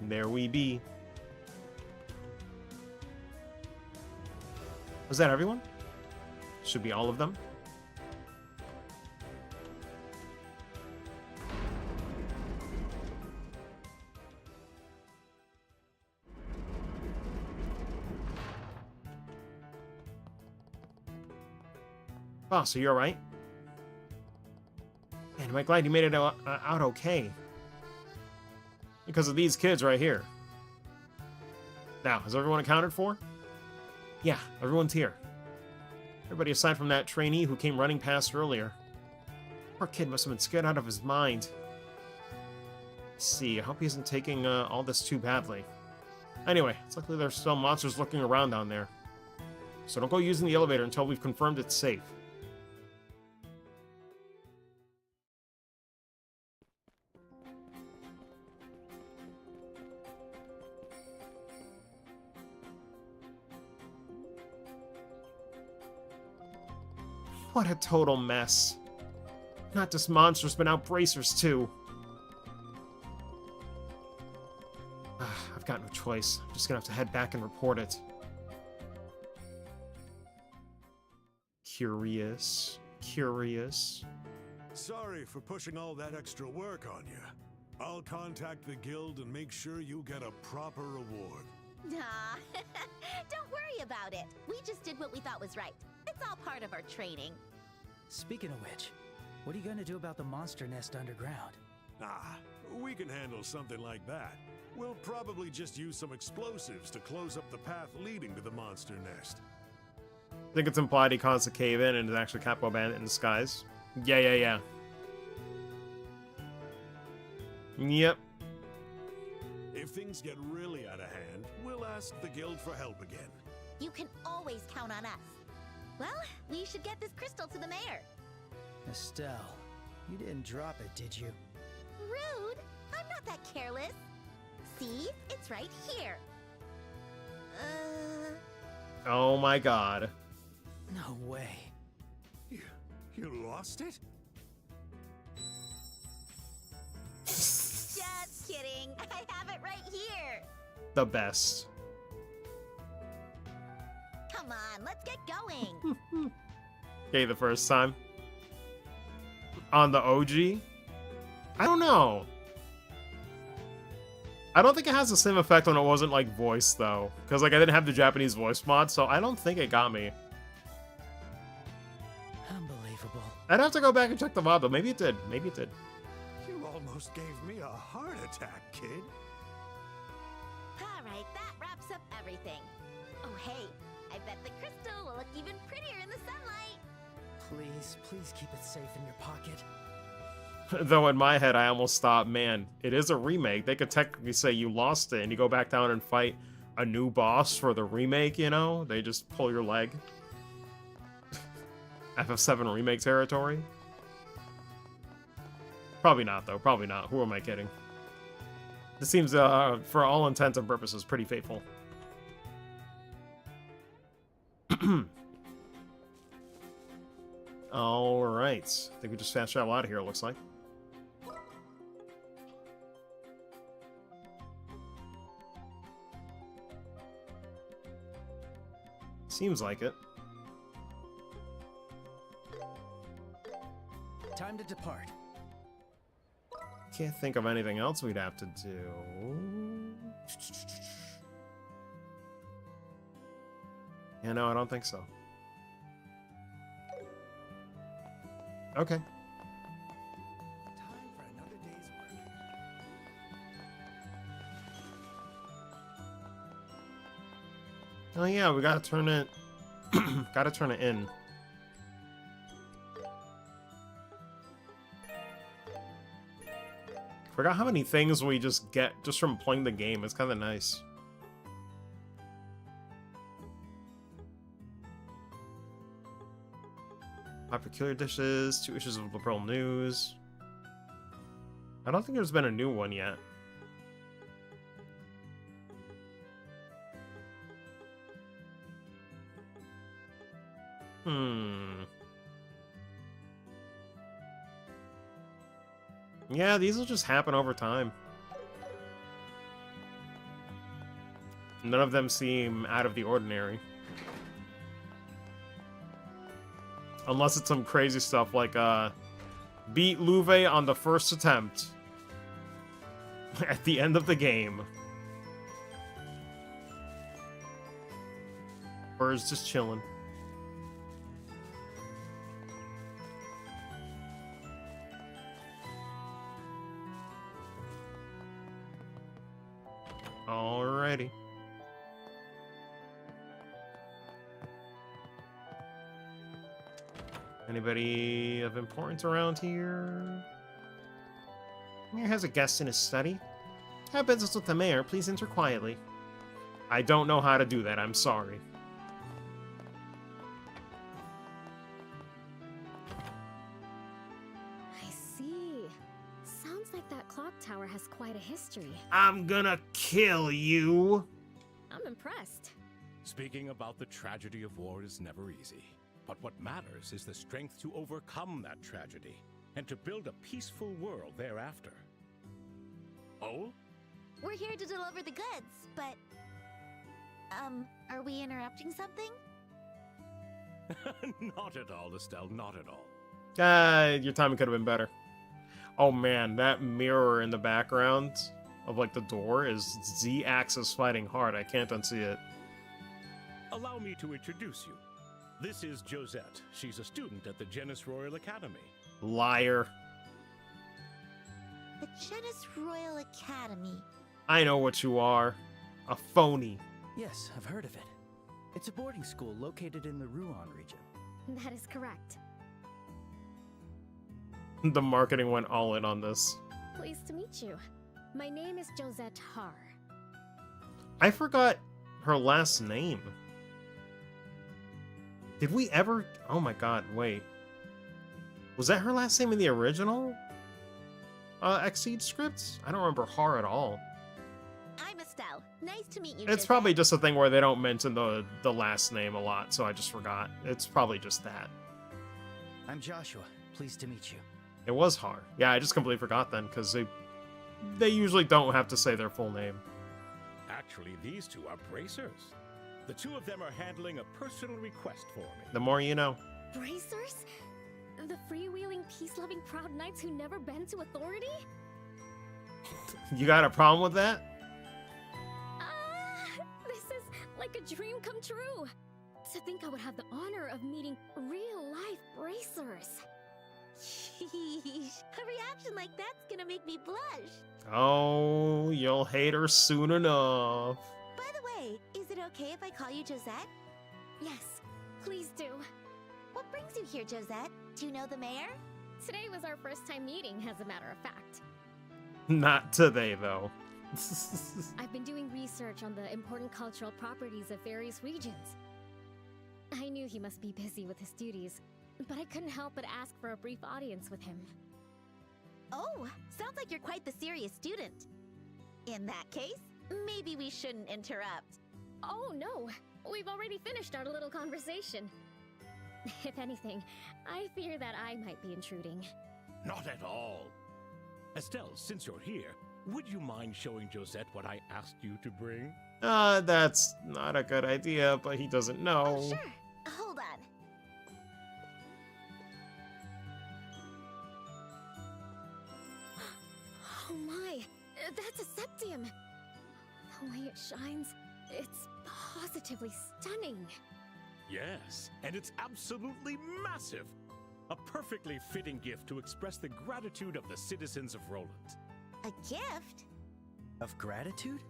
And there we be. Was that everyone? Should be all of them. Oh, so you're alright? Man, am I glad you made it out okay. Because of these kids right here. Now, is everyone accounted for? Yeah, everyone's here. Everybody aside from that trainee who came running past earlier. Poor kid must have been scared out of his mind. Let's see, I hope he isn't taking all this too badly. Anyway, it's likely there's still monsters lurking around down there. So don't go using the elevator until we've confirmed it's safe. What a total mess. Not just monsters, but now bracers too. I've got no choice. I'm just gonna have to head back and report it. Curious. Sorry for pushing all that extra work on you. I'll contact the guild and make sure you get a proper reward. Nah, don't worry about it. We just did what we thought was right. It's all part of our training. Speaking of which, what are you going to do about the monster nest underground? We can handle something like that. We'll probably just use some explosives to close up the path leading to the monster nest. I think it's implied he caused a cave in and is actually Capo Bandit in disguise. Yeah. Yep. If things get really out of hand, we'll ask the guild for help again. You can always count on us. Well, we should get this crystal to the mayor. Estelle, you didn't drop it, did you? Rude! I'm not that careless. See? It's right here. Oh my god. No way. You lost it? Just kidding. I have it right here. The best. Come on, let's get going. Okay, the first time. On the OG? I don't know. I don't think it has the same effect when it wasn't, like, voiced, though. Because, like, I didn't have the Japanese voice mod, so I don't think it got me. Unbelievable. I'd have to go back and check the mod, though. Maybe it did. You almost gave me a heart attack, kid. All right, that wraps up everything. Oh, hey, I bet the crystal will look even prettier in the sunlight. Please keep it safe in your pocket. Though in my head, I almost thought, man, it is a remake. They could technically say you lost it and you go back down and fight a new boss for the remake, you know? They just pull your leg. FF7 remake territory? Probably not, though. Probably not. Who am I kidding? This seems, for all intents and purposes, pretty faithful. Alright. I think we just fast travel out of here, it looks like. Seems like it. Time to depart. Can't think of anything else we'd have to do. Yeah, no, I don't think so. Okay. Time for another day's work. Oh yeah, we gotta turn it. Gotta turn it in. Forgot how many things we just get just from playing the game. It's kind of nice. Five peculiar dishes, 2 issues of liberal news. I don't think there's been a new one yet. Yeah, these will just happen over time. None of them seem out of the ordinary. Unless it's some crazy stuff like, beat Luve on the first attempt. At the end of the game. Bird's just chilling. Alrighty. Anybody of importance around here? Mayor has a guest in his study. Have business with the mayor. Please enter quietly. I don't know how to do that. I'm sorry. I see. Sounds like that clock tower has quite a history. I'm gonna kill you. I'm impressed. Speaking about the tragedy of war is never easy. But what matters is the strength to overcome that tragedy and to build a peaceful world thereafter. Oh? We're here to deliver the goods, but... are we interrupting something? Not at all, Estelle, not at all. Your timing could have been better. Oh man, that mirror in the background of like the door is Z-Axis fighting hard. I can't unsee it. Allow me to introduce you. This is Josette. She's a student at the Genis Royal Academy. Liar. The Genis Royal Academy. I know what you are. A phony. Yes, I've heard of it. It's a boarding school located in the Rouen region. That is correct. The marketing went all in on this. Pleased to meet you. My name is Josette Har. I forgot her last name. Did we ever... Oh my god, wait. Was that her last name in the original Exceed scripts? I don't remember Har at all. I'm Estelle. Nice to meet you, It's probably just a thing where they don't mention the last name a lot, so I just forgot. It's probably just that. I'm Joshua. Pleased to meet you. It was Har. Yeah, I just completely forgot then, because they usually don't have to say their full name. Actually, these two are bracers. The two of them are handling a personal request for me. The more you know. Bracers? The freewheeling, peace-loving proud knights who never bend to authority? You got a problem with that? This is like a dream come true. To think I would have the honor of meeting real-life bracers. Sheesh. A reaction like that's gonna make me blush. Oh, you'll hate her soon enough. By the way, is it okay if I call you Josette? Yes, please do. What brings you here, Josette? Do you know the mayor? Today was our first time meeting, as a matter of fact. Not today, though. I've been doing research on the important cultural properties of various regions. I knew he must be busy with his duties, but I couldn't help but ask for a brief audience with him. Oh, sounds like you're quite the serious student. In that case, maybe we shouldn't interrupt. Oh, no. We've already finished our little conversation. If anything, I fear that I might be intruding. Not at all. Estelle, since you're here, would you mind showing Josette what I asked you to bring? That's not a good idea, but he doesn't know. Oh, sure. Hold on. Oh my, that's a septium. The way it shines, it's positively stunning. Yes, and it's absolutely massive. A perfectly fitting gift to express the gratitude of the citizens of Roland. A gift? Of gratitude?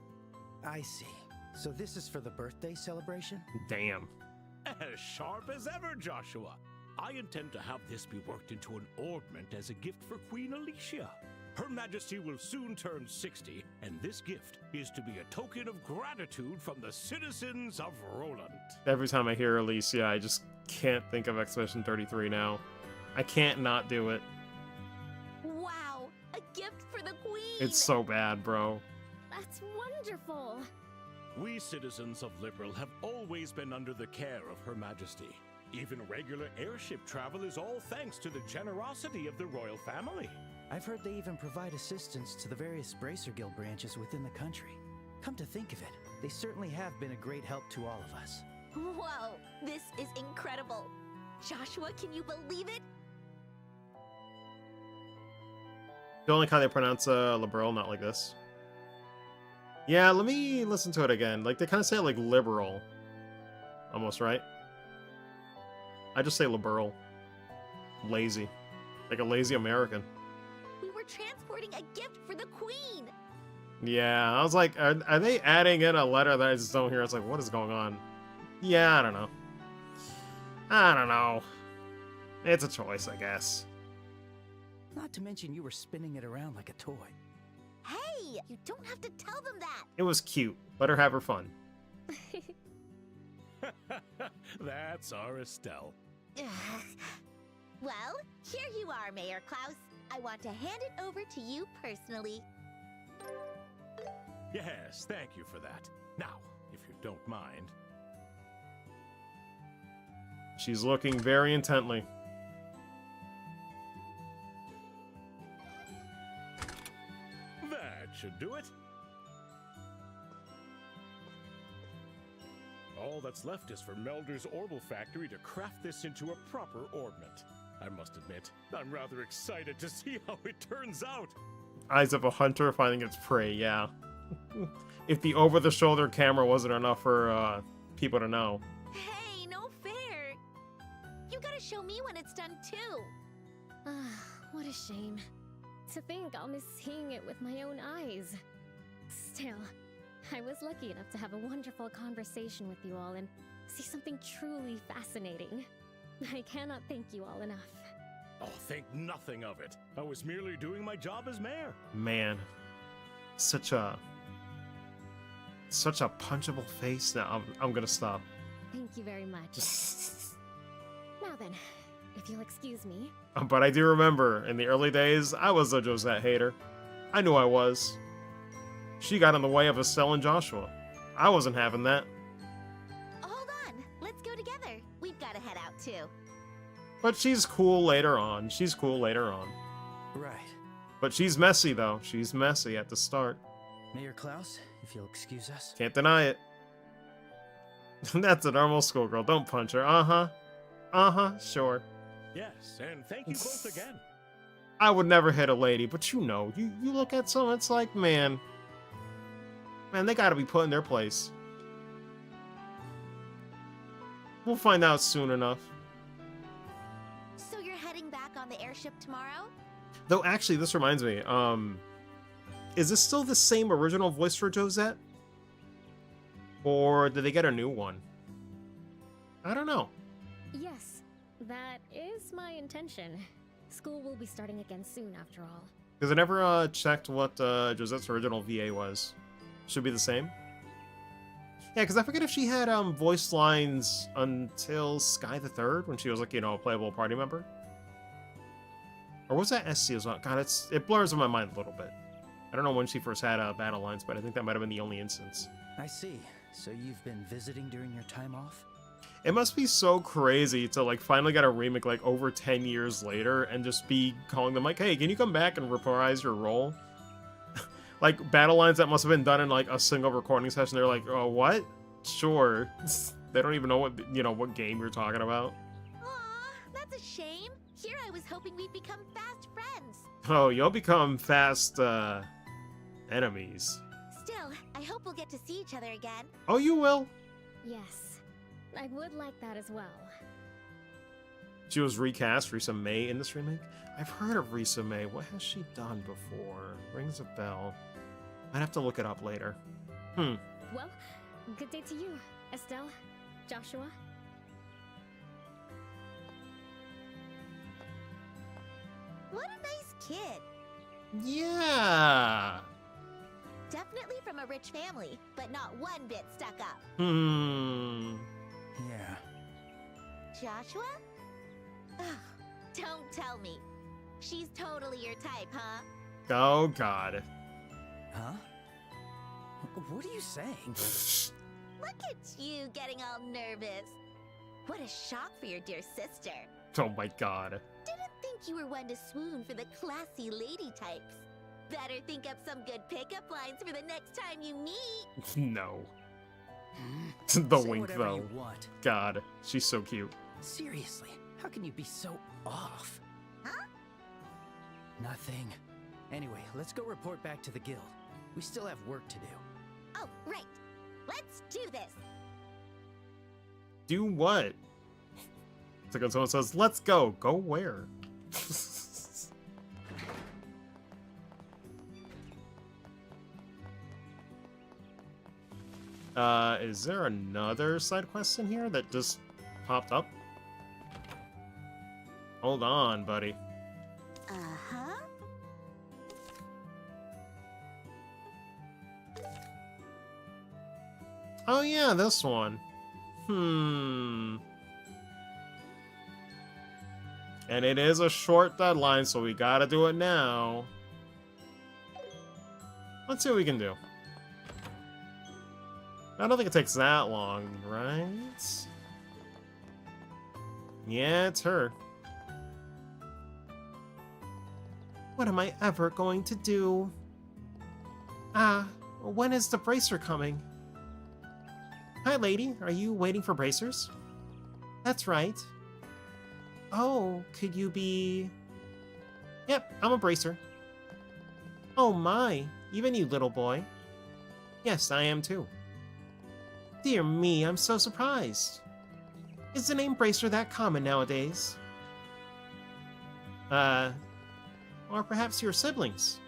I see. So this is for the birthday celebration? Damn. As sharp as ever, Joshua. I intend to have this be worked into an ornament as a gift for Queen Alicia. Her Majesty will soon turn 60, and this gift is to be a token of gratitude from the citizens of Roland. Every time I hear Alicia, I just can't think of Expedition 33 now. I can't not do it. Wow, a gift for the queen! It's so bad, bro. That's wonderful. We citizens of Liberal have always been under the care of Her Majesty. Even regular airship travel is all thanks to the generosity of the royal family. I've heard they even provide assistance to the various Bracer Guild branches within the country. Come to think of it, they certainly have been a great help to all of us. Whoa, this is incredible. Joshua, can you believe it? Don't like how they pronounce liberal, not like this. Yeah, let me listen to it again. Like, they kind of say it like liberal. Almost, right? I just say liberal. Lazy. Like a lazy American. We were transporting a gift for the queen! Yeah, I was like, are they adding in a letter that I just don't hear? It's like, what is going on? Yeah, I don't know. I don't know. It's a choice, I guess. Not to mention you were spinning it around like a toy. Hey, you don't have to tell them that! It was cute. Let her have her fun. That's our Estelle. Well, here you are, Mayor Klaus. I want to hand it over to you personally. Yes, thank you for that. Now, if you don't mind. She's looking very intently. That should do it. All that's left is for Melder's Orbital Factory to craft this into a proper ornament. I must admit, I'm rather excited to see how it turns out. Eyes of a hunter finding its prey, yeah. If the over-the-shoulder camera wasn't enough for people to know. Hey, no fair! You gotta show me when it's done too! Ah, what a shame. To think I'll miss seeing it with my own eyes. Still, I was lucky enough to have a wonderful conversation with you all and see something truly fascinating. I cannot thank you all enough. Oh, think nothing of it. I was merely doing my job as mayor. Man. Such a punchable face. Now I'm gonna stop. Thank you very much. Now then, if you'll excuse me. But I do remember, in the early days, I was a Josette hater. I knew I was. She got in the way of Estelle and Joshua. I wasn't having that. Hold on, let's go together. We've gotta head out too. But she's cool later on. She's cool later on. Right. But she's messy, though. She's messy at the start. Mayor Klaus, if you'll excuse us. Can't deny it. That's a normal schoolgirl. Don't punch her. Uh-huh. Uh-huh. Sure. Yes, and thank you both again. I would never hit a lady, but you know, you look at someone, it's like, man, they gotta be put in their place. We'll find out soon enough. So you're heading back on the airship tomorrow? Though, actually, this reminds me, is this still the same original voice for Josette? Or did they get a new one? I don't know. Yes, that is my intention. School will be starting again soon, after all. Because I never checked what Josette's original VA was. Should be the same? Yeah, because I forget if she had voice lines until Sky the Third, when she was like, you know, a playable party member. Or was that SC as well? God, it blurs in my mind a little bit. I don't know when she first had battle lines, but I think that might have been the only instance. I see. So you've been visiting during your time off? It must be so crazy to like finally get a remake like over 10 years later and just be calling them like, hey, can you come back and reprise your role? Like battle lines that must have been done in like a single recording session. They're like, oh, what? Sure. They don't even know what game you're talking about. Aw, that's a shame. Here I was hoping we'd become fast friends. Oh, you'll become fast enemies. Still, I hope we'll get to see each other again. Oh, you will. Yes, I would like that as well. She was recast, Risa May, in this remake. I've heard of Risa May. What has she done before? Rings a bell. I'd have to look it up later. Well, good day to you, Estelle, Joshua. What a nice kid. Yeah. Definitely from a rich family, but not one bit stuck up. Yeah. Joshua? Ugh, don't tell me. She's totally your type, huh? Oh, God. Huh? What are you saying? Look at you getting all nervous. What a shock for your dear sister. Oh, my God. Didn't think you were one to swoon for the classy lady types. Better think up some good pickup lines for the next time you meet. No. The Say wink, whatever though. you want. God, she's so cute. Seriously, how can you be so off? Huh? Nothing. Anyway, let's go report back to the guild. We still have work to do. Oh, right. Let's do this. Do what? It's like when someone says, let's go. Go where? Is there another side quest in here that just popped up? Hold on, buddy. Uh-huh. Oh yeah, this one. And it is a short deadline, so we gotta do it now. Let's see what we can do. I don't think it takes that long, right? Yeah, it's her. What am I ever going to do? When is the bracer coming? Hi, lady. Are you waiting for bracers? That's right. Oh, could you be... Yep, I'm a bracer. Oh my, even you, little boy. Yes, I am too. Dear me, I'm so surprised. Is the name Bracer that common nowadays? Or perhaps your siblings?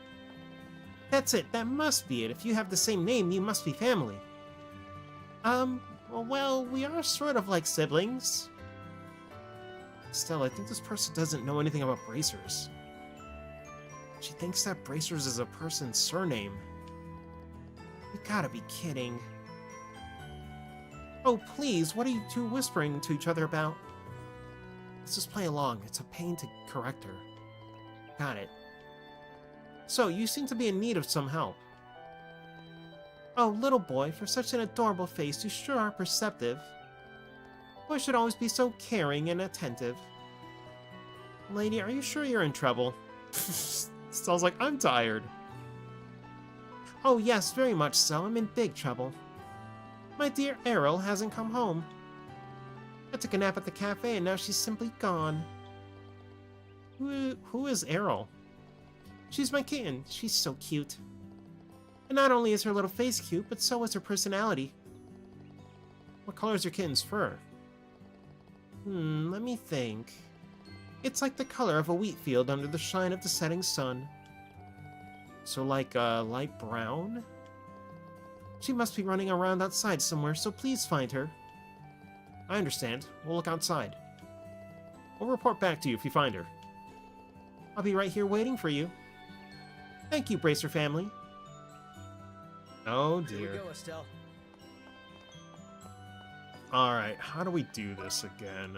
That's it, that must be it. If you have the same name, you must be family. Well, we are sort of like siblings. Still, I think this person doesn't know anything about bracers. She thinks that bracers is a person's surname. You gotta be kidding. Oh, please, what are you two whispering to each other about? Let's just play along. It's a pain to correct her. Got it. So, you seem to be in need of some help. Oh, little boy, for such an adorable face, you sure are perceptive. Boys should always be so caring and attentive. Lady, are you sure you're in trouble? Sounds like I'm tired. Oh yes, very much so. I'm in big trouble. My dear Errol hasn't come home. I took a nap at the cafe and now she's simply gone. Who is Errol? She's my kitten. She's so cute. And not only is her little face cute, but so is her personality. What color is your kitten's fur? Let me think. It's like the color of a wheat field under the shine of the setting sun. So like, light brown? She must be running around outside somewhere, so please find her. I understand. We'll look outside. We'll report back to you if you find her. I'll be right here waiting for you. Thank you, Bracer family. Oh dear. Here we go, Estelle. Alright, how do we do this again?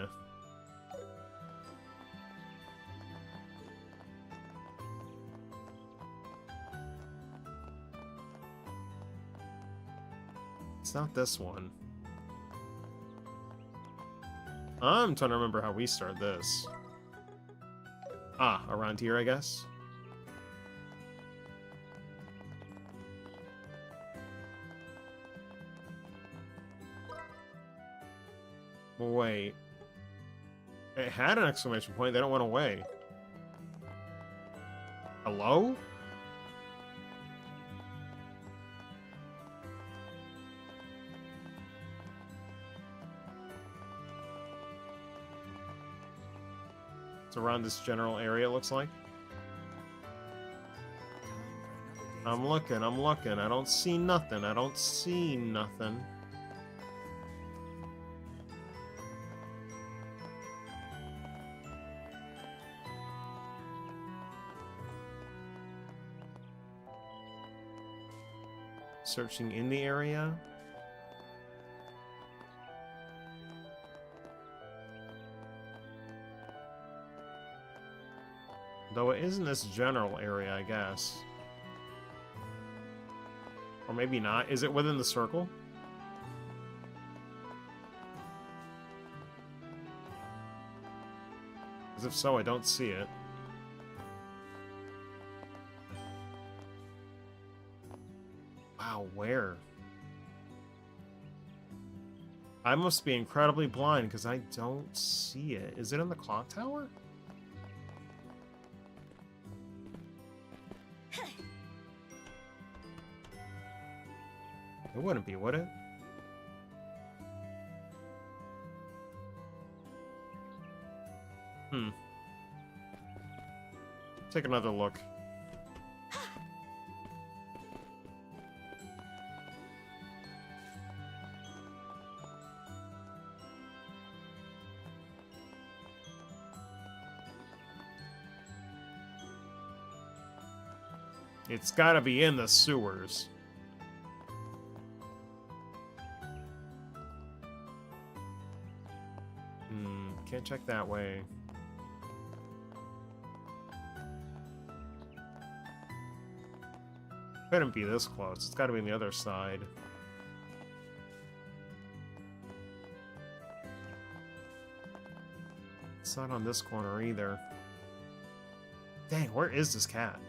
It's not this one. I'm trying to remember how we start this. Ah, around here, I guess? Wait. It had an exclamation point, then it went away. Hello? It's around this general area, it looks like. I'm looking, I'm looking. I don't see nothing. I don't see nothing. Searching in the area. Though it is in this general area, I guess. Or maybe not. Is it within the circle? Because if so, I don't see it. Wow, where? I must be incredibly blind because I don't see it. Is it in the clock tower? It wouldn't be, would it? Take another look. It's gotta be in the sewers. Can't check that way. Couldn't be this close. It's gotta be on the other side. It's not on this corner either. Dang, where is this cat?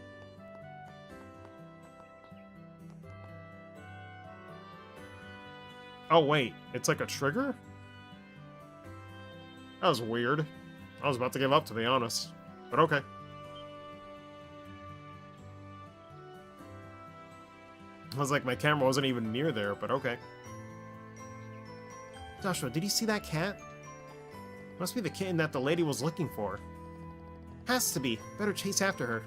Oh wait, it's like a trigger? That was weird. I was about to give up, to be honest. But okay. I was like, my camera wasn't even near there, but okay. Joshua, did you see that cat? Must be the kitten that the lady was looking for. Has to be. Better chase after her.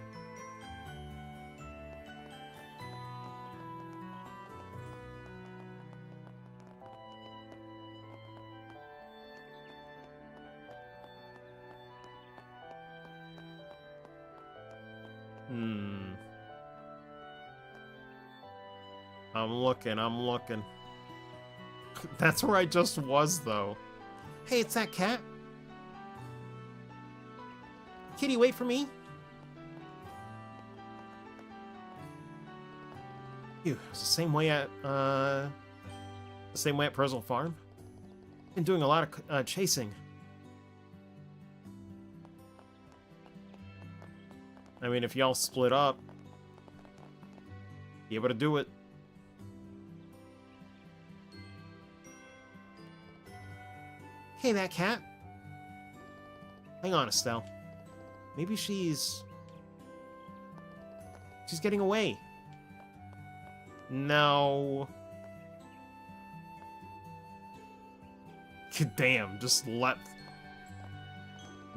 I'm looking. That's where I just was, though. Hey, it's that cat. Kitty, wait for me. Phew, it's the same way at, Percival Farm. Been doing a lot of, chasing. I mean, if y'all split up, be able to do it. Hey, that cat. Hang on, Estelle. Maybe she's getting away. No. Damn, just leapt.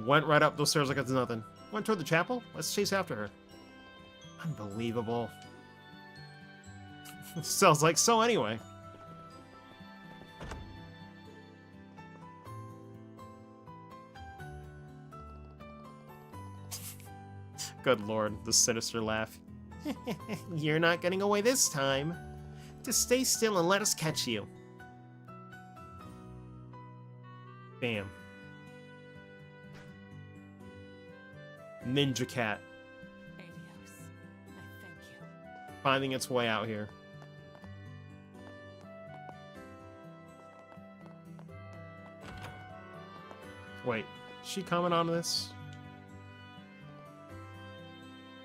Went right up those stairs like it's nothing. Went toward the chapel? Let's chase after her. Unbelievable. Sounds like so anyway. Good lord, the sinister laugh. You're not getting away this time. Just stay still and let us catch you. Bam. Ninja cat. Adios. I thank you. Finding its way out here. Wait, is she comment on this?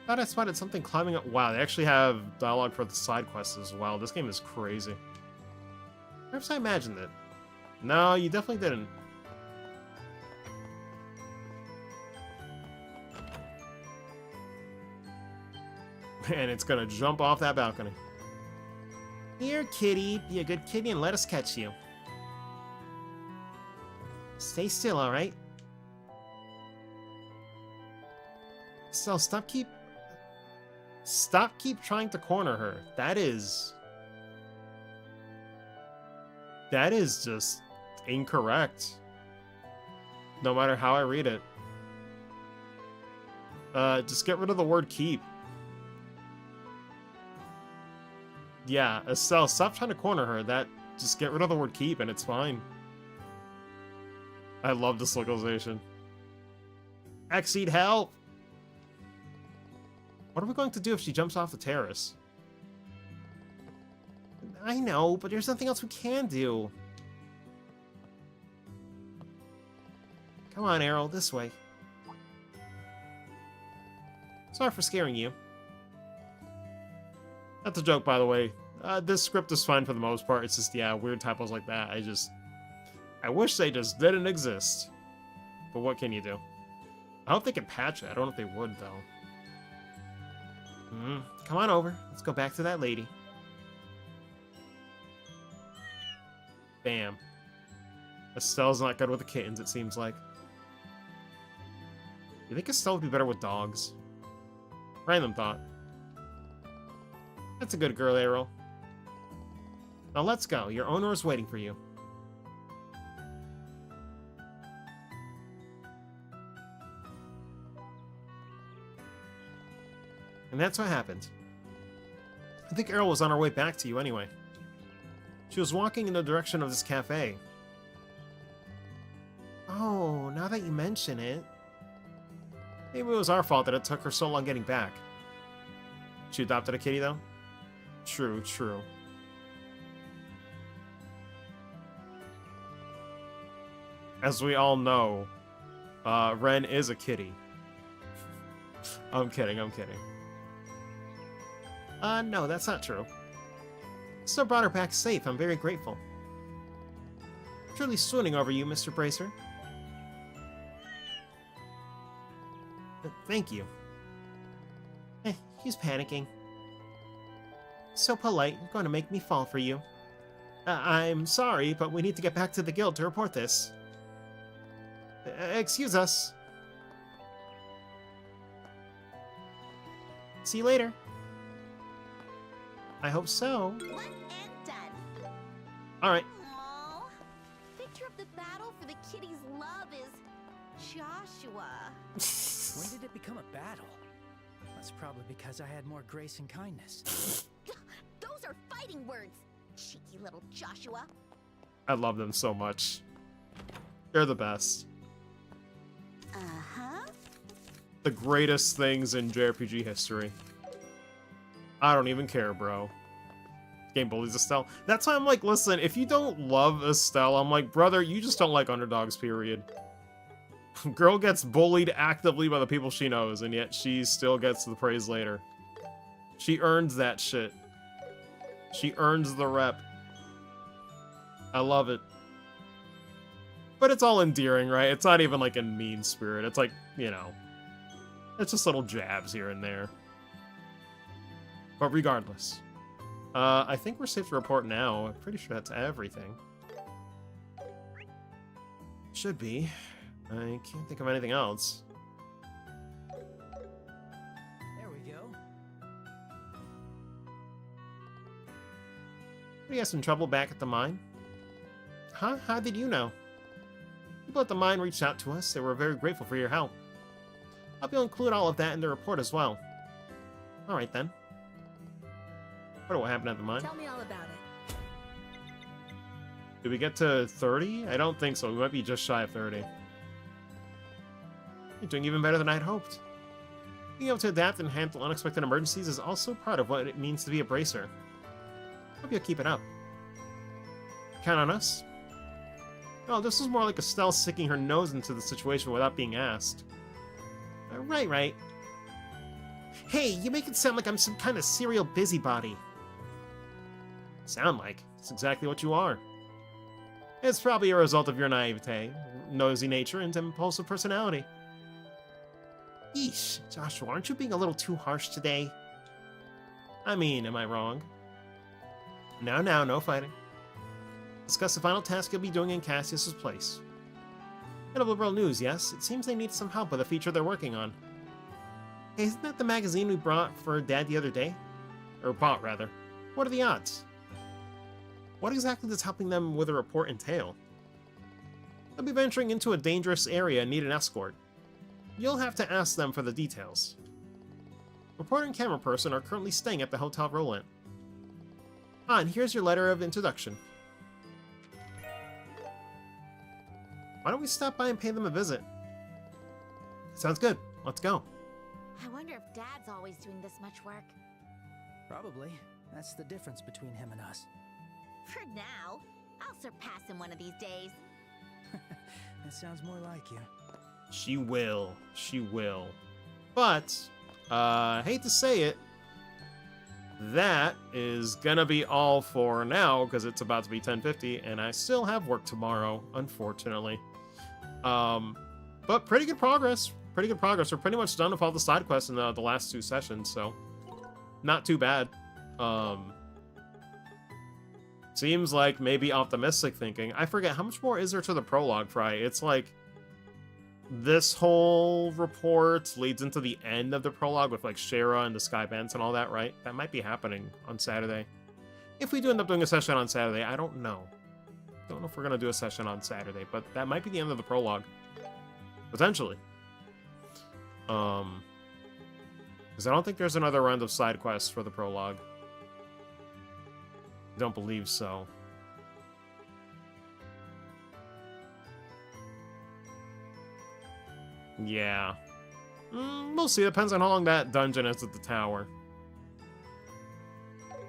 Thought I spotted something climbing up. Wow, they actually have dialogue for the side quests as well. This game is crazy. Perhaps I imagined it. No, you definitely didn't. And it's gonna jump off that balcony. Here, kitty. Be a good kitty and let us catch you. Stay still, alright? Estelle, stop keep trying to corner her. That is just incorrect. No matter how I read it. Just get rid of the word keep. Yeah, Estelle, stop trying to corner her. Just get rid of the word keep and it's fine. I love this localization. Exceed, help! What are we going to do if she jumps off the terrace? I know, but there's nothing else we can do. Come on, Errol, this way. Sorry for scaring you. That's a joke, by the way. This script is fine for the most part. It's just, yeah, weird typos like that. I wish they just didn't exist. But what can you do? I hope they can patch it. I don't know if they would, though. Come on over. Let's go back to that lady. Bam. Estelle's not good with the kittens, it seems like. You think Estelle would be better with dogs? Random thought. That's a good girl, Errol. Now let's go. Your owner is waiting for you. And that's what happened. I think Errol was on her way back to you anyway. She was walking in the direction of this cafe. Oh, now that you mention it. Maybe it was our fault that it took her so long getting back. She adopted a kitty, though? True, true. As we all know, Ren is a kitty. I'm kidding, I'm kidding. No, that's not true. Still brought her back safe. I'm very grateful. Truly swooning over you, Mr. Bracer. Thank you. He's panicking. So polite, you're going to make me fall for you. I'm sorry, but we need to get back to the guild to report this. Excuse us. See you later. I hope so. One and done. Alright. Aww. Picture of the battle for the kitty's love is Joshua. When did it become a battle? That's probably because I had more grace and kindness. Those are fighting words, cheeky little Joshua. I love them so much. They're the best. Uh-huh. The greatest things in JRPG history. I don't even care, bro. Game bullies Estelle. That's why I'm like, listen, if you don't love Estelle, I'm like, brother, you just don't like underdogs, period. Girl gets bullied actively by the people she knows, and yet she still gets the praise later. She earns that shit. She earns the rep. I love it. But it's all endearing, right? It's not even like in mean spirit. It's like, you know, it's just little jabs here and there. But regardless, I think we're safe to report now. I'm pretty sure that's everything. Should be. I can't think of anything else. There we go. Are you having some trouble back at the mine? Huh? How did you know? People at the mine reached out to us. They were very grateful for your help. Hope you'll include all of that in the report as well. Alright then. What happened at the mine? Tell me all about it. Did we get to 30? I don't think so. We might be just shy of 30. You're doing even better than I'd hoped. Being able to adapt and handle unexpected emergencies is also part of what it means to be a bracer. Hope you'll keep it up. Count on us? Oh, this was more like Estelle sticking her nose into the situation without being asked. Right. Hey, you make it sound like I'm some kind of serial busybody. Sound like. It's exactly what you are. It's probably a result of your naivete, nosy nature, and impulsive personality. Yeesh, Joshua, aren't you being a little too harsh today? I mean, am I wrong? Now, no fighting. Discuss the final task you'll be doing in Cassius's place. Bit of liberal news, yes? It seems they need some help with a feature they're working on. Hey, isn't that the magazine we brought for Dad the other day? Or bought, rather. What are the odds? What exactly does helping them with a report entail? They'll be venturing into a dangerous area and need an escort. You'll have to ask them for the details. Reporter and camera person are currently staying at the Hotel Roland. Ah, and here's your letter of introduction. Why don't we stop by and pay them a visit? Sounds good. Let's go. I wonder if Dad's always doing this much work. Probably. That's the difference between him and us. For now, I'll surpass him one of these days. That sounds more like you. She will. She will. But, hate to say it, that is gonna be all for now, because it's about to be 10:50, and I still have work tomorrow, unfortunately. But pretty good progress. Pretty good progress. We're pretty much done with all the side quests in the last 2 sessions, so not too bad. Seems like maybe optimistic thinking. I forget, how much more is there to the prologue, Fry? It's like this whole report leads into the end of the prologue with like Shara and the Skybands and all that, right? That might be happening on Saturday. If we do end up doing a session on Saturday, I don't know. Don't know if we're gonna do a session on Saturday, but that might be the end of the prologue. Potentially. Because I don't think there's another round of side quests for the prologue. Don't believe so. Yeah. We'll see. Depends on how long that dungeon is at the tower.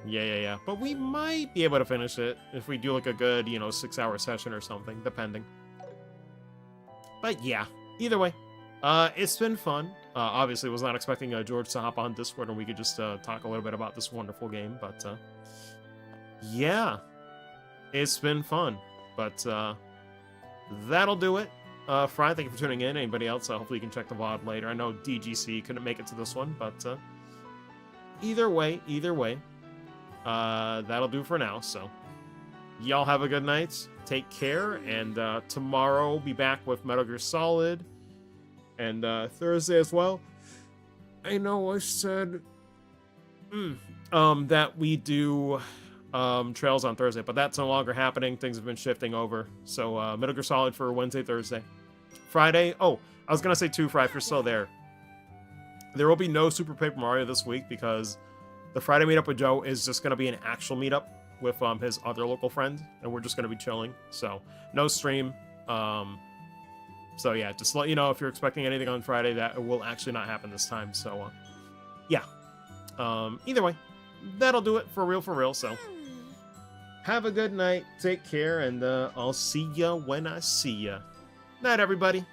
Yeah. But we might be able to finish it if we do like a good, 6-hour session or something, depending. But yeah, either way. It's been fun. Obviously, was not expecting George to hop on Discord and we could just talk a little bit about this wonderful game, but yeah, it's been fun. But that'll do it. Fry, thank you for tuning in. Anybody else, hopefully you can check the VOD later. I know DGC couldn't make it to this one, but either way, that'll do for now. So, y'all have a good night. Take care, and tomorrow we'll be back with Metal Gear Solid, and Thursday as well. I know I said that we do Trails on Thursday, but that's no longer happening. Things have been shifting over. So Metal Gear Solid for Wednesday, Thursday. Friday, oh, I was gonna say too, Fry, if you're still there. There will be no Super Paper Mario this week because the Friday meetup with Joe is just gonna be an actual meetup with his other local friend, and we're just gonna be chilling. So no stream. So yeah, just to let you know if you're expecting anything on Friday, that will actually not happen this time. So yeah. Either way, that'll do it for real. So have a good night, take care, and I'll see ya when I see ya. Night, everybody.